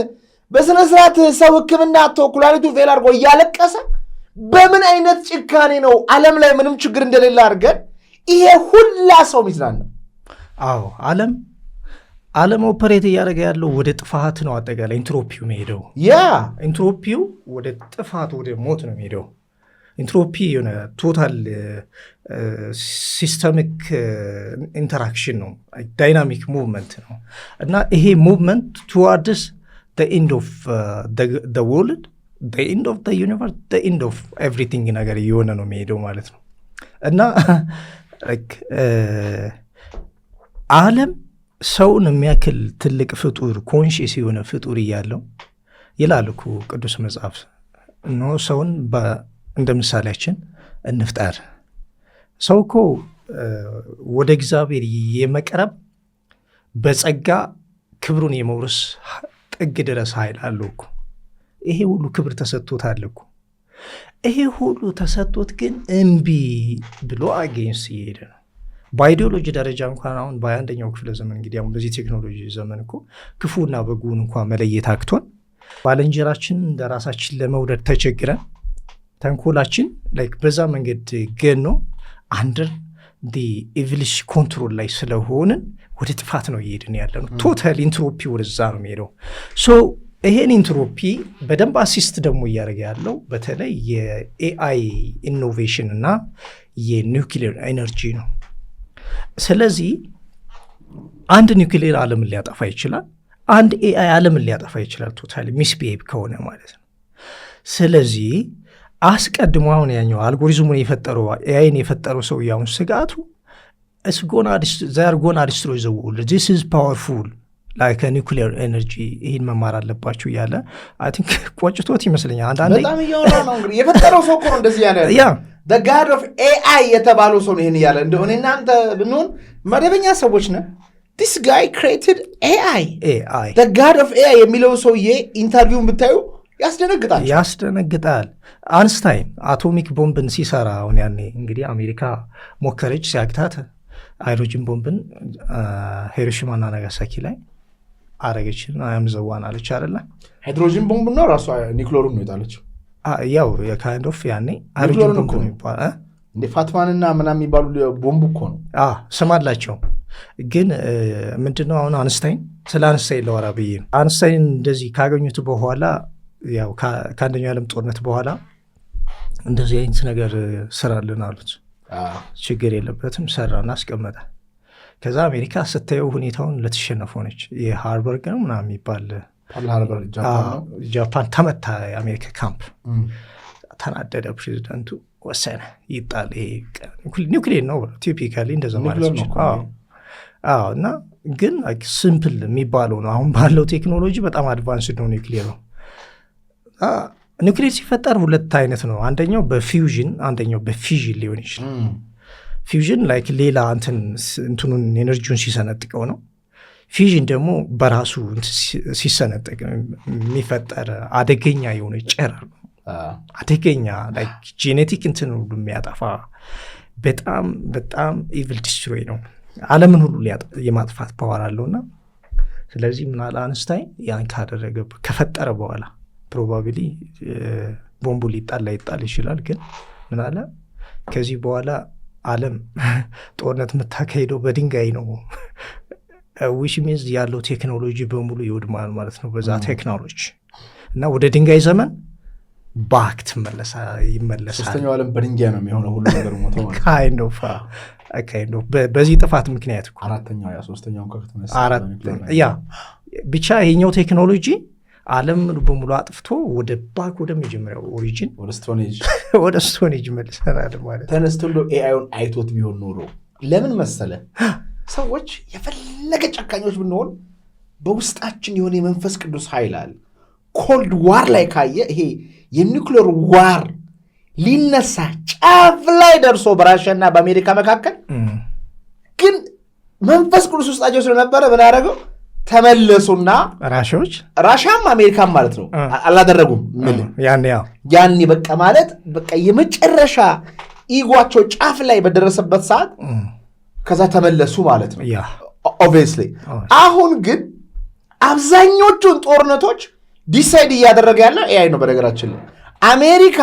በስነ ስርዓት ሰው ሕክምና አጥቶ ኩላሊቱ ፌል አድርጎ እያለቀሰ በምን አይነት ጭካኔ ነው ዓለም ላይ ምንም ችግር እንደሌለ አድርገን ይሄ ሁላ ሰው ሚዝናን ነው? አዎ ዓለም ኦፐሬት እያደረገ ያለው ወደ ጥፋት ነው። አጠቃላይ ኢንትሮፒው የሚሄደው ኢንትሮፒው ወደ ጥፋት ወደ ሞት ነው የሚሄደው። ኢንትሮፒ የሆነ ቶታል ሲስተሚክ ኢንተራክሽን ነው፣ ዳይናሚክ ሙቭመንት ነው እና ይሄ ሙቭመንት ቱዋርድስ ኤንድ ኦፍ ወርልድ ኤንድ ኦፍ ዩኒቨርስ ኤንድ ኦፍ ኤቭሪቲንግ ነገር እየሆነ ነው የሚሄደው ማለት ነው እና ዓለም ሰውን የሚያክል ትልቅ ፍጡር ኮንሽስ የሆነ ፍጡር እያለው ይላል እኮ ቅዱስ መጽሐፍ ነው ሰውን እንደ ምሳሌያችን እንፍጠር። ሰው እኮ ወደ እግዚአብሔር የመቅረብ በጸጋ ክብሩን የመውረስ ጥግ ድረስ ኃይል አለው እኮ። ይሄ ሁሉ ክብር ተሰጥቶታል እኮ። ይሄ ሁሉ ተሰጥቶት ግን እምቢ ብሎ አጌንስት እየሄደ ነው። በአይዲዮሎጂ ደረጃ እንኳን አሁን በ21ኛው ክፍለ ዘመን እንግዲህ አሁን በዚህ ቴክኖሎጂ ዘመን እኮ ክፉና በጎን እንኳን መለየት አክቶን ባልንጀራችን እንደ ራሳችን ለመውደድ ተቸግረን ተንኮላችን በዛ መንገድ ገኖ አንደር ኢቪሊሽ ኮንትሮል ላይ ስለሆንን ወደ ጥፋት ነው እየሄድን ያለ ነው። ቶታል ኢንትሮፒ ወደዛ ነው የሚሄደው። ሶ ይሄን ኢንትሮፒ በደንብ አሲስት ደግሞ እያደረገ ያለው በተለይ የኤአይ ኢኖቬሽን እና የኒውክሊየር ኤነርጂ ነው። ስለዚህ አንድ ኒውክሊየር ዓለምን ሊያጠፋ ይችላል፣ አንድ ኤአይ ዓለምን ሊያጠፋ ይችላል። ቶታሊ ሚስቢሄቭ ከሆነ ማለት ነው። ስለዚህ አስቀድሞ አሁን ያኛው አልጎሪዝሙን የፈጠረው ኤአይን የፈጠረው ሰው ያሁን ስጋቱ ጎና ዲስትሮይ ዘ ወርልድ ዚስ ኢዝ ፓወርፉል ላይክ ኒውክሊየር ኤነርጂ ይህን መማር አለባችሁ እያለ አይ ቲንክ ቆጭቶት ይመስለኛል። አንዳንዴ በጣም እያወራ ነው እንግዲህ የፈጠረው ሰው እኮ ነው እንደዚህ ያለ the god of AI የተባለው ሰው ነው ይሄን ያለ። እንደሆነ እናንተ ብንሆን መደበኛ ሰዎች ነን። this guy created AI the god of AI የሚለው ሰውዬ ኢንተርቪውን ብታዩ ያስደነግጣል። አንስታይን አቶሚክ ቦምብን ሲሰራ አሁን ያኔ እንግዲህ አሜሪካ ሞከረች ሲያግታት ሃይድሮጅን ቦምብን ሂሮሺማና ናጋሳኪ ላይ አረገችን አያምዘዋን አለች አይደለ? ሃይድሮጅን ቦምብ ነው ራሱ ኒውክሌሩን ነው የጣለችው። ያው የካይንድ ኦፍ ያኔ ሃይድሮጅን ቦምብ ነው ይባላል እንደ ፋትማንና ምናምን የሚባሉ ቦምብ እኮ ነው። ስም አላቸው። ግን ምንድነው አሁን አንስታይን ስለ አንስታይን ለወራ ብዬ አንስታይን እንደዚህ ካገኙት በኋላ ያው ከአንደኛው ዓለም ጦርነት በኋላ እንደዚህ አይነት ነገር ስራልን አሉት። ችግር የለበትም ሰራና አስቀመጠ። ከዛ አሜሪካ ስታየው ሁኔታውን ልትሸነፍ ሆነች። የሃርበርግ ነው ምናምን የሚባል ጃፓን ተመታ። የአሜሪካ ካምፕ ተናደደ። ፕሬዚደንቱ ወሰነ ይጣል። ኒውክሌር ነው ቲፒካሊ እንደዛ ማለት ነው። እና ግን ሲምፕል የሚባለው ነው። አሁን ባለው ቴክኖሎጂ በጣም አድቫንስድ ነው ኒውክሌር ነው። ኒውክሌር ሲፈጠር ሁለት አይነት ነው። አንደኛው በፊውዥን አንደኛው በፊዥን ሊሆን ይችላል። ፊውዥን ላይክ ሌላ እንትኑን ኤነርጂውን ሲሰነጥቀው ነው። ፊዥን ደግሞ በራሱ ሲሰነጠቅ የሚፈጠር አደገኛ የሆነ ጨረር ነው። አደገኛ ላይክ ጄኔቲክ እንትን ሁሉ የሚያጠፋ በጣም በጣም ኢቪል ዲስትሮይ ነው። ዓለምን ሁሉ የማጥፋት ፓወር አለውና ስለዚህ ምናለ አንስታይን ያን ካደረገ ከፈጠረ በኋላ ፕሮባቢሊ ቦምቡ ሊጣል ይችላል። ግን ምናለ ከዚህ በኋላ ዓለም ጦርነት የምታካሄደው በድንጋይ ነው። ዊች ሚንስ ያለው ቴክኖሎጂ በሙሉ ይወድማል ማለት ነው በዛ ቴክኖሎጂ እና ወደ ድንጋይ ዘመን ባክ ይመለሳል። ሶስተኛው ዓለም በድንጋይ ነው የሚሆነው ሁሉ ነገር ሞተው ማለት ካይንድ ኦፍ በዚህ ጥፋት ምክንያት እኮ አራተኛው ሶስተኛው ከተነሳ ብቻ ይሄኛው ቴክኖሎጂ ዓለም በሙሉ አጥፍቶ ወደ ባክ ወደ መጀመሪያው ኦሪጂን ወደ ስቶን ኤጅ መልሰናል ማለት ተነስቶ ኤአይን አይቶት ቢሆን ኖሮ ለምን መሰለ ሰዎች የፈለገ ጨካኞች ብንሆን በውስጣችን የሆነ የመንፈስ ቅዱስ ኃይል አለ። ኮልድ ዋር ላይ ካየ ይሄ የኒውክሌር ዋር ሊነሳ ጫፍ ላይ ደርሶ በራሽያና በአሜሪካ መካከል ግን መንፈስ ቅዱስ ውስጣቸው ስለነበረ ምን ያደረገው ተመለሱና ራሽያም አሜሪካም ማለት ነው አላደረጉም። ምን ያኔ በቃ ማለት በቃ የመጨረሻ ኢጓቸው ጫፍ ላይ በደረሰበት ሰዓት ከዛ ተመለሱ ማለት ነው። ኦብቪየስሊ አሁን ግን አብዛኞቹን ጦርነቶች ዲሳይድ እያደረገ ያለው ኤአይ ነው። በነገራችን ላይ አሜሪካ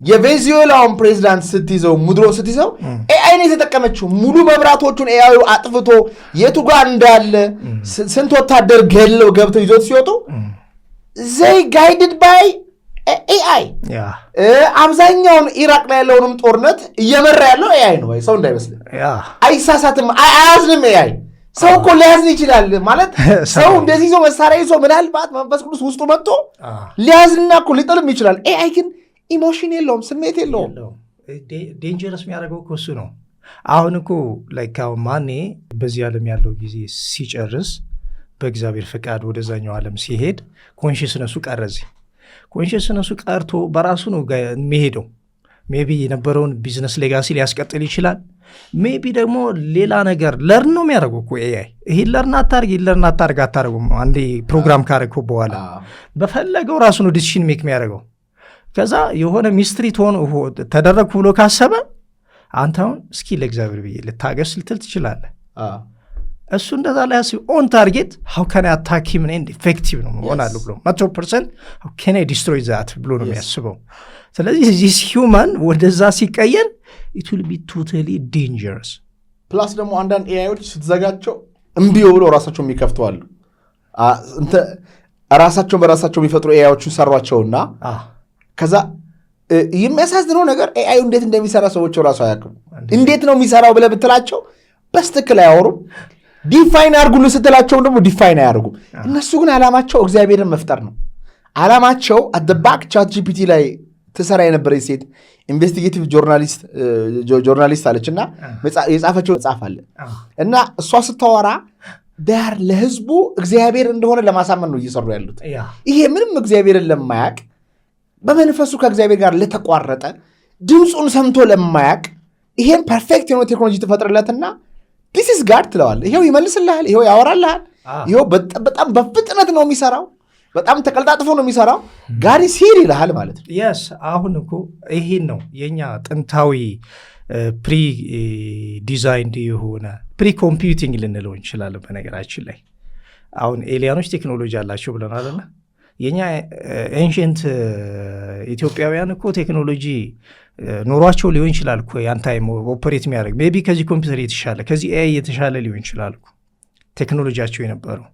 የቬኔዙዌላውን ፕሬዚዳንት ስትይዘው ሙድሮ ስትይዘው ኤአይ ነው የተጠቀመችው። ሙሉ መብራቶቹን ኤአይ አጥፍቶ የቱ ጋር እንዳለ ስንት ወታደር ገለው ገብተው ይዞት ሲወጡ ዘይ ጋይድድ ባይ ኤአይ። አብዛኛውን ኢራቅ ላይ ያለውንም ጦርነት እየመራ ያለው ኤአይ ነው። ሰው እንዳይመስል አይሳሳትም፣ አያዝንም። ኤአይ ሰው እኮ ሊያዝን ይችላል ማለት ሰው እንደዚህ ይዞ መሳሪያ ይዞ ምናልባት መንፈስ ቅዱስ ውስጡ መጥቶ ሊያዝንና እኮ ሊጥልም ይችላል። ኤአይ ግን ኢሞሽን የለውም፣ ስሜት የለውም። ዴንጀረስ የሚያደርገው እኮ እሱ ነው። አሁን እኮ ላይክ አሁን ማኔ በዚህ ዓለም ያለው ጊዜ ሲጨርስ በእግዚአብሔር ፈቃድ ወደዛኛው ዓለም ሲሄድ ኮንሽስነሱ ቀረዚ ኮንሽስነሱ ቀርቶ በራሱ ነው የሚሄደው። ሜቢ የነበረውን ቢዝነስ ሌጋሲ ሊያስቀጥል ይችላል። ሜቢ ደግሞ ሌላ ነገር ለርን ነው የሚያደርገው እኮ ኤአይ። ይሄ ለርን አታርግ አታደርጉም። አንዴ ፕሮግራም ካረግከው በኋላ በፈለገው ራሱ ነው ዲሲሽን ሜክ የሚያደርገው። ከዛ የሆነ ሚስትሪ ተደረግኩ ብሎ ካሰበ አንተ አሁን እስኪ ለእግዚአብሔር ብዬ ልታገስ ልትል ትችላለህ። እሱ እንደዛ ላይ ያስብ ኦን ታርጌት ሃው ካን አይ አታክ ሂም ኤንድ ኢፌክቲቭ ነው ሆናለሁ ብሎ 100% ሃው ካን አይ ዲስትሮይ ዛት ብሎ ነው የሚያስበው። ስለዚህ ዚስ ሂውማን ወደዛ ሲቀየር ኢት ዊል ቢ ቶታሊ ዴንጀረስ። ፕላስ ደግሞ አንዳንድ ኤአይዎች ስትዘጋቸው እምቢ ብሎ ራሳቸው የሚከፍተዋሉ። ራሳቸውን በራሳቸው የሚፈጥሩ ኤአይዎችን ሰሯቸውና ከዛ የሚያሳዝነው ነገር ኤአዩ እንዴት እንደሚሰራ ሰዎች ራሱ አያውቅም። እንዴት ነው የሚሰራው ብለህ ብትላቸው በስትክክል አያወሩም። ዲፋይን አድርጉሉ ስትላቸውም ደግሞ ዲፋይን አያደርጉም። እነሱ ግን ዓላማቸው እግዚአብሔርን መፍጠር ነው። ዓላማቸው አደባክ ቻት ጂፒቲ ላይ ትሰራ የነበረች ሴት ኢንቨስቲጌቲቭ ጆርናሊስት አለች እና የጻፈችው መጽሐፍ አለ እና እሷ ስታወራ ዳር ለህዝቡ እግዚአብሔር እንደሆነ ለማሳመን ነው እየሰሩ ያሉት። ይሄ ምንም እግዚአብሔርን ለማያቅ በመንፈሱ ከእግዚአብሔር ጋር ለተቋረጠ ድምፁን ሰምቶ ለማያቅ ይሄን ፐርፌክት የሆነ ቴክኖሎጂ ትፈጥርለትና ዲስ ኢዝ ጋድ ትለዋለህ። ይሄው ይመልስልሃል፣ ይሄው ያወራልሃል፣ ይሄው በጣም በፍጥነት ነው የሚሰራው፣ በጣም ተቀልጣጥፎ ነው የሚሰራው። ጋሪ ሲል ይልሃል ማለት ነው። የስ አሁን እኮ ይሄን ነው የኛ ጥንታዊ ፕሪ ዲዛይንድ የሆነ ፕሪ ኮምፒውቲንግ ልንለው እንችላለን። በነገራችን ላይ አሁን ኤሊያኖች ቴክኖሎጂ አላቸው ብለናልና የኛ ኤንሽንት ኢትዮጵያውያን እኮ ቴክኖሎጂ ኖሯቸው ሊሆን ይችላል እኮ ያን ታይም ኦፐሬት የሚያደርግ ሜቢ ከዚህ ኮምፒውተር የተሻለ ከዚህ ኤአይ የተሻለ ሊሆን ይችላል እኮ ቴክኖሎጂያቸው የነበረው።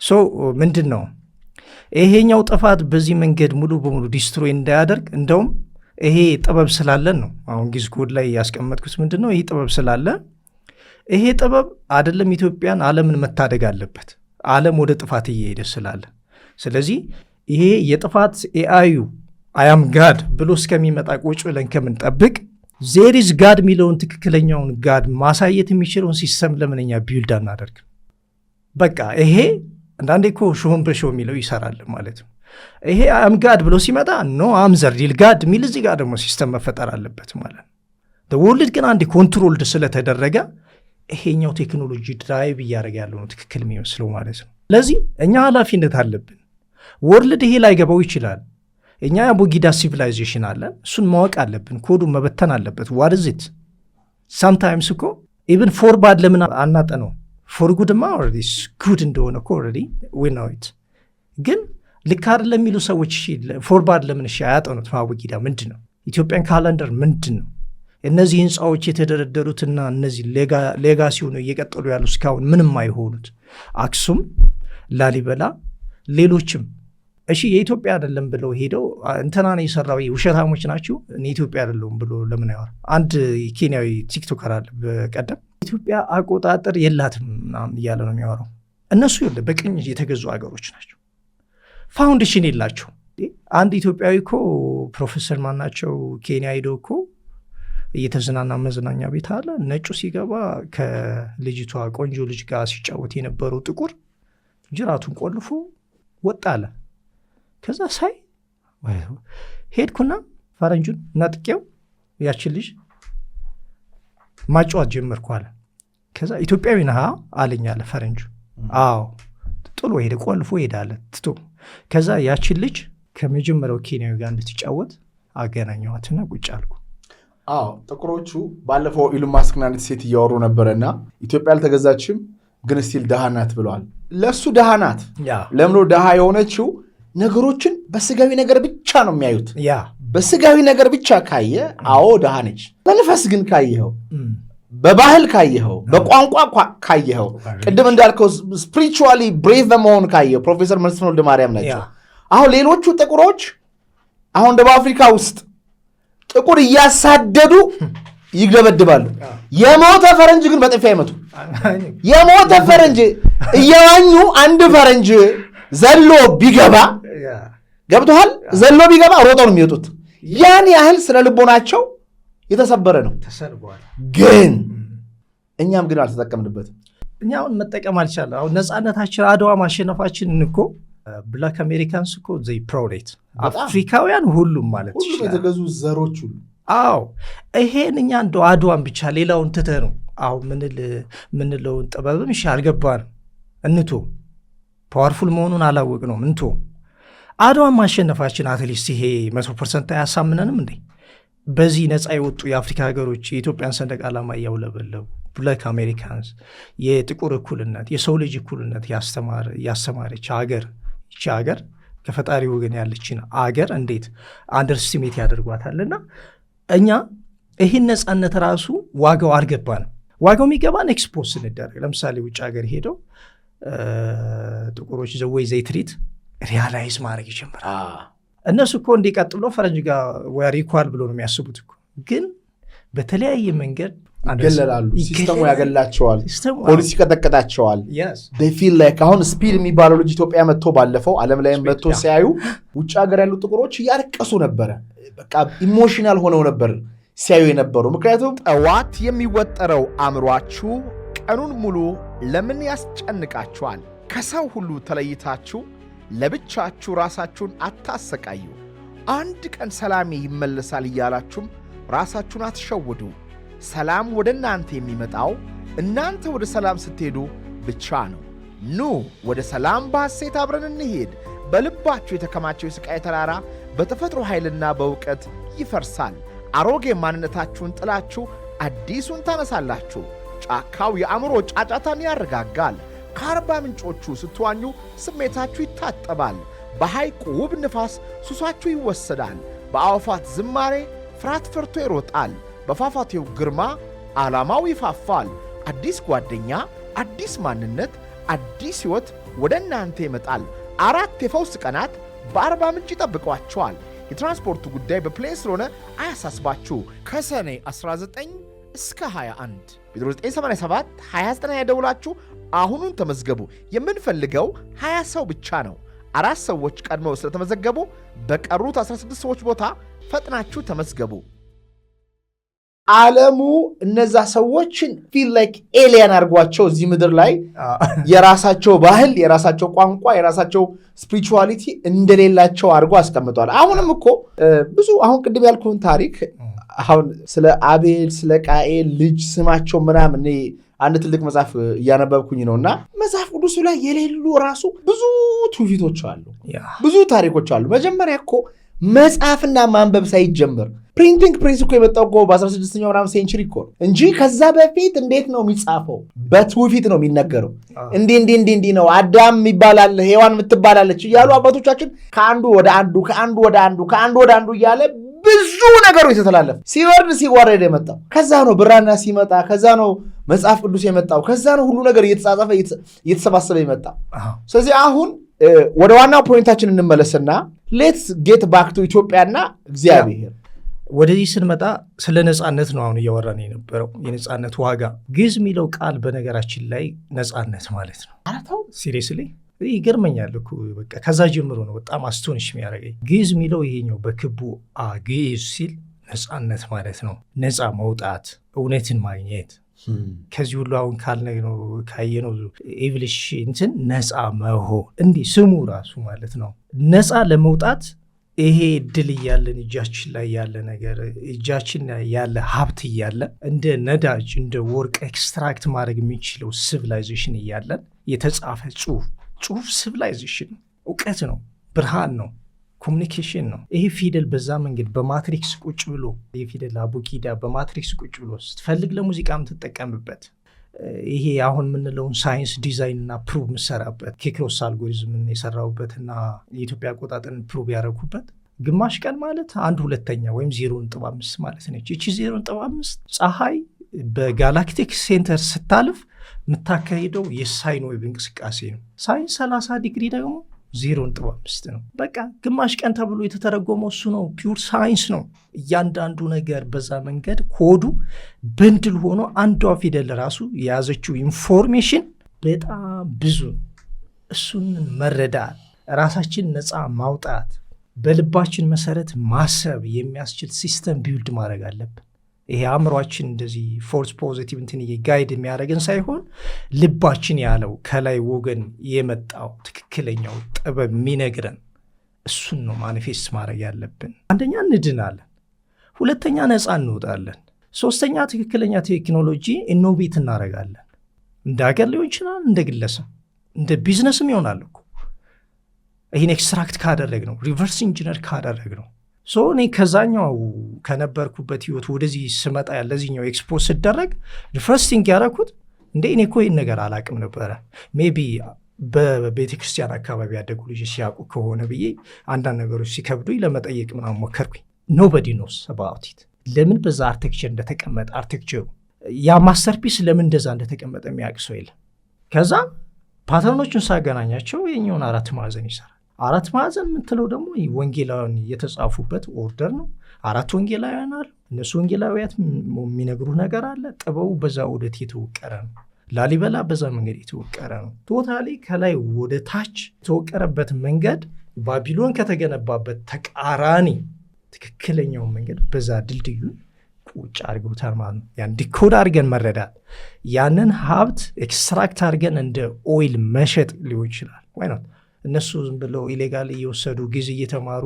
ሶ ምንድን ነው ይሄኛው ጥፋት በዚህ መንገድ ሙሉ በሙሉ ዲስትሮይ እንዳያደርግ እንደውም ይሄ ጥበብ ስላለን ነው። አሁን ጊዝ ኮድ ላይ ያስቀመጥኩት ምንድን ነው ይሄ ጥበብ ስላለ ይሄ ጥበብ አይደለም ኢትዮጵያን ዓለምን መታደግ አለበት። ዓለም ወደ ጥፋት እየሄደ ስላለ ስለዚህ ይሄ የጥፋት ኤአዩ አያም ጋድ ብሎ እስከሚመጣ ቁጭ ብለን ከምንጠብቅ ዜሪዝ ጋድ የሚለውን ትክክለኛውን ጋድ ማሳየት የሚችለውን ሲስተም ለምንኛ ቢውልድ አናደርግ? በቃ ይሄ አንዳንዴ እኮ ሾሆን በሾው የሚለው ይሰራል ማለት ነው። ይሄ አያም ጋድ ብሎ ሲመጣ ኖ አምዘር ዲል ጋድ የሚል እዚህ ጋር ደግሞ ሲስተም መፈጠር አለበት ማለት ነው። ወርልድ ግን አንድ ኮንትሮልድ ስለተደረገ ይሄኛው ቴክኖሎጂ ድራይቭ እያደረገ ያለው ነው ትክክል የሚመስለው ማለት ነው። ስለዚህ እኛ ኃላፊነት አለብን። ወርልድ ይሄ ላይገባው ይችላል። እኛ የአቦጊዳ ሲቪላይዜሽን አለን፣ እሱን ማወቅ አለብን። ኮዱን መበተን አለበት። ዋርዝት ሳምታይምስ እኮ ኢቨን ፎር ባድ ለምን አናጠነው? ፎር ጉድማ ኦልሬዲ ጉድ እንደሆነ እኮ ኦልሬዲ ዊ ኖው ኢት። ግን ልክ አይደለም የሚሉ ሰዎች ፎር ባድ ለምን እሺ አያጠኑት? አቦጊዳ ምንድን ነው? ኢትዮጵያን ካላንደር ምንድን ነው? እነዚህ ህንፃዎች የተደረደሩትና እነዚህ ሌጋሲ ሆነው እየቀጠሉ ያሉ እስካሁን ምንም አይሆኑት አክሱም፣ ላሊበላ፣ ሌሎችም እሺ የኢትዮጵያ አይደለም ብለው ሄደው እንትና ነው የሰራው ውሸታሞች ናቸው እኔ ኢትዮጵያ አይደለም ብሎ ለምን ያወራ? አንድ ኬንያዊ ቲክቶከር አለ በቀደም ኢትዮጵያ አቆጣጠር የላትም ምናምን እያለ ነው የሚያወራው። እነሱ ይኸውልህ በቅኝ የተገዙ አገሮች ናቸው፣ ፋውንዴሽን የላቸው። አንድ ኢትዮጵያዊ እኮ ፕሮፌሰር ማናቸው ኬንያ ሄደው እኮ እየተዝናና መዝናኛ ቤት አለ ነጩ ሲገባ ከልጅቷ ቆንጆ ልጅ ጋር ሲጫወት የነበረው ጥቁር ጅራቱን ቆልፎ ወጣ አለ። ከዛ ሳይ ሄድኩና ፈረንጁን ነጥቄው ያችን ልጅ ማጫወት ጀመርኩ አለ። ከዛ ኢትዮጵያዊ ነህ አለኝ አለ ፈረንጁ። አዎ ጥሎ ሄደ፣ ቆልፎ ሄዳለ ትቶ። ከዛ ያችን ልጅ ከመጀመሪያው ኬንያዊ ጋር እንድትጫወት አገናኘዋትና ቁጭ አልኩ። ጥቁሮቹ ባለፈው ኢሉን ማስክና አንዲት ሴት እያወሩ ነበረና ኢትዮጵያ አልተገዛችም ግን ስቲል ደሃ ናት ብለዋል። ለሱ ደሃ ናት። ለምኖ ደሃ የሆነችው ነገሮችን በስጋዊ ነገር ብቻ ነው የሚያዩት። በስጋዊ ነገር ብቻ ካየ አዎ ደሃ ነች። በነፍስ ግን ካየኸው፣ በባህል ካየኸው፣ በቋንቋ ካየኸው፣ ቅድም እንዳልከው ስፒሪቹዋሊ ብሬቭ በመሆን ካየኸው ፕሮፌሰር መስፍን ወልደማርያም ናቸው። አሁን ሌሎቹ ጥቁሮች አሁን ደቡብ አፍሪካ ውስጥ ጥቁር እያሳደዱ ይገበድባሉ። የሞተ ፈረንጅ ግን በጥፊ አይመቱ። የሞተ ፈረንጅ እየዋኙ አንድ ፈረንጅ ዘሎ ቢገባ ገብቶሃል፣ ዘሎ ቢገባ ሮጠው ነው የሚወጡት። ያን ያህል ስለ ልቦናቸው የተሰበረ ነው። ግን እኛም ግን አልተጠቀምንበትም። እኛውን መጠቀም አልቻለም። አሁን ነፃነታችን አድዋ ማሸነፋችንን እኮ ብላክ አሜሪካንስ እኮ ዘይ ፕሮዴት አፍሪካውያን ሁሉም ማለት ሁሉም የተገዙ ዘሮች ሁሉ አዎ ይሄን እኛ እንደው አድዋን ብቻ ሌላውን ትተህ ነው አሁን ምንለውን ጥበብም እሺ አልገባንም እንቶ ፓወርፉል መሆኑን አላወቅ ነው እንቶ አድዋን ማሸነፋችን አትሊስት ይሄ 100% አያሳምነንም እንዴ? በዚህ ነፃ የወጡ የአፍሪካ ሀገሮች የኢትዮጵያን ሰንደቅ ዓላማ እያውለበለቡ ብላክ አሜሪካንስ የጥቁር እኩልነት የሰው ልጅ እኩልነት ያስተማረች ሀገር ይቺ ሀገር ከፈጣሪ ወገን ያለችን ሀገር እንዴት አንደርስቲሜት ያደርጓታልና እኛ ይህን ነፃነት ራሱ ዋጋው አልገባንም። ዋጋው የሚገባን ኤክስፖዝ ስንደረግ ለምሳሌ ውጭ ሀገር ሄደው ጥቁሮች ዘወይ ዘይትሪት ሪያላይዝ ማድረግ ይጀምራል። እነሱ እኮ እንዲቀጥሎ ፈረንጅ ጋር ወር ኢኳል ብሎ ነው የሚያስቡት እኮ ግን በተለያየ መንገድ ይገለላሉ። ሲስተሙ ያገላቸዋል፣ ፖሊሲ ይቀጠቅጣቸዋል። ፊል ላይክ አሁን ስፒድ የሚባለው ልጅ ኢትዮጵያ መጥቶ ባለፈው ዓለም ላይ መጥቶ ሲያዩ ውጭ ሀገር ያሉ ጥቁሮች እያለቀሱ ነበረ። በቃ ኢሞሽናል ሆነው ነበር ሲያዩ የነበሩ። ምክንያቱም ጠዋት የሚወጠረው አእምሯችሁ ቀኑን ሙሉ ለምን ያስጨንቃችኋል? ከሰው ሁሉ ተለይታችሁ ለብቻችሁ ራሳችሁን አታሰቃዩ። አንድ ቀን ሰላሜ ይመለሳል እያላችሁም ራሳችሁን አትሸውዱ። ሰላም ወደ እናንተ የሚመጣው እናንተ ወደ ሰላም ስትሄዱ ብቻ ነው። ኑ ወደ ሰላም በሐሴት አብረን እንሄድ። በልባችሁ የተከማቸው የሥቃይ ተራራ በተፈጥሮ ኃይልና በእውቀት ይፈርሳል። አሮጌ ማንነታችሁን ጥላችሁ አዲሱን ታነሳላችሁ። ጫካው የአእምሮ ጫጫታን ያረጋጋል። ከአርባ ምንጮቹ ስትዋኙ ስሜታችሁ ይታጠባል። በሐይቁ ውብ ንፋስ ሱሳችሁ ይወሰዳል። በአዕዋፋት ዝማሬ ፍርሃት ፈርቶ ይሮጣል። በፏፏቴው ግርማ ዓላማው ይፋፋል። አዲስ ጓደኛ፣ አዲስ ማንነት፣ አዲስ ሕይወት ወደ እናንተ ይመጣል። 4 የፈውስ ቀናት በአርባ ምንጭ ይጠብቋቸዋል። የትራንስፖርቱ ጉዳይ በፕሌን ስለሆነ አያሳስባችሁ። ከሰኔ 19 እስከ 21 በ0987 29 ደውላችሁ አሁኑን ተመዝገቡ። የምንፈልገው 20 ሰው ብቻ ነው። 4 ሰዎች ቀድመው ስለተመዘገቡ በቀሩት 16 ሰዎች ቦታ ፈጥናችሁ ተመዝገቡ። ዓለሙ እነዛ ሰዎችን ፊል ላይክ ኤሊያን አድርጓቸው እዚህ ምድር ላይ የራሳቸው ባህል፣ የራሳቸው ቋንቋ፣ የራሳቸው ስፒሪቹዋሊቲ እንደሌላቸው አድርጎ አስቀምጧል። አሁንም እኮ ብዙ አሁን ቅድም ያልኩን ታሪክ አሁን ስለ አቤል ስለ ቃኤል ልጅ ስማቸው ምናምን አንድ ትልቅ መጽሐፍ እያነበብኩኝ ነውና መጽሐፍ ቅዱሱ ላይ የሌሉ ራሱ ብዙ ትውፊቶች አሉ፣ ብዙ ታሪኮች አሉ። መጀመሪያ እኮ መጽሐፍና ማንበብ ሳይጀምር ፕሪንቲንግ ፕሬስ እኮ የመጣው እኮ በ16ኛው ምናምን ሴንቸሪ እኮ ነው እንጂ ከዛ በፊት እንዴት ነው የሚጻፈው? በትውፊት ነው የሚነገረው። እንዲህ ነው አዳም ይባላል ሔዋን የምትባላለች እያሉ አባቶቻችን ከአንዱ ወደ አንዱ እያለ ብዙ ነገሮች የተተላለፈ ሲወረድ የመጣው ከዛ ነው። ብራና ሲመጣ ከዛ ነው መጽሐፍ ቅዱስ የመጣው። ከዛ ነው ሁሉ ነገር እየተጻፈ እየተሰባሰበ የመጣው። ስለዚህ አሁን ወደ ዋናው ፖይንታችን እንመለስና ሌትስ ጌት ባክ ቱ ኢትዮጵያና እግዚአብሔር። ወደዚህ ስንመጣ ስለ ነፃነት ነው አሁን እያወራን የነበረው። የነፃነት ዋጋ ግዕዝ የሚለው ቃል በነገራችን ላይ ነፃነት ማለት ነው። ሲሪየስሊ ይገርመኛል እኮ በቃ ከዛ ጀምሮ ነው በጣም አስቶኒሽ የሚያደርገኝ። ግዕዝ የሚለው ይሄኛው በክቡ ግዕዝ ሲል ነፃነት ማለት ነው። ነፃ መውጣት፣ እውነትን ማግኘት፣ ከዚህ ሁሉ አሁን ካልነው ካየነው ኤቭሊሽ እንትን ነፃ መሆን እንዲህ ስሙ ራሱ ማለት ነው። ነፃ ለመውጣት ይሄ እድል እያለን እጃችን ላይ ያለ ነገር እጃችን ያለ ሀብት እያለ እንደ ነዳጅ እንደ ወርቅ ኤክስትራክት ማድረግ የሚችለው ሲቪላይዜሽን እያለን የተጻፈ ጽሁፍ ሲቪላይዜሽን እውቀት ነው፣ ብርሃን ነው፣ ኮሚኒኬሽን ነው። ይሄ ፊደል በዛ መንገድ በማትሪክስ ቁጭ ብሎ የፊደል አቡጊዳ በማትሪክስ ቁጭ ብሎ ስትፈልግ ለሙዚቃ የምትጠቀምበት ይሄ አሁን የምንለውን ሳይንስ ዲዛይን እና ፕሩቭ የምሰራበት ኬክሮስ አልጎሪዝምን የሰራሁበትና የኢትዮጵያ አቆጣጠርን ፕሩቭ ያደረኩበት ግማሽ ቀን ማለት 1/2 ወይም 0.5 ማለት ነች። ይቺ 0.5 ፀሐይ በጋላክቲክ ሴንተር ስታልፍ የምታካሂደው የሳይን ዌቭ እንቅስቃሴ ነው። ሳይንስ 30 ዲግሪ ደግሞ 0.5 ነው። በቃ ግማሽ ቀን ተብሎ የተተረጎመው እሱ ነው። ፒውር ሳይንስ ነው። እያንዳንዱ ነገር በዛ መንገድ ኮዱ በንድል ሆኖ አንዷ ፊደል ራሱ የያዘችው ኢንፎርሜሽን በጣም ብዙ ነው። እሱን መረዳት፣ ራሳችን ነፃ ማውጣት፣ በልባችን መሰረት ማሰብ የሚያስችል ሲስተም ቢውልድ ማድረግ አለብን። ይሄ አእምሯችን እንደዚህ ፎርስ ፖዚቲቭ እንትን ጋይድ የሚያደርገን ሳይሆን ልባችን ያለው ከላይ ወገን የመጣው ትክክለኛው ጥበብ የሚነግረን እሱን ነው ማኒፌስት ማድረግ ያለብን። አንደኛ እንድናለን፣ ሁለተኛ ነፃ እንወጣለን፣ ሶስተኛ ትክክለኛ ቴክኖሎጂ ኢኖቬት እናደርጋለን። እንደ ሀገር ሊሆን ይችላል፣ እንደ ግለሰብ፣ እንደ ቢዝነስም ይሆናል እኮ ይህን ኤክስትራክት ካደረግ ነው፣ ሪቨርስ ኢንጂነር ካደረግ ነው። እኔ ከዛኛው ከነበርኩበት ህይወት ወደዚህ ስመጣ ያለዚህኛው ኤክስፖዝ ስደረግ ፈርስቲንግ ያደረኩት እንደ እኔ እኮ ይህን ነገር አላቅም ነበረ። ሜቢ በቤተክርስቲያን አካባቢ ያደጉ ልጅ ሲያውቁ ከሆነ ብዬ አንዳንድ ነገሮች ሲከብዱኝ ለመጠየቅ ምናምን ሞከርኩኝ። ኖበዲ ኖስ አባውት ኢት። ለምን በዛ አርቴክቸር እንደተቀመጠ አርቴክቸሩ ያ ማስተርፒስ ለምን እንደዛ እንደተቀመጠ የሚያውቅ ሰው የለም። ከዛ ፓተርኖቹን ሳገናኛቸው የኛውን 4 ማዕዘን ይሰራል። 4 ማዕዘን የምትለው ደግሞ ወንጌላውያን የተጻፉበት ኦርደር ነው። 4 ወንጌላውያን አሉ። እነሱ ወንጌላውያት የሚነግሩ ነገር አለ። ጥበቡ በዛ ዑደት የተወቀረ ነው። ላሊበላ በዛ መንገድ የተወቀረ ነው። ቶታሊ ከላይ ወደ ታች የተወቀረበት መንገድ ባቢሎን ከተገነባበት ተቃራኒ ትክክለኛው መንገድ በዛ ድልድዩን ቁጭ አድርገውታል ማለት ነው። ያን ዲኮድ አድርገን መረዳት፣ ያንን ሀብት ኤክስትራክት አድርገን እንደ ኦይል መሸጥ ሊሆን ይችላል። ወይ ነው እነሱ ዝም ብለው ኢሌጋል እየወሰዱ ጊዜ እየተማሩ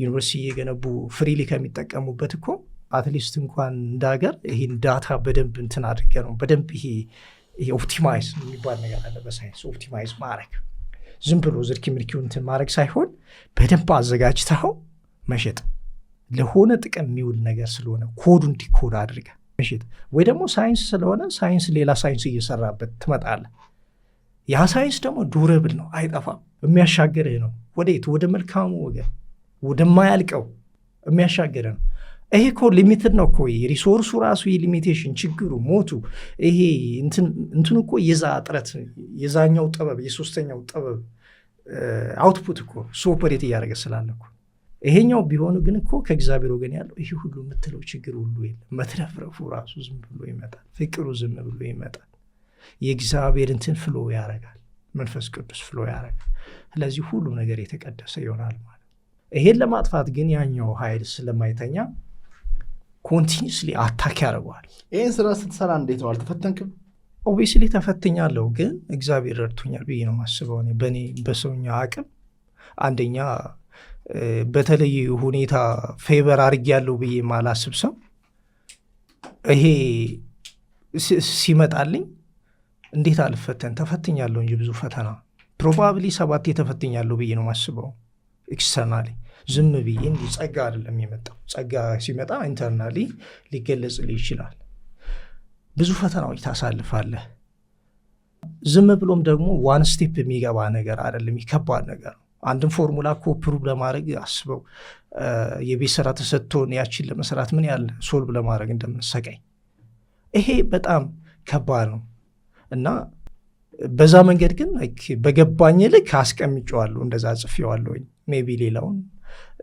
ዩኒቨርሲቲ እየገነቡ ፍሪሊ ከሚጠቀሙበት እኮ አትሊስት እንኳን እንደ ሀገር ይህን ዳታ በደንብ እንትን አድርገ ነው በደንብ ይሄ ኦፕቲማይዝ የሚባል ነገር አለ በሳይንስ። ኦፕቲማይዝ ማድረግ ዝም ብሎ ዝርኪ ምርኪው እንትን ማድረግ ሳይሆን በደንብ አዘጋጅተው መሸጥ፣ ለሆነ ጥቅም የሚውል ነገር ስለሆነ ኮዱን ዲኮድ አድርገ መሸጥ። ወይ ደግሞ ሳይንስ ስለሆነ ሳይንስ ሌላ ሳይንስ እየሰራበት ትመጣለ። ያ ሳይንስ ደግሞ ዱረብል ነው፣ አይጠፋም። የሚያሻገርህ ነው ወዴት? ወደ መልካሙ ወገን፣ ወደማያልቀው የሚያሻገርህ ነው። ይሄ እኮ ሊሚትድ ነው እኮ ሪሶርሱ ራሱ የሊሚቴሽን ችግሩ ሞቱ ይሄ እንትኑ እኮ የዛ ጥረት የዛኛው ጥበብ የሶስተኛው ጥበብ አውትፑት እኮ ሶፐሬት እያደረገ ስላለ እኮ ይሄኛው ቢሆኑ ግን እኮ ከእግዚአብሔር ወገን ያለው ይሄ ሁሉ የምትለው ችግር ሁሉ የለም። መትረፍረፉ ራሱ ዝም ብሎ ይመጣል። ፍቅሩ ዝም ብሎ ይመጣል። የእግዚአብሔር እንትን ፍሎ ያደርጋል። መንፈስ ቅዱስ ፍሎ ያደርጋል። ስለዚህ ሁሉ ነገር የተቀደሰ ይሆናል ማለት። ይሄን ለማጥፋት ግን ያኛው ኃይል ስለማይተኛ ኮንቲኒስሊ አታክ ያደርገዋል። ይህን ስራ ስትሰራ እንዴት ነው? አልተፈተንክም? ኦብቪስሊ ተፈትኛለሁ፣ ግን እግዚአብሔር ረድቶኛል ብዬ ነው ማስበው። በእኔ በሰውኛ አቅም አንደኛ በተለየ ሁኔታ ፌቨር አድርጌያለሁ ብዬ ማላስብ ሰው ይሄ ሲመጣልኝ እንዴት አልፈተን? ተፈትኛለሁ እንጂ ብዙ ፈተና ፕሮባብሊ 7 ተፈትኛለሁ ብዬ ነው ማስበው። ኤክስተርናሊ ዝም ብዬ እንዲህ ጸጋ አይደለም የመጣው። ጸጋ ሲመጣ ኢንተርናሊ ሊገለጽልህ ይችላል። ብዙ ፈተናዎች ታሳልፋለህ። ዝም ብሎም ደግሞ ዋን ስቴፕ የሚገባ ነገር አይደለም፣ ይከባድ ነገር ነው። አንድን ፎርሙላ እኮ ፕሩቭ ለማድረግ አስበው የቤት ስራ ተሰጥቶን ያችን ለመስራት ምን ያህል ሶልቭ ለማድረግ እንደምንሰቃይ ይሄ በጣም ከባድ ነው። እና በዛ መንገድ ግን በገባኝ ልክ አስቀምጬዋለሁ፣ እንደዛ ጽፌዋለሁ። ሜቢ ሌላውን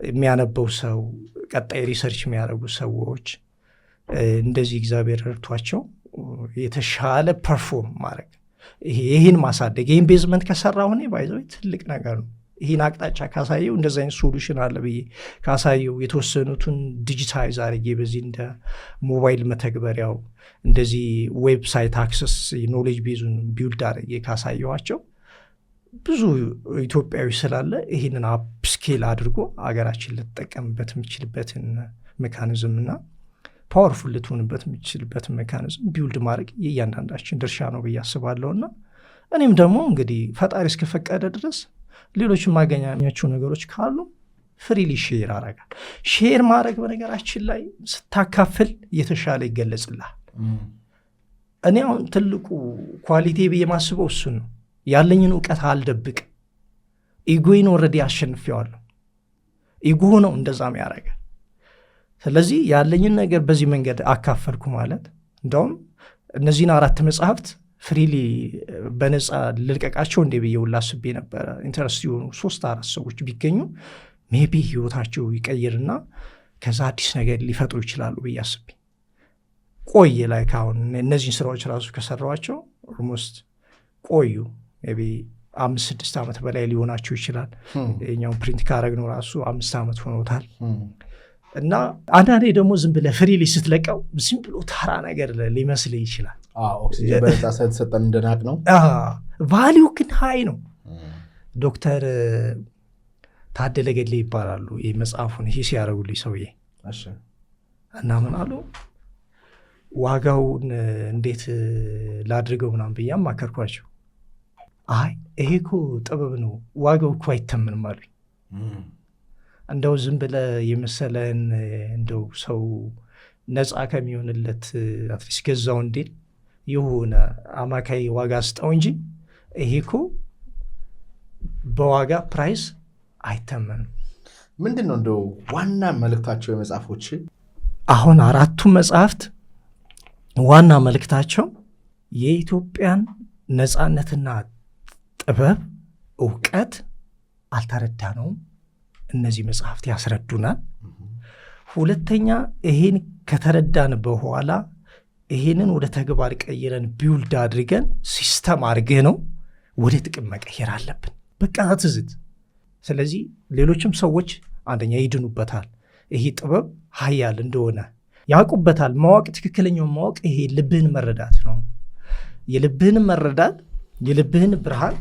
የሚያነበው ሰው ቀጣይ ሪሰርች የሚያደርጉ ሰዎች እንደዚህ እግዚአብሔር ረድቷቸው የተሻለ ፐርፎርም ማድረግ ይህን ማሳደግ ይህን ቤዝመንት ከሰራ ሆነ ባይዘው ትልቅ ነገር ነው። ይህን አቅጣጫ ካሳየው እንደዚህ አይነት ሶሉሽን አለ ብዬ ካሳየው የተወሰኑትን ዲጂታይዝ አድርጌ በዚህ እንደ ሞባይል መተግበሪያው እንደዚህ ዌብሳይት አክሰስ ኖሌጅ ቤዙን ቢውልድ አድርጌ ካሳየዋቸው ብዙ ኢትዮጵያዊ ስላለ ይህንን አፕስኬል አድርጎ አገራችን ልትጠቀምበት የምችልበትን ሜካኒዝም እና ፓወርፉል ልትሆንበት የምችልበትን ሜካኒዝም ቢውልድ ማድረግ የእያንዳንዳችን ድርሻ ነው ብዬ አስባለሁና እኔም ደግሞ እንግዲህ ፈጣሪ እስከፈቀደ ድረስ ሌሎች የማገኛቸው ነገሮች ካሉ ፍሪሊ ሼር አረጋል። ሼር ማድረግ በነገራችን ላይ ስታካፍል የተሻለ ይገለጽልሃል። እኔ አሁን ትልቁ ኳሊቲ ብዬ ማስበው እሱን ነው። ያለኝን እውቀት አልደብቅ። ኢጎይን ኦልሬዲ አሸንፌዋለሁ። ኢጎ ነው እንደዛም ያደርጋል። ስለዚህ ያለኝን ነገር በዚህ መንገድ አካፈልኩ ማለት እንደውም እነዚህን 4 መጽሐፍት ፍሪሊ በነፃ ልልቀቃቸው እንደ ብዬ ሁላ አስቤ ነበረ። ኢንተረስት የሆኑ 3-4 ሰዎች ቢገኙ ሜቢ ህይወታቸው ይቀይርና ከዛ አዲስ ነገር ሊፈጥሩ ይችላሉ ብዬ አስቤ ቆየ። ላይ ካሁን እነዚህን ስራዎች ራሱ ከሰራዋቸው ኦልሞስት ቆዩ ሜቢ 5-6 ዓመት በላይ ሊሆናቸው ይችላል። የኛውን ፕሪንት ካረግነው ራሱ 5 ዓመት ሆኖታል። እና አንዳንዴ ደግሞ ዝም ብለህ ፍሪሊ ስትለቀው ዝም ብሎ ታራ ነገር ሊመስል ይችላል። ኦክሲጅን በነፃ ሳይተሰጠን እንደናቅ ነው። ቫሊዩ ግን ሀይ ነው። ዶክተር ታደለ ገድሌ ይባላሉ። ይህ መጽሐፉን ይህ ሲያደርጉልኝ ሰውዬ እና ምን አሉ ዋጋውን እንዴት ላድርገው ምናምን ብዬ አማከርኳቸው። አይ ይሄ እኮ ጥበብ ነው፣ ዋጋው እኮ አይተምንም አሉኝ። እንደው ዝም ብለህ የመሰለን እንደው ሰው ነፃ ከሚሆንለት አትሊስት ገዛው እንዴል የሆነ አማካይ ዋጋ ስጠው እንጂ ይሄ እኮ በዋጋ ፕራይስ አይተመንም። ምንድን ነው እንደው ዋና መልእክታቸው የመጽሐፎች? አሁን 4ቱም መጽሐፍት ዋና መልእክታቸው የኢትዮጵያን ነፃነትና ጥበብ እውቀት አልተረዳነውም። እነዚህ መጽሐፍት ያስረዱናል። ሁለተኛ ይሄን ከተረዳን በኋላ ይሄንን ወደ ተግባር ቀይረን ቢውልድ አድርገን ሲስተም አድርገህ ነው ወደ ጥቅም መቀየር አለብን። በቃ ትዝት። ስለዚህ ሌሎችም ሰዎች አንደኛ ይድኑበታል። ይሄ ጥበብ ሀያል እንደሆነ ያውቁበታል። ማወቅ፣ ትክክለኛውን ማወቅ ይሄ ልብህን መረዳት ነው። የልብህን መረዳት፣ የልብህን ብርሃን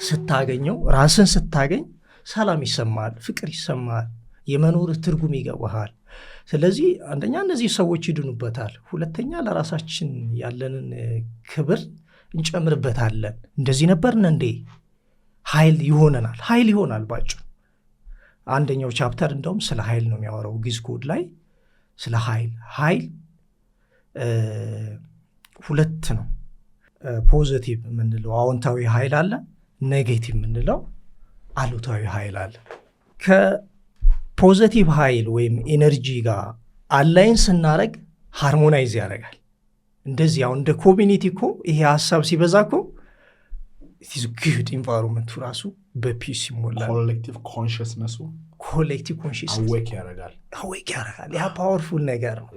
ስታገኘው፣ ራስን ስታገኝ ሰላም ይሰማል፣ ፍቅር ይሰማል፣ የመኖርህ ትርጉም ይገባሃል። ስለዚህ አንደኛ እነዚህ ሰዎች ይድኑበታል። ሁለተኛ ለራሳችን ያለንን ክብር እንጨምርበታለን። እንደዚህ ነበርን እንዴ? ኃይል ይሆነናል። ኃይል ይሆናል ባጭሩ። አንደኛው ቻፕተር እንደውም ስለ ኃይል ነው የሚያወራው። ግዕዝ ኮድ ላይ ስለ ኃይል 2 ነው። ፖዚቲቭ የምንለው አዎንታዊ ኃይል አለ፣ ኔጌቲቭ የምንለው አሉታዊ ኃይል አለ። ከፖዚቲቭ ኃይል ወይም ኤነርጂ ጋር አላይን ስናረግ ሃርሞናይዝ ያደርጋል። እንደዚህ አሁን እንደ ኮሚኒቲ እኮ ይሄ ሀሳብ ሲበዛ እኮ ኢትስ ጉድ ኢንቫይሮንመንቱ ራሱ በፒስ ይሞላል። ኮሌክቲቭ ኮንሽስነሱ አዌክ ያደርጋል። ያ ፓወርፉል ነገር ነው።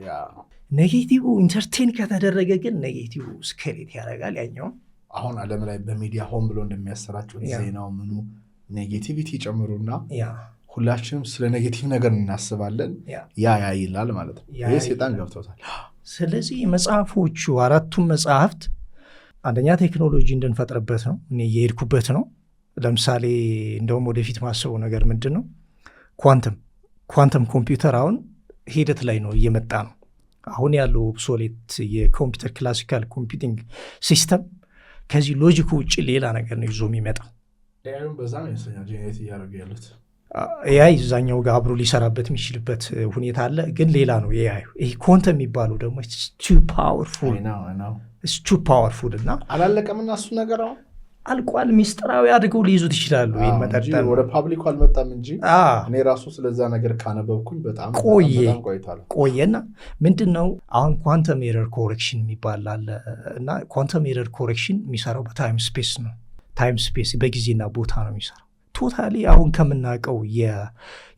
ኔጌቲቭ ኢንተርቴን ከተደረገ ግን ኔጌቲቭ ስኬሌት ያደርጋል። ያኛው አሁን ዓለም ላይ በሚዲያ ሆን ብሎ እንደሚያሰራጩት ዜናው ምኑ ኔጌቲቪቲ ጨምሩና ሁላችንም ስለ ኔጌቲቭ ነገር እናስባለን። ያ ይላል ማለት ነው። ይህ ሴጣን ገብቶታል። ስለዚህ መጽሐፎቹ 4ቱም መጽሐፍት አንደኛ ቴክኖሎጂ እንድንፈጥርበት ነው። እኔ እየሄድኩበት ነው። ለምሳሌ እንደውም ወደፊት ማሰበው ነገር ምንድን ነው? ኳንተም ኮምፒውተር አሁን ሂደት ላይ ነው፣ እየመጣ ነው። አሁን ያለው ኦብሶሌት የኮምፒውተር ክላሲካል ኮምፒውቲንግ ሲስተም ከዚህ ሎጂክ ውጭ ሌላ ነገር ነው ይዞ የሚመጣው። በዛ ነው ጄኔሬት እያደረጉ ያሉት። ኤአይ እዛኛው ጋር አብሮ ሊሰራበት የሚችልበት ሁኔታ አለ፣ ግን ሌላ ነው ኤአይ። ይሄ ኳንተም የሚባለው ደግሞ ቱ ፓወርፉል እና አላለቀምና እሱ ነገር አሁን አልቋል። ሚስጥራዊ አድርገው ሊይዙት ይችላሉ። ይህን መጠጠን ወደ ፓብሊኩ አልመጣም እንጂ እኔ ራሱ ስለዛ ነገር ካነበብኩኝ በጣም ቆየና ምንድን ነው አሁን ኳንተም ኤረር ኮሬክሽን የሚባል አለ እና ኳንተም ኤረር ኮሬክሽን የሚሰራው በታይም ስፔስ ነው። ታይም ስፔስ በጊዜና ቦታ ነው የሚሰራው። ቶታሊ አሁን ከምናውቀው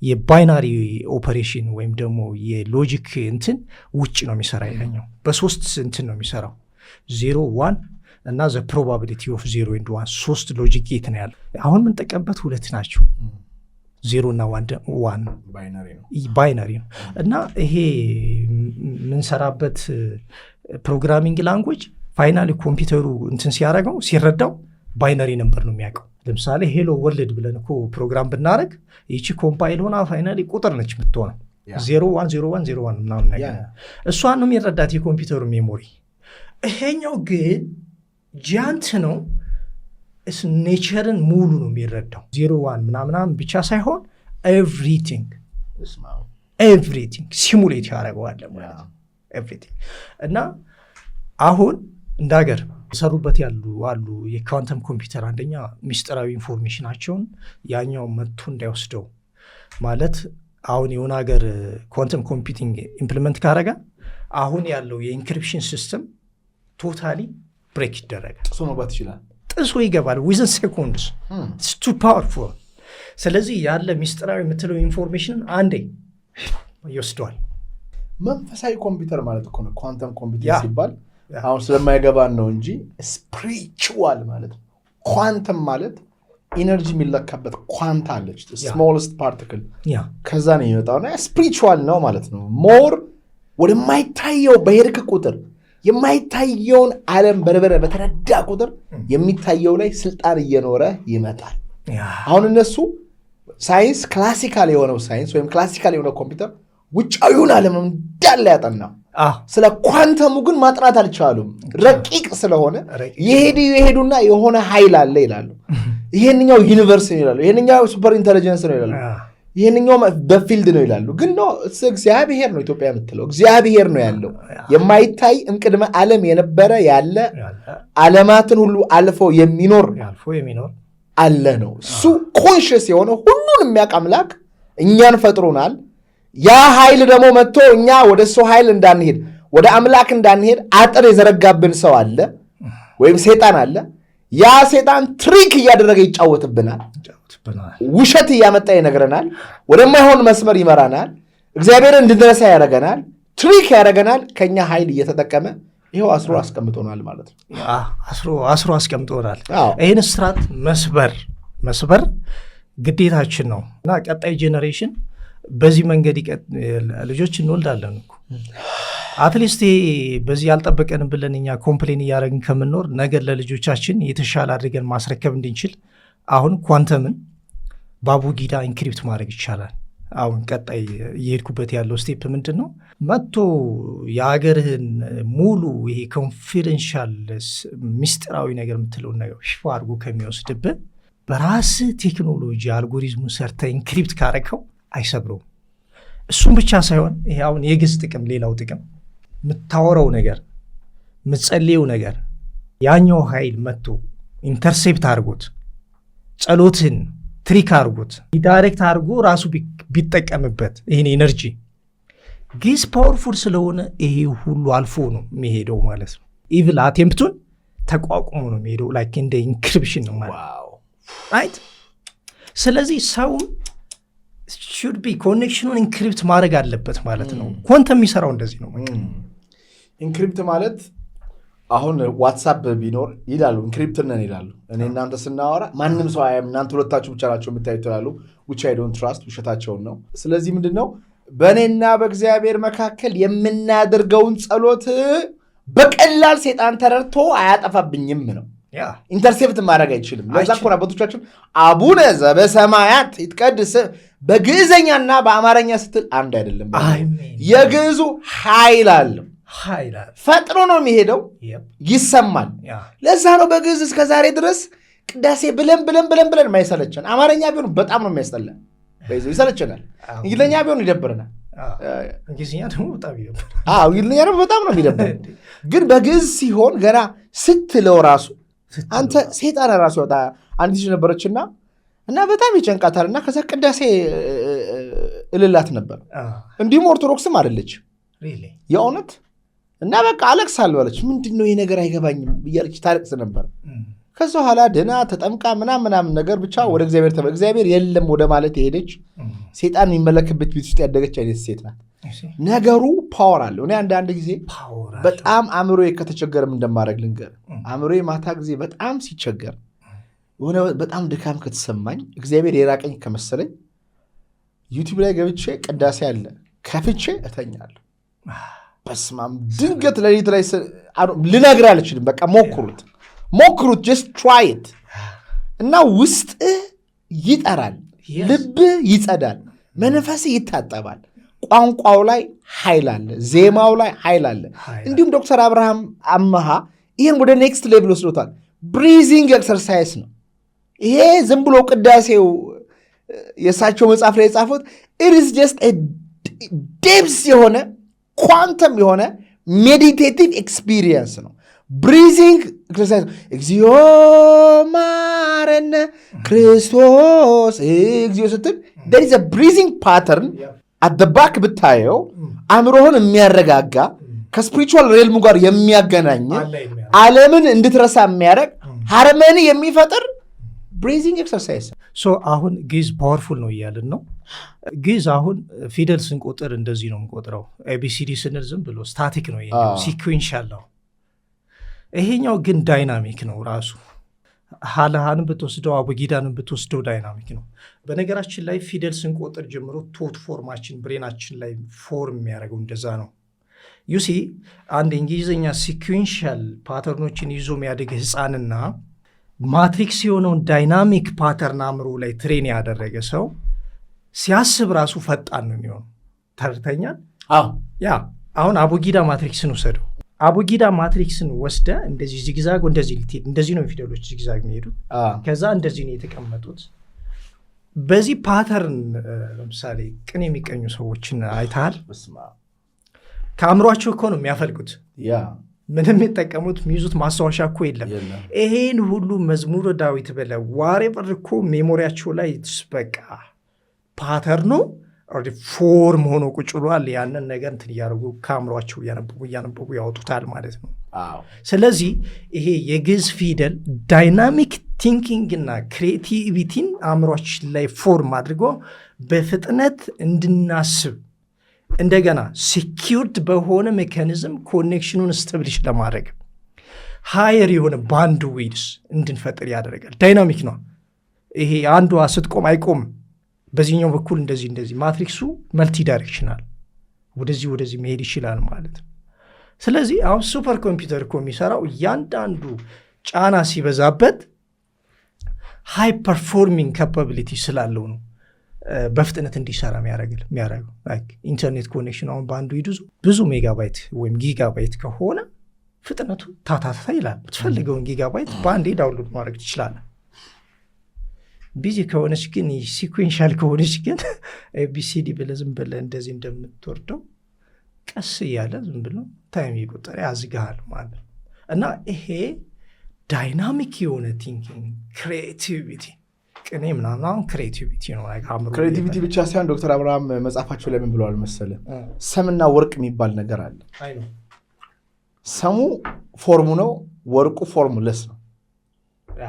የባይናሪ ኦፐሬሽን ወይም ደግሞ የሎጂክ እንትን ውጭ ነው የሚሰራ። ያኛው በ3 እንትን ነው የሚሰራው 0 1 እና ዘ ፕሮባቢሊቲ ኦፍ 0 and 1 3 ሎጂክ ጌት ነው ያለው። አሁን ምን ጠቀምበት 2 ናቸው 0 እና 1 ባይነሪ ነው። እና ይሄ ምንሰራበት ፕሮግራሚንግ ላንጉዌጅ ፋይናሊ ኮምፒውተሩ እንትን ሲያደርገው ሲረዳው ባይነሪ ነምበር ነው የሚያውቀው። ለምሳሌ ሄሎ ወርልድ ብለን እኮ ፕሮግራም ብናደርግ ይቺ ኮምፓይል ሆና ፋይናሊ ቁጥር ነች የምትሆነው 010101 ምናምን ነገር እሷን ነው የሚረዳት የኮምፒውተሩ ሜሞሪ። ይሄኛው ግን ጃንት ነው ኔቸርን ሙሉ ነው የሚረዳው 01 ምናምን ብቻ ሳይሆን ኤቭሪቲንግ ሲሙሌት ያደርገዋል ማለት ነው ኤቭሪቲንግ። እና አሁን እንደ ሀገር የሰሩበት አሉ የኳንተም ኮምፒውተር አንደኛ ሚስጥራዊ ኢንፎርሜሽናቸውን ያኛው መጥቶ እንዳይወስደው ማለት አሁን የሆነ ሀገር ኳንተም ኮምፒውቲንግ ኢምፕሊመንት ካረጋ አሁን ያለው የኢንክሪፕሽን ሲስተም ቶታሊ ብሬክ ይደረጋል። ጥሶ መግባት ይችላል። ጥሶ ይገባል ዊዝን ሴኮንድስ ኢትስ ቱ ፓወርፉል። ስለዚህ ያለ ሚስጥራዊ የምትለው ኢንፎርሜሽንን አንዴ ይወስደዋል። መንፈሳዊ ኮምፒውተር ማለት እኮ ነው ኳንተም ኮምፒውተር ሲባል አሁን ስለማይገባን ነው እንጂ ስፒሪቹዋል ማለት ነው። ኳንተም ማለት ኢነርጂ የሚለካበት ኳንታ አለች ስሞለስት ፓርቲክል ከዛ ነው የሚመጣውና ስፒሪቹዋል ነው ማለት ነው። ሞር ወደማይታየው በሄድክ ቁጥር የማይታየውን ዓለም በርበረ በተረዳ ቁጥር የሚታየው ላይ ስልጣን እየኖረ ይመጣል። አሁን እነሱ ሳይንስ ክላሲካል የሆነው ሳይንስ ወይም ክላሲካል የሆነው ኮምፒውተር ውጫዊውን ዓለም እንዳለ ያጠናው ስለ ኳንተሙ ግን ማጥናት አልቻሉም። ረቂቅ ስለሆነ የሄዱና የሆነ ኃይል አለ ይላሉ። ይሄንኛው ዩኒቨርስ ነው ይላሉ። ይሄንኛው ሱፐር ኢንተለጀንስ ነው ይላሉ። ይሄንኛው በፊልድ ነው ይላሉ። ግን ነው እግዚአብሔር ነው ኢትዮጵያ የምትለው እግዚአብሔር ነው ያለው የማይታይ እንቅድመ ዓለም የነበረ ያለ ዓለማትን ሁሉ አልፎ የሚኖር አለ ነው። እሱ ኮንሽስ የሆነ ሁሉን የሚያውቅ አምላክ እኛን ፈጥሮናል። ያ ኃይል ደግሞ መጥቶ እኛ ወደ እሱ ኃይል እንዳንሄድ ወደ አምላክ እንዳንሄድ አጥር የዘረጋብን ሰው አለ ወይም ሴጣን አለ። ያ ሴጣን ትሪክ እያደረገ ይጫወትብናል፣ ውሸት እያመጣ ይነግረናል፣ ወደማይሆን መስመር ይመራናል፣ እግዚአብሔርን እንድንረሳ ያደረገናል፣ ትሪክ ያደረገናል። ከኛ ኃይል እየተጠቀመ ይኸው አስሮ አስቀምጦናል ማለት ነው። አስሮ አስቀምጦናል። ይህን ስርዓት መስበር ግዴታችን ነው እና ቀጣይ ጄኔሬሽን በዚህ መንገድ ልጆች እንወልዳለን እኮ አትሊስት በዚህ ያልጠበቀን ብለን እኛ ኮምፕሌን እያደረግን ከምንኖር ነገር ለልጆቻችን የተሻለ አድርገን ማስረከብ እንድንችል አሁን ኳንተምን በአቡጊዳ ኢንክሪፕት ማድረግ ይቻላል። አሁን ቀጣይ እየሄድኩበት ያለው ስቴፕ ምንድን ነው? መጥቶ የሀገርህን ሙሉ ይሄ ኮንፊደንሻል ሚስጥራዊ ነገር የምትለውን ነገር ሽፋ አድርጎ ከሚወስድብህ በራስ ቴክኖሎጂ አልጎሪዝሙን ሰርተ ኢንክሪፕት ካረከው አይሰብረውም። እሱም ብቻ ሳይሆን ይሄ አሁን የግዝ ጥቅም ሌላው ጥቅም የምታወረው ነገር የምትጸልየው ነገር ያኛው ኃይል መጥቶ ኢንተርሴፕት አድርጎት ጸሎትን ትሪክ አድርጎት ዳይሬክት አድርጎ ራሱ ቢጠቀምበት ይህን ኤነርጂ ግዝ ፓወርፉል ስለሆነ ይሄ ሁሉ አልፎ ነው የሚሄደው ማለት ነው። ኢቭል አቴምፕቱን ተቋቁሞ ነው የሚሄደው ላይክ እንደ ኢንክሪፕሽን ነው ማለት ራይት። ስለዚህ ሰው ሹድ ቢ ኮኔክሽኑን ኢንክሪፕት ማድረግ አለበት ማለት ነው። ኳንተም የሚሰራው እንደዚህ ነው። ኢንክሪፕት ማለት አሁን ዋትሳፕ ቢኖር ይላሉ ኢንክሪፕት ነን ይላሉ። እኔ እናንተ ስናወራ ማንም ሰው አያም፣ እናንተ ሁለታችሁ ብቻ ናቸው የምታዩት ይላሉ። which I don't trust ውሸታቸውን ነው። ስለዚህ ምንድነው በእኔና በእግዚአብሔር መካከል የምናደርገውን ጸሎት በቀላል ሴጣን ተረድቶ አያጠፋብኝም ነው። ኢንተርሴፕት ማድረግ አይችልም። ለዛ እኮ አባቶቻችን አቡነ ዘበሰማያት ይትቀድስ በግዕዘኛና በአማርኛ ስትል አንድ አይደለም። የግዕዙ ኃይል አለው ፈጥሮ ነው የሚሄደው፣ ይሰማል። ለዛ ነው በግዕዝ እስከ ዛሬ ድረስ ቅዳሴ ብለን ማይሰለቸን። አማርኛ ቢሆን በጣም ነው የሚያስጠላ፣ ይሰለቸናል። እንግሊዝኛ ቢሆን ይደብረናል። እንግሊዝኛ ደግሞ በጣም ነው የሚደብር። ግን በግዕዝ ሲሆን ገና ስትለው ራሱ አንተ ሴጣን ራሱ ወጣ። አንድ ልጅ ነበረችና በጣም ይጨንቃታልና ከዛ ቅዳሴ እልላት ነበር። እንዲሁም ኦርቶዶክስም አይደለች የእውነት በቃ አለቅሳለሁ አለች። ምንድነው ይሄ ነገር አይገባኝም እያለች ታለቅስ ነበር። ከዛ ኋላ ደና ተጠምቃ ምናምን ነገር ብቻ ወደ እግዚአብሔር የለም ወደ ማለት የሄደች ሴጣን የሚመለክበት ቤት ውስጥ ያደገች አይነት ሴት ናት። ነገሩ ፓወር አለው። እኔ አንዳንድ ጊዜ በጣም አእምሮዬ ከተቸገረም እንደማድረግ ልንገር አእምሮዬ ማታ ጊዜ በጣም ሲቸገር የሆነ በጣም ድካም ከተሰማኝ እግዚአብሔር የራቀኝ ከመሰለኝ ዩቲዩብ ላይ ገብቼ ቅዳሴ አለ ከፍቼ እተኛለሁ። በስማም ድንገት ለሊት ላይ ልነግር አልችልም። በቃ ሞክሩት just try it እና ውስጥ ይጠራል፣ ልብ ይጸዳል፣ መንፈስ ይታጠባል። ቋንቋው ላይ ኃይል አለ፣ ዜማው ላይ ኃይል አለ። እንዲሁም ዶክተር አብርሃም አመሃ ይህን ወደ ኔክስት ሌቭል ወስዶታል። ብሪዚንግ ኤክሰርሳይዝ ነው ይሄ። ዝም ብሎ ቅዳሴው የእሳቸው መጽሐፍ ላይ የጻፉት it is just a depth የሆነ ኳንተም የሆነ ሜዲቴቲቭ ኤክስፒሪየንስ ነው። ብሪዚንግ ኤክሰርሳይዝ እግዚኦ ማረነ ክርስቶስ እግዚኦ ስትል there is a breathing pattern at the back ብታየው አእምሮህን የሚያረጋጋ ከስፒሪቹዋል ሬልሙ ጋር የሚያገናኝ ዓለምን እንድትረሳ የሚያደርግ ሃርመኒ የሚፈጥር ብሪዚንግ ኤክሰርሳይዝ። አሁን ግዕዝ ፓወርፉል ነው እያልን ነው። ግዕዝ አሁን ፊደል ስንቆጥር እንደዚህ ነው የምንቆጥረው። ኤቢሲዲ ስንል ዝም ብሎ ስታቲክ ነው፣ ሲኩዌንሻል ነው። ይሄኛው ግን ዳይናሚክ ነው ራሱ። ሀለሃንም ብትወስደው አቡጊዳንም ብትወስደው ዳይናሚክ ነው። በነገራችን ላይ ፊደል ስንቆጥር ጀምሮ ቶት ፎርማችን ብሬናችን ላይ ፎርም የሚያደርገው እንደዛ ነው። ዩሲ አንድ እንግሊዝኛ ሲኩዌንሻል ፓተርኖችን ይዞ የሚያደግ ህፃንና ማትሪክስ የሆነውን ዳይናሚክ ፓተርን አእምሮ ላይ ትሬን ያደረገ ሰው ሲያስብ ራሱ ፈጣን ነው የሚሆነው። ተርተኛል። ያ አሁን አቡጊዳ ማትሪክስን ወሰደው። አቡጊዳ ማትሪክስን ወስደ እንደዚህ ዚግዛግ እንደዚህ ልትሄድ እንደዚህ ነው ፊደሎች ዚግዛግ የሚሄዱት። ከዛ እንደዚህ ነው የተቀመጡት። በዚህ ፓተርን ለምሳሌ ቅኔ የሚቀኙ ሰዎችን አይተሃል? ከአእምሯቸው እኮ ነው የሚያፈልቁት። ምንም የሚጠቀሙት የሚይዙት ማስታወሻ እኮ የለም። ይሄን ሁሉ መዝሙረ ዳዊት በለ ዋሬቨር እኮ ሜሞሪያቸው ላይ በቃ ፓተርኑ ፎርም ሆኖ ቁጭ ብሏል። ያንን ነገር እንትን እያደረጉ ከአእምሯቸው እያነበቡ ያወጡታል ማለት ነው። ስለዚህ ይሄ የግዕዝ ፊደል ዳይናሚክ ቲንኪንግ እና ክሬቲቪቲን አእምሯችን ላይ ፎርም አድርጎ በፍጥነት እንድናስብ እንደገና ሴኪውርድ በሆነ ሜካኒዝም ኮኔክሽኑን ስተብሊሽ ለማድረግ ሃየር የሆነ ባንድ ዊድስ እንድንፈጥር ያደረጋል። ዳይናሚክ ነው ይሄ። አንዷ ስትቆም አይቆም፣ በዚህኛው በኩል እንደዚህ ማትሪክሱ መልቲ ዳይሬክሽናል ወደዚህ መሄድ ይችላል ማለት ነው። ስለዚህ አሁን ሱፐር ኮምፒውተር እኮ የሚሰራው እያንዳንዱ ጫና ሲበዛበት ሃይ ፐርፎርሚንግ ካፓቢሊቲ ስላለው ነው በፍጥነት እንዲሰራ የሚያደርገው። ኢንተርኔት ኮኔክሽን አሁን በአንዱ ይዱዙ ብዙ ሜጋባይት ወይም ጊጋባይት ከሆነ ፍጥነቱ ታታታ ይላል። የምትፈልገውን ጊጋባይት በአንዴ ዳውንሎድ ማድረግ ትችላለህ። ቢዚ ከሆነች ግን ሲኩዌንሻል ከሆነች ግን ኤቢሲዲ ብለህ ዝም ብለህ እንደዚህ እንደምትወርደው ቀስ እያለ ዝም ብሎ ታይም ይቆጠር ያዝግሃል ማለት እና ይሄ ዳይናሚክ የሆነ ቲንኪንግ ክሬቲቪቲ ቅኔ ምናምን አሁን ክሬቲቪቲ ነው። ክሬቲቪቲ ብቻ ሳይሆን ዶክተር አብርሃም መጽሐፋቸው ላይ ምን ብለዋል መሰለህ? ሰምና ወርቅ የሚባል ነገር አለ። ሰሙ ፎርሙ ነው፣ ወርቁ ፎርሙለስ ነው።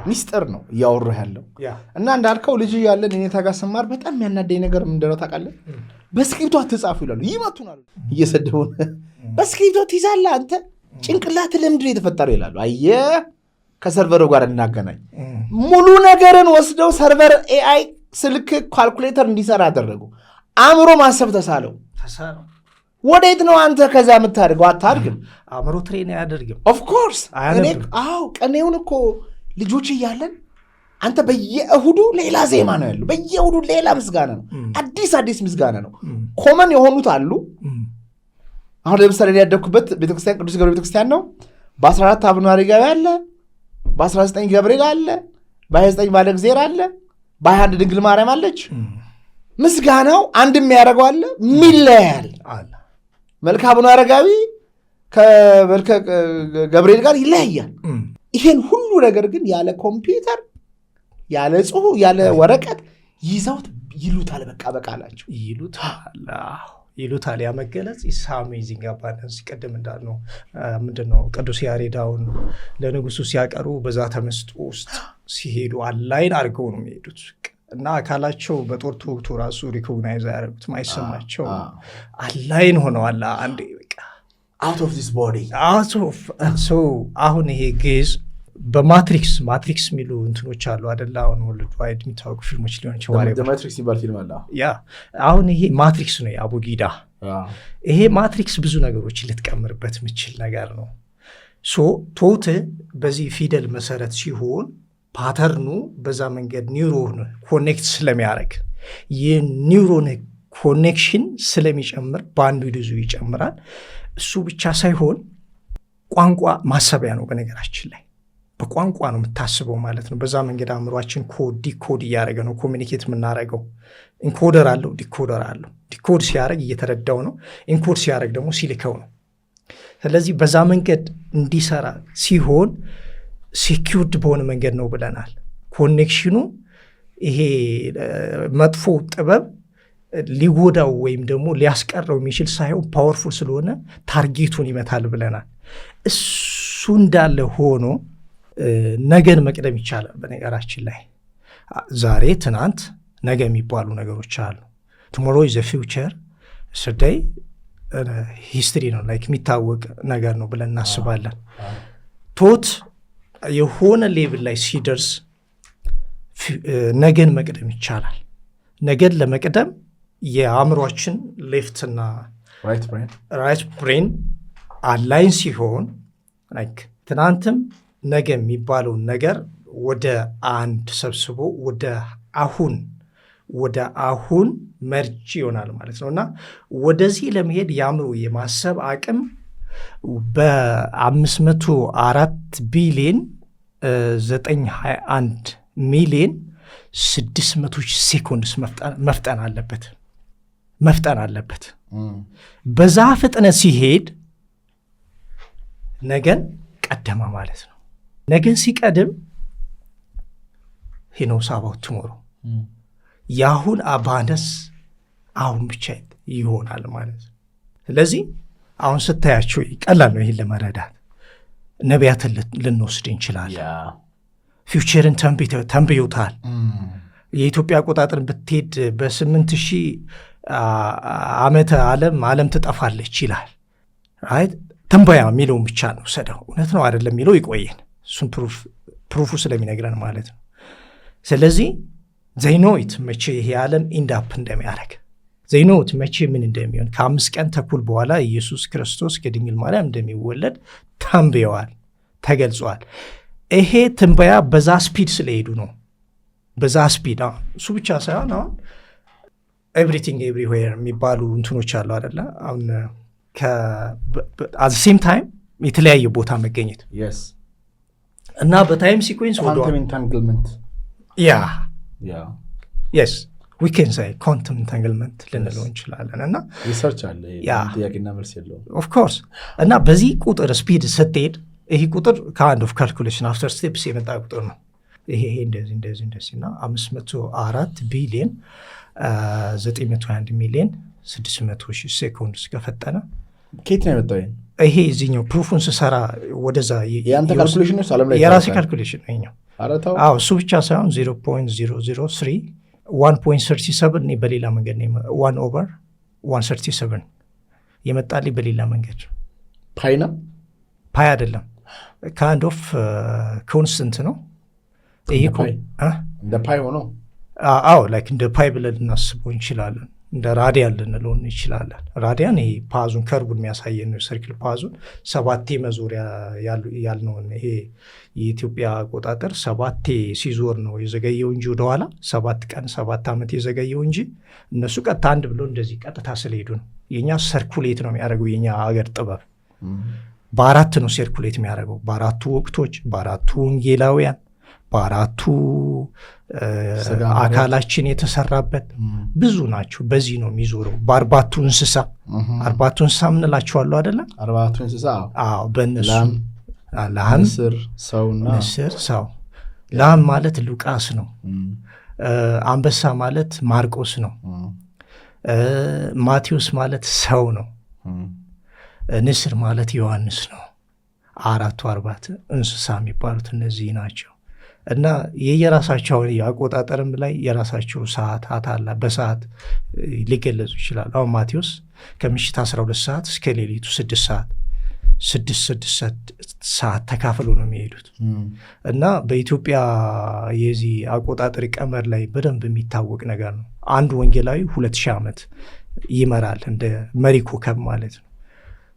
ሚስጥር ነው እያወሩ ያለው እና እንዳልከው ልጅ ያለን እኔ ታጋ ሰማር በጣም የሚያናደኝ ነገር ምንድነው ታውቃለህ? በስክሪፕቶ አትጻፉ ይላሉ፣ ይመቱናል እየሰደቡን። በስክሪፕቶ ትይዛለህ አንተ ጭንቅላት ለምንድን ነው የተፈጠረው ይላሉ። አየህ ከሰርቨሩ ጋር እናገናኝ። ሙሉ ነገርን ወስደው ሰርቨር ኤአይ ስልክ ካልኩሌተር እንዲሰራ አደረጉ። አእምሮ ማሰብ ተሳለው። ወዴት ነው አንተ ከዛ የምታደርገው? አታድግም። አእምሮ ትሬን አያደርግም። ኦፍኮርስ ቀኔውን እኮ ልጆች እያለን አንተ በየእሁዱ ሌላ ዜማ ነው ያለው፣ በየእሁዱ ሌላ ምስጋና ነው፣ አዲስ ምስጋና ነው። ኮመን የሆኑት አሉ። አሁን ለምሳሌ ያደግኩበት ቤተክርስቲያን ቅዱስ ገብርኤል ቤተክርስቲያን ነው። በ14 አቡነ አረጋዊ አለ፣ በ19 ገብርኤል አለ፣ በ29 ባለ እግዚአብሔር አለ፣ በ21 ድንግል ማርያም አለች። ምስጋናው አንድ የሚያደርገው አለ፣ ሚለያል አለ። መልካ አቡነ አረጋዊ ከመልከ ገብርኤል ጋር ይለያያል። ይሄን ሁሉ ነገር ግን ያለ ኮምፒውተር ያለ ጽሁፍ ያለ ወረቀት ይዘውት ይሉታል። በቃ በቃላቸው ይሉታል። ያ መገለጽ ኢስ አሜዚንግ አባንስ ሲቀደም እንዳልነው ምንድነው ቅዱስ ያሬዳውን ለንጉሱ ሲያቀሩ በዛ ተመስጦ ውስጥ ሲሄዱ አላይን አድርገው ነው የሚሄዱት እና አካላቸው በጦር ተወግቶ ራሱ ሪኮግናይዝ ያደረጉት ማይሰማቸው አላይን ሆነዋል። አንዴ በቃ out of this body አሁን ይሄ ግዕዝ በማትሪክስ የሚሉ እንትኖች አሉ አይደለ? አሁን ወርልድ ዋይድ የሚታወቁ ፊልሞች ሊሆን ይችላል። ማትሪክስ ይባል ፊልም አለ። አሁን ይሄ ማትሪክስ ነው የአቡጊዳ። ይሄ ማትሪክስ ብዙ ነገሮች ልትቀምርበት የምችል ነገር ነው። ቶት በዚህ ፊደል መሰረት ሲሆን ፓተርኑ በዛ መንገድ ኒውሮን ኮኔክት ስለሚያደርግ የኒውሮን ኮኔክሽን ስለሚጨምር በአንዱ ይዙ ይጨምራል። እሱ ብቻ ሳይሆን ቋንቋ ማሰቢያ ነው። በነገራችን ላይ በቋንቋ ነው የምታስበው ማለት ነው። በዛ መንገድ አእምሯችን ዲኮድ እያደረገ ነው ኮሚኒኬት የምናደረገው። ኢንኮደር አለው፣ ዲኮደር አለው። ዲኮድ ሲያደረግ እየተረዳው ነው፣ ኢንኮድ ሲያደረግ ደግሞ ሲልከው ነው። ስለዚህ በዛ መንገድ እንዲሰራ ሲሆን ሴኪውርድ በሆነ መንገድ ነው ብለናል። ኮኔክሽኑ ይሄ መጥፎ ጥበብ ሊጎዳው ወይም ደግሞ ሊያስቀረው የሚችል ሳይሆን ፓወርፉል ስለሆነ ታርጌቱን ይመታል ብለናል። እሱ እንዳለ ሆኖ ነገን መቅደም ይቻላል። በነገራችን ላይ ዛሬ፣ ትናንት፣ ነገ የሚባሉ ነገሮች አሉ። ቱሞሮ ኢዝ ዘ ፊውቸር፣ ስደይ ሂስትሪ ነው፣ ላይክ የሚታወቅ ነገር ነው ብለን እናስባለን። ቶት የሆነ ሌቭል ላይ ሲደርስ ነገን መቅደም ይቻላል። ነገን ለመቅደም የአእምሯችን ሌፍትና ራይት ብሬን አላይን ሲሆን ትናንትም ነገ የሚባለውን ነገር ወደ አንድ ሰብስቦ ወደ አሁን መርጅ ይሆናል ማለት ነው። እና ወደዚህ ለመሄድ የአእምሮ የማሰብ አቅም በ504 ቢሊዮን 921 ሚሊዮን 600 ሴኮንድስ መፍጠን አለበት። በዛ ፍጥነት ሲሄድ ነገን ቀደማ ማለት ነው። ነገን ሲቀድም ሂኖስ አባውት ቱሞሮ የአሁን አባነስ አሁን ብቻ ይሆናል ማለት ነው። ስለዚህ አሁን ስታያቸው ቀላል ነው ይህን ለመረዳት። ነቢያትን ልንወስድ እንችላለን። ፊውቸርን ተንብዮታል። የኢትዮጵያ አቆጣጠር ብትሄድ በ8000 ዓመተ ዓለም ትጠፋለች ይላል። ትንበያ የሚለውን ብቻ ነው ሰደው እውነት ነው አይደለም የሚለው ይቆየን። እሱን ፕሩፉ ስለሚነግረን ማለት ነው። ስለዚህ ዘይኖት መቼ ይሄ ዓለም ኢንዳፕ እንደሚያደርግ ዘይኖት መቼ ምን እንደሚሆን ከ5 ቀን ተኩል በኋላ ኢየሱስ ክርስቶስ ከድንግል ማርያም እንደሚወለድ ተንብየዋል፣ ተገልጿል። ይሄ ትንበያ በዛ ስፒድ ስለሄዱ ነው። በዛ ስፒድ እሱ ብቻ ሳይሆን አሁን ኤቭሪቲንግ ኤቭሪዌር የሚባሉ እንትኖች አሉ አይደለ? አሁን አት ሴም ታይም የተለያየ ቦታ መገኘት እና በታይም ሲኮንስ ኳንተም ኢንታንግልመንት የስ ዊ ካን ሴይ ኳንተም ኢንታንግልመንት ልንለው እንችላለን። እና ሪሰርች አለ ጥያቄና መልስ የለውም ኦፍ ኮርስ። እና በዚህ ቁጥር ስፒድ ስትሄድ ይሄ ቁጥር ከአንድ ኦፍ ካልኩሌሽን አፍተር ስቴፕስ የመጣ ቁጥር ነው። ይሄ እንደዚህ እና 504 ቢሊዮን 921 ሚሊዮን 600 ሺህ ሴኮንድ እስከፈጠነ ከየት ነው የመጣው? ይሄ እዚህኛው ፕሩፉን ስሰራ ወደዛ የአንተ ካልኩሌሽን ነው አለም ላይ የራሴ ካልኩሌሽን ነው። እሱ ብቻ ሳይሆን 0.003 1.37 እኔ በሌላ መንገድ ነው 1/137 የመጣልኝ በሌላ መንገድ። ፓይ ነው ፓይ አይደለም፣ ካይንድ ኦፍ ኮንስታንት ነው። ይሄ እንደ ፓይ ሆኖ ላይክ እንደ ፓይ ብለን ልናስበው እንችላለን። እንደ ራዲያን ልንለው እንችላለን። ራዲያን ይሄ ፓዙን ከርቡን የሚያሳየን ነው። ሰርክል ፓዙን 7 መዞሪያ ያልነውን ይሄ የኢትዮጵያ አቆጣጠር 7 ሲዞር ነው የዘገየው እንጂ ወደኋላ 7 ቀን 7 ዓመት የዘገየው እንጂ እነሱ ቀጥታ አንድ ብሎ እንደዚህ ቀጥታ ስለሄዱ ነው። የኛ ሰርኩሌት ነው የሚያደርገው። የኛ ሀገር ጥበብ በ4 ነው ሰርኩሌት የሚያደርገው፣ በ4 ወቅቶች፣ በ4 ወንጌላውያን፣ በ4 አካላችን የተሰራበት ብዙ ናቸው። በዚህ ነው የሚዞረው። በ4 እንስሳ 4 እንስሳ ምንላቸዋለሁ አይደለም? 4 እንስሳ በእነሱ ላም፣ ንስር፣ ሰው። ላም ማለት ሉቃስ ነው። አንበሳ ማለት ማርቆስ ነው። ማቴዎስ ማለት ሰው ነው። ንስር ማለት ዮሐንስ ነው። 4 እንስሳ የሚባሉት እነዚህ ናቸው። እና የየራሳቸው አቆጣጠርም ላይ የራሳቸው ሰዓታት አለ። በሰዓት ሊገለጹ ይችላል። አሁን ማቴዎስ ከምሽት 12 ሰዓት እስከ ሌሊቱ 6 ሰዓት 6 ሰዓት ተካፍሎ ነው የሚሄዱት እና በኢትዮጵያ የዚህ አቆጣጠር ቀመር ላይ በደንብ የሚታወቅ ነገር ነው። አንድ ወንጌላዊ 2000 ዓመት ይመራል እንደ መሪ ኮከብ ማለት ነው።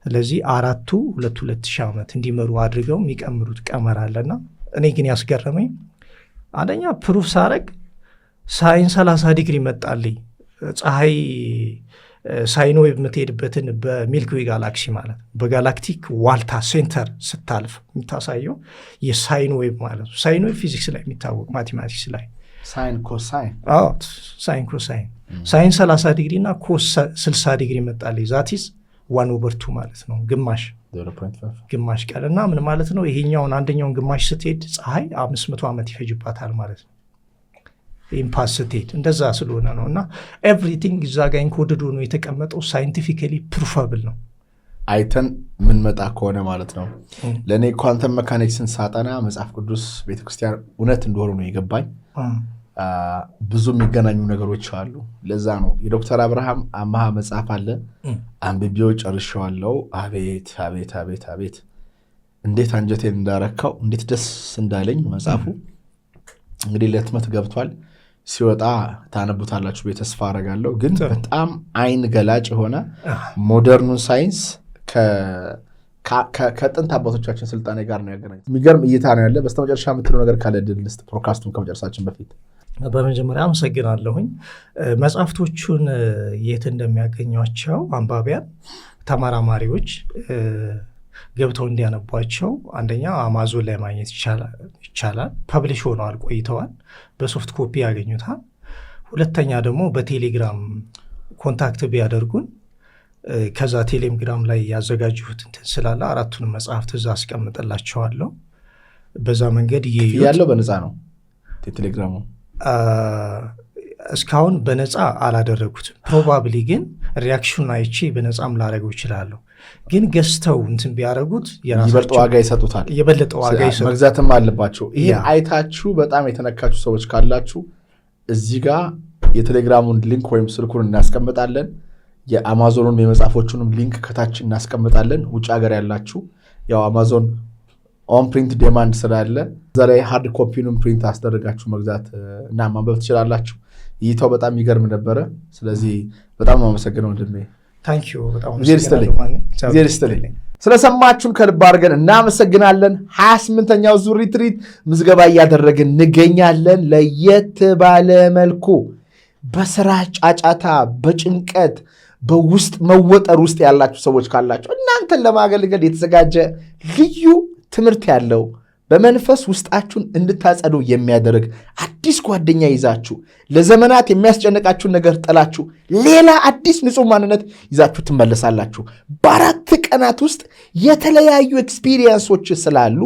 ስለዚህ 4ቱ 2000 ዓመት እንዲመሩ አድርገው የሚቀምሩት ቀመር አለና እኔ ግን ያስገረመኝ አንደኛ ፕሩፍ ሳረግ ሳይን 30 ዲግሪ መጣልኝ። ፀሐይ ሳይኖ የምትሄድበትን በሚልክዌይ ጋላክሲ ማለት በጋላክቲክ ዋልታ ሴንተር ስታልፍ የምታሳየው የሳይን ዌቭ ማለት ነው። ሳይን ዌቭ ፊዚክስ ላይ የሚታወቅ ማቴማቲክስ ላይ ሳይን ኮሳይን ሳይን ኮሳይን ሳይን 30 ዲግሪ እና ኮስ 60 ዲግሪ መጣልኝ። ዛቲስ 1/2 ማለት ነው ግማሽ ቀን እና ምን ማለት ነው? ይሄኛውን አንደኛውን ግማሽ ስትሄድ ፀሐይ 500 ዓመት ይፈጅባታል ማለት ነው። ኢምፓስ ስትሄድ እንደዛ ስለሆነ ነው እና ኤቭሪቲንግ እዛ ጋር ኢንኮድድ ሆኖ የተቀመጠው ሳይንቲፊካሊ ፕሩፋብል ነው። አይተን ምንመጣ ከሆነ ማለት ነው። ለእኔ ኳንተም መካኒክስን ሳጠና መጽሐፍ ቅዱስ ቤተክርስቲያን እውነት እንደሆኑ ነው የገባኝ። ብዙ የሚገናኙ ነገሮች አሉ። ለዛ ነው የዶክተር አብርሃም አማሃ መጽሐፍ አለ አንብቤው ጨርሼዋለሁ። አቤት አቤት አቤት አቤት እንዴት አንጀቴን እንዳረካው እንዴት ደስ እንዳለኝ መጽሐፉ እንግዲህ ለህትመት ገብቷል። ሲወጣ ታነቡታላችሁ በተስፋ አረጋለሁ። ግን በጣም አይን ገላጭ የሆነ ሞደርኑን ሳይንስ ከጥንት አባቶቻችን ስልጣኔ ጋር ነው ያገናኘው። የሚገርም እይታ ነው ያለ። በስተመጨረሻ የምትለው ነገር ካለ ድል ልስጥ ፖድካስቱን ከመጨረሳችን በፊት። በመጀመሪያ አመሰግናለሁኝ። መጽሐፍቶቹን የት እንደሚያገኟቸው አንባቢያን ተመራማሪዎች ገብተው እንዲያነቧቸው አንደኛ አማዞን ላይ ማግኘት ይቻላል። ፐብሊሽ ሆነዋል ቆይተዋል። በሶፍት ኮፒ ያገኙታል። ሁለተኛ ደግሞ በቴሌግራም ኮንታክት ቢያደርጉን ከዛ ቴሌግራም ላይ ያዘጋጁት እንትን ስላለ 4ቱን መጽሐፍት እዛ አስቀምጥላቸዋለሁ። በዛ መንገድ ያለው በነፃ ነው ቴሌግራሙ። እስካሁን በነፃ አላደረጉትም። ፕሮባብሊ ግን ሪያክሽን አይቼ በነፃም ላደረገው ይችላለሁ። ግን ገዝተው እንትን ቢያደርጉት የበለጠ ዋጋ ይሰጡታል። መግዛትም አለባቸው። ይሄን አይታችሁ በጣም የተነካችሁ ሰዎች ካላችሁ እዚህ ጋር የቴሌግራሙን ሊንክ ወይም ስልኩን እናስቀምጣለን። የአማዞኑን የመጽሐፎቹንም ሊንክ ከታች እናስቀምጣለን። ውጭ ሀገር ያላችሁ ያው አማዞን ኦን ፕሪንት ዴማንድ ስላለ እዛ ላይ ሃርድ ኮፒንም ፕሪንት አስደረጋችሁ መግዛት እና ማንበብ ትችላላችሁ። ይታው በጣም ይገርም ነበረ። ስለዚህ በጣም አመሰግናለሁ ወንድሜ። ታንኪዩ በጣም አመሰግናለሁ። ስለሰማችሁን ከልብ አድርገን እናመሰግናለን። 28ኛው ዙር ሪትሪት ምዝገባ እያደረግን እንገኛለን። ለየት ባለ መልኩ በስራ ጫጫታ፣ በጭንቀት፣ በውስጥ መወጠር ውስጥ ያላችሁ ሰዎች ካላችሁ እናንተን ለማገልገል የተዘጋጀ ልዩ ትምህርት ያለው በመንፈስ ውስጣችሁን እንድታጸዱ የሚያደርግ አዲስ ጓደኛ ይዛችሁ ለዘመናት የሚያስጨንቃችሁን ነገር ጥላችሁ ሌላ አዲስ ንጹህ ማንነት ይዛችሁ ትመለሳላችሁ። በ4 ቀናት ውስጥ የተለያዩ ኤክስፒሪየንሶች ስላሉ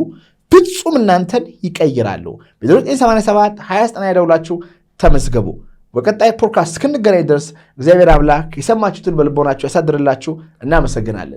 ፍጹም እናንተን ይቀይራሉ። በ987 29 ደውላችሁ ተመዝገቡ። በቀጣይ ፖድካስት እስክንገናኝ ድረስ እግዚአብሔር አምላክ የሰማችሁትን በልቦናችሁ ያሳድርላችሁ። እናመሰግናለን።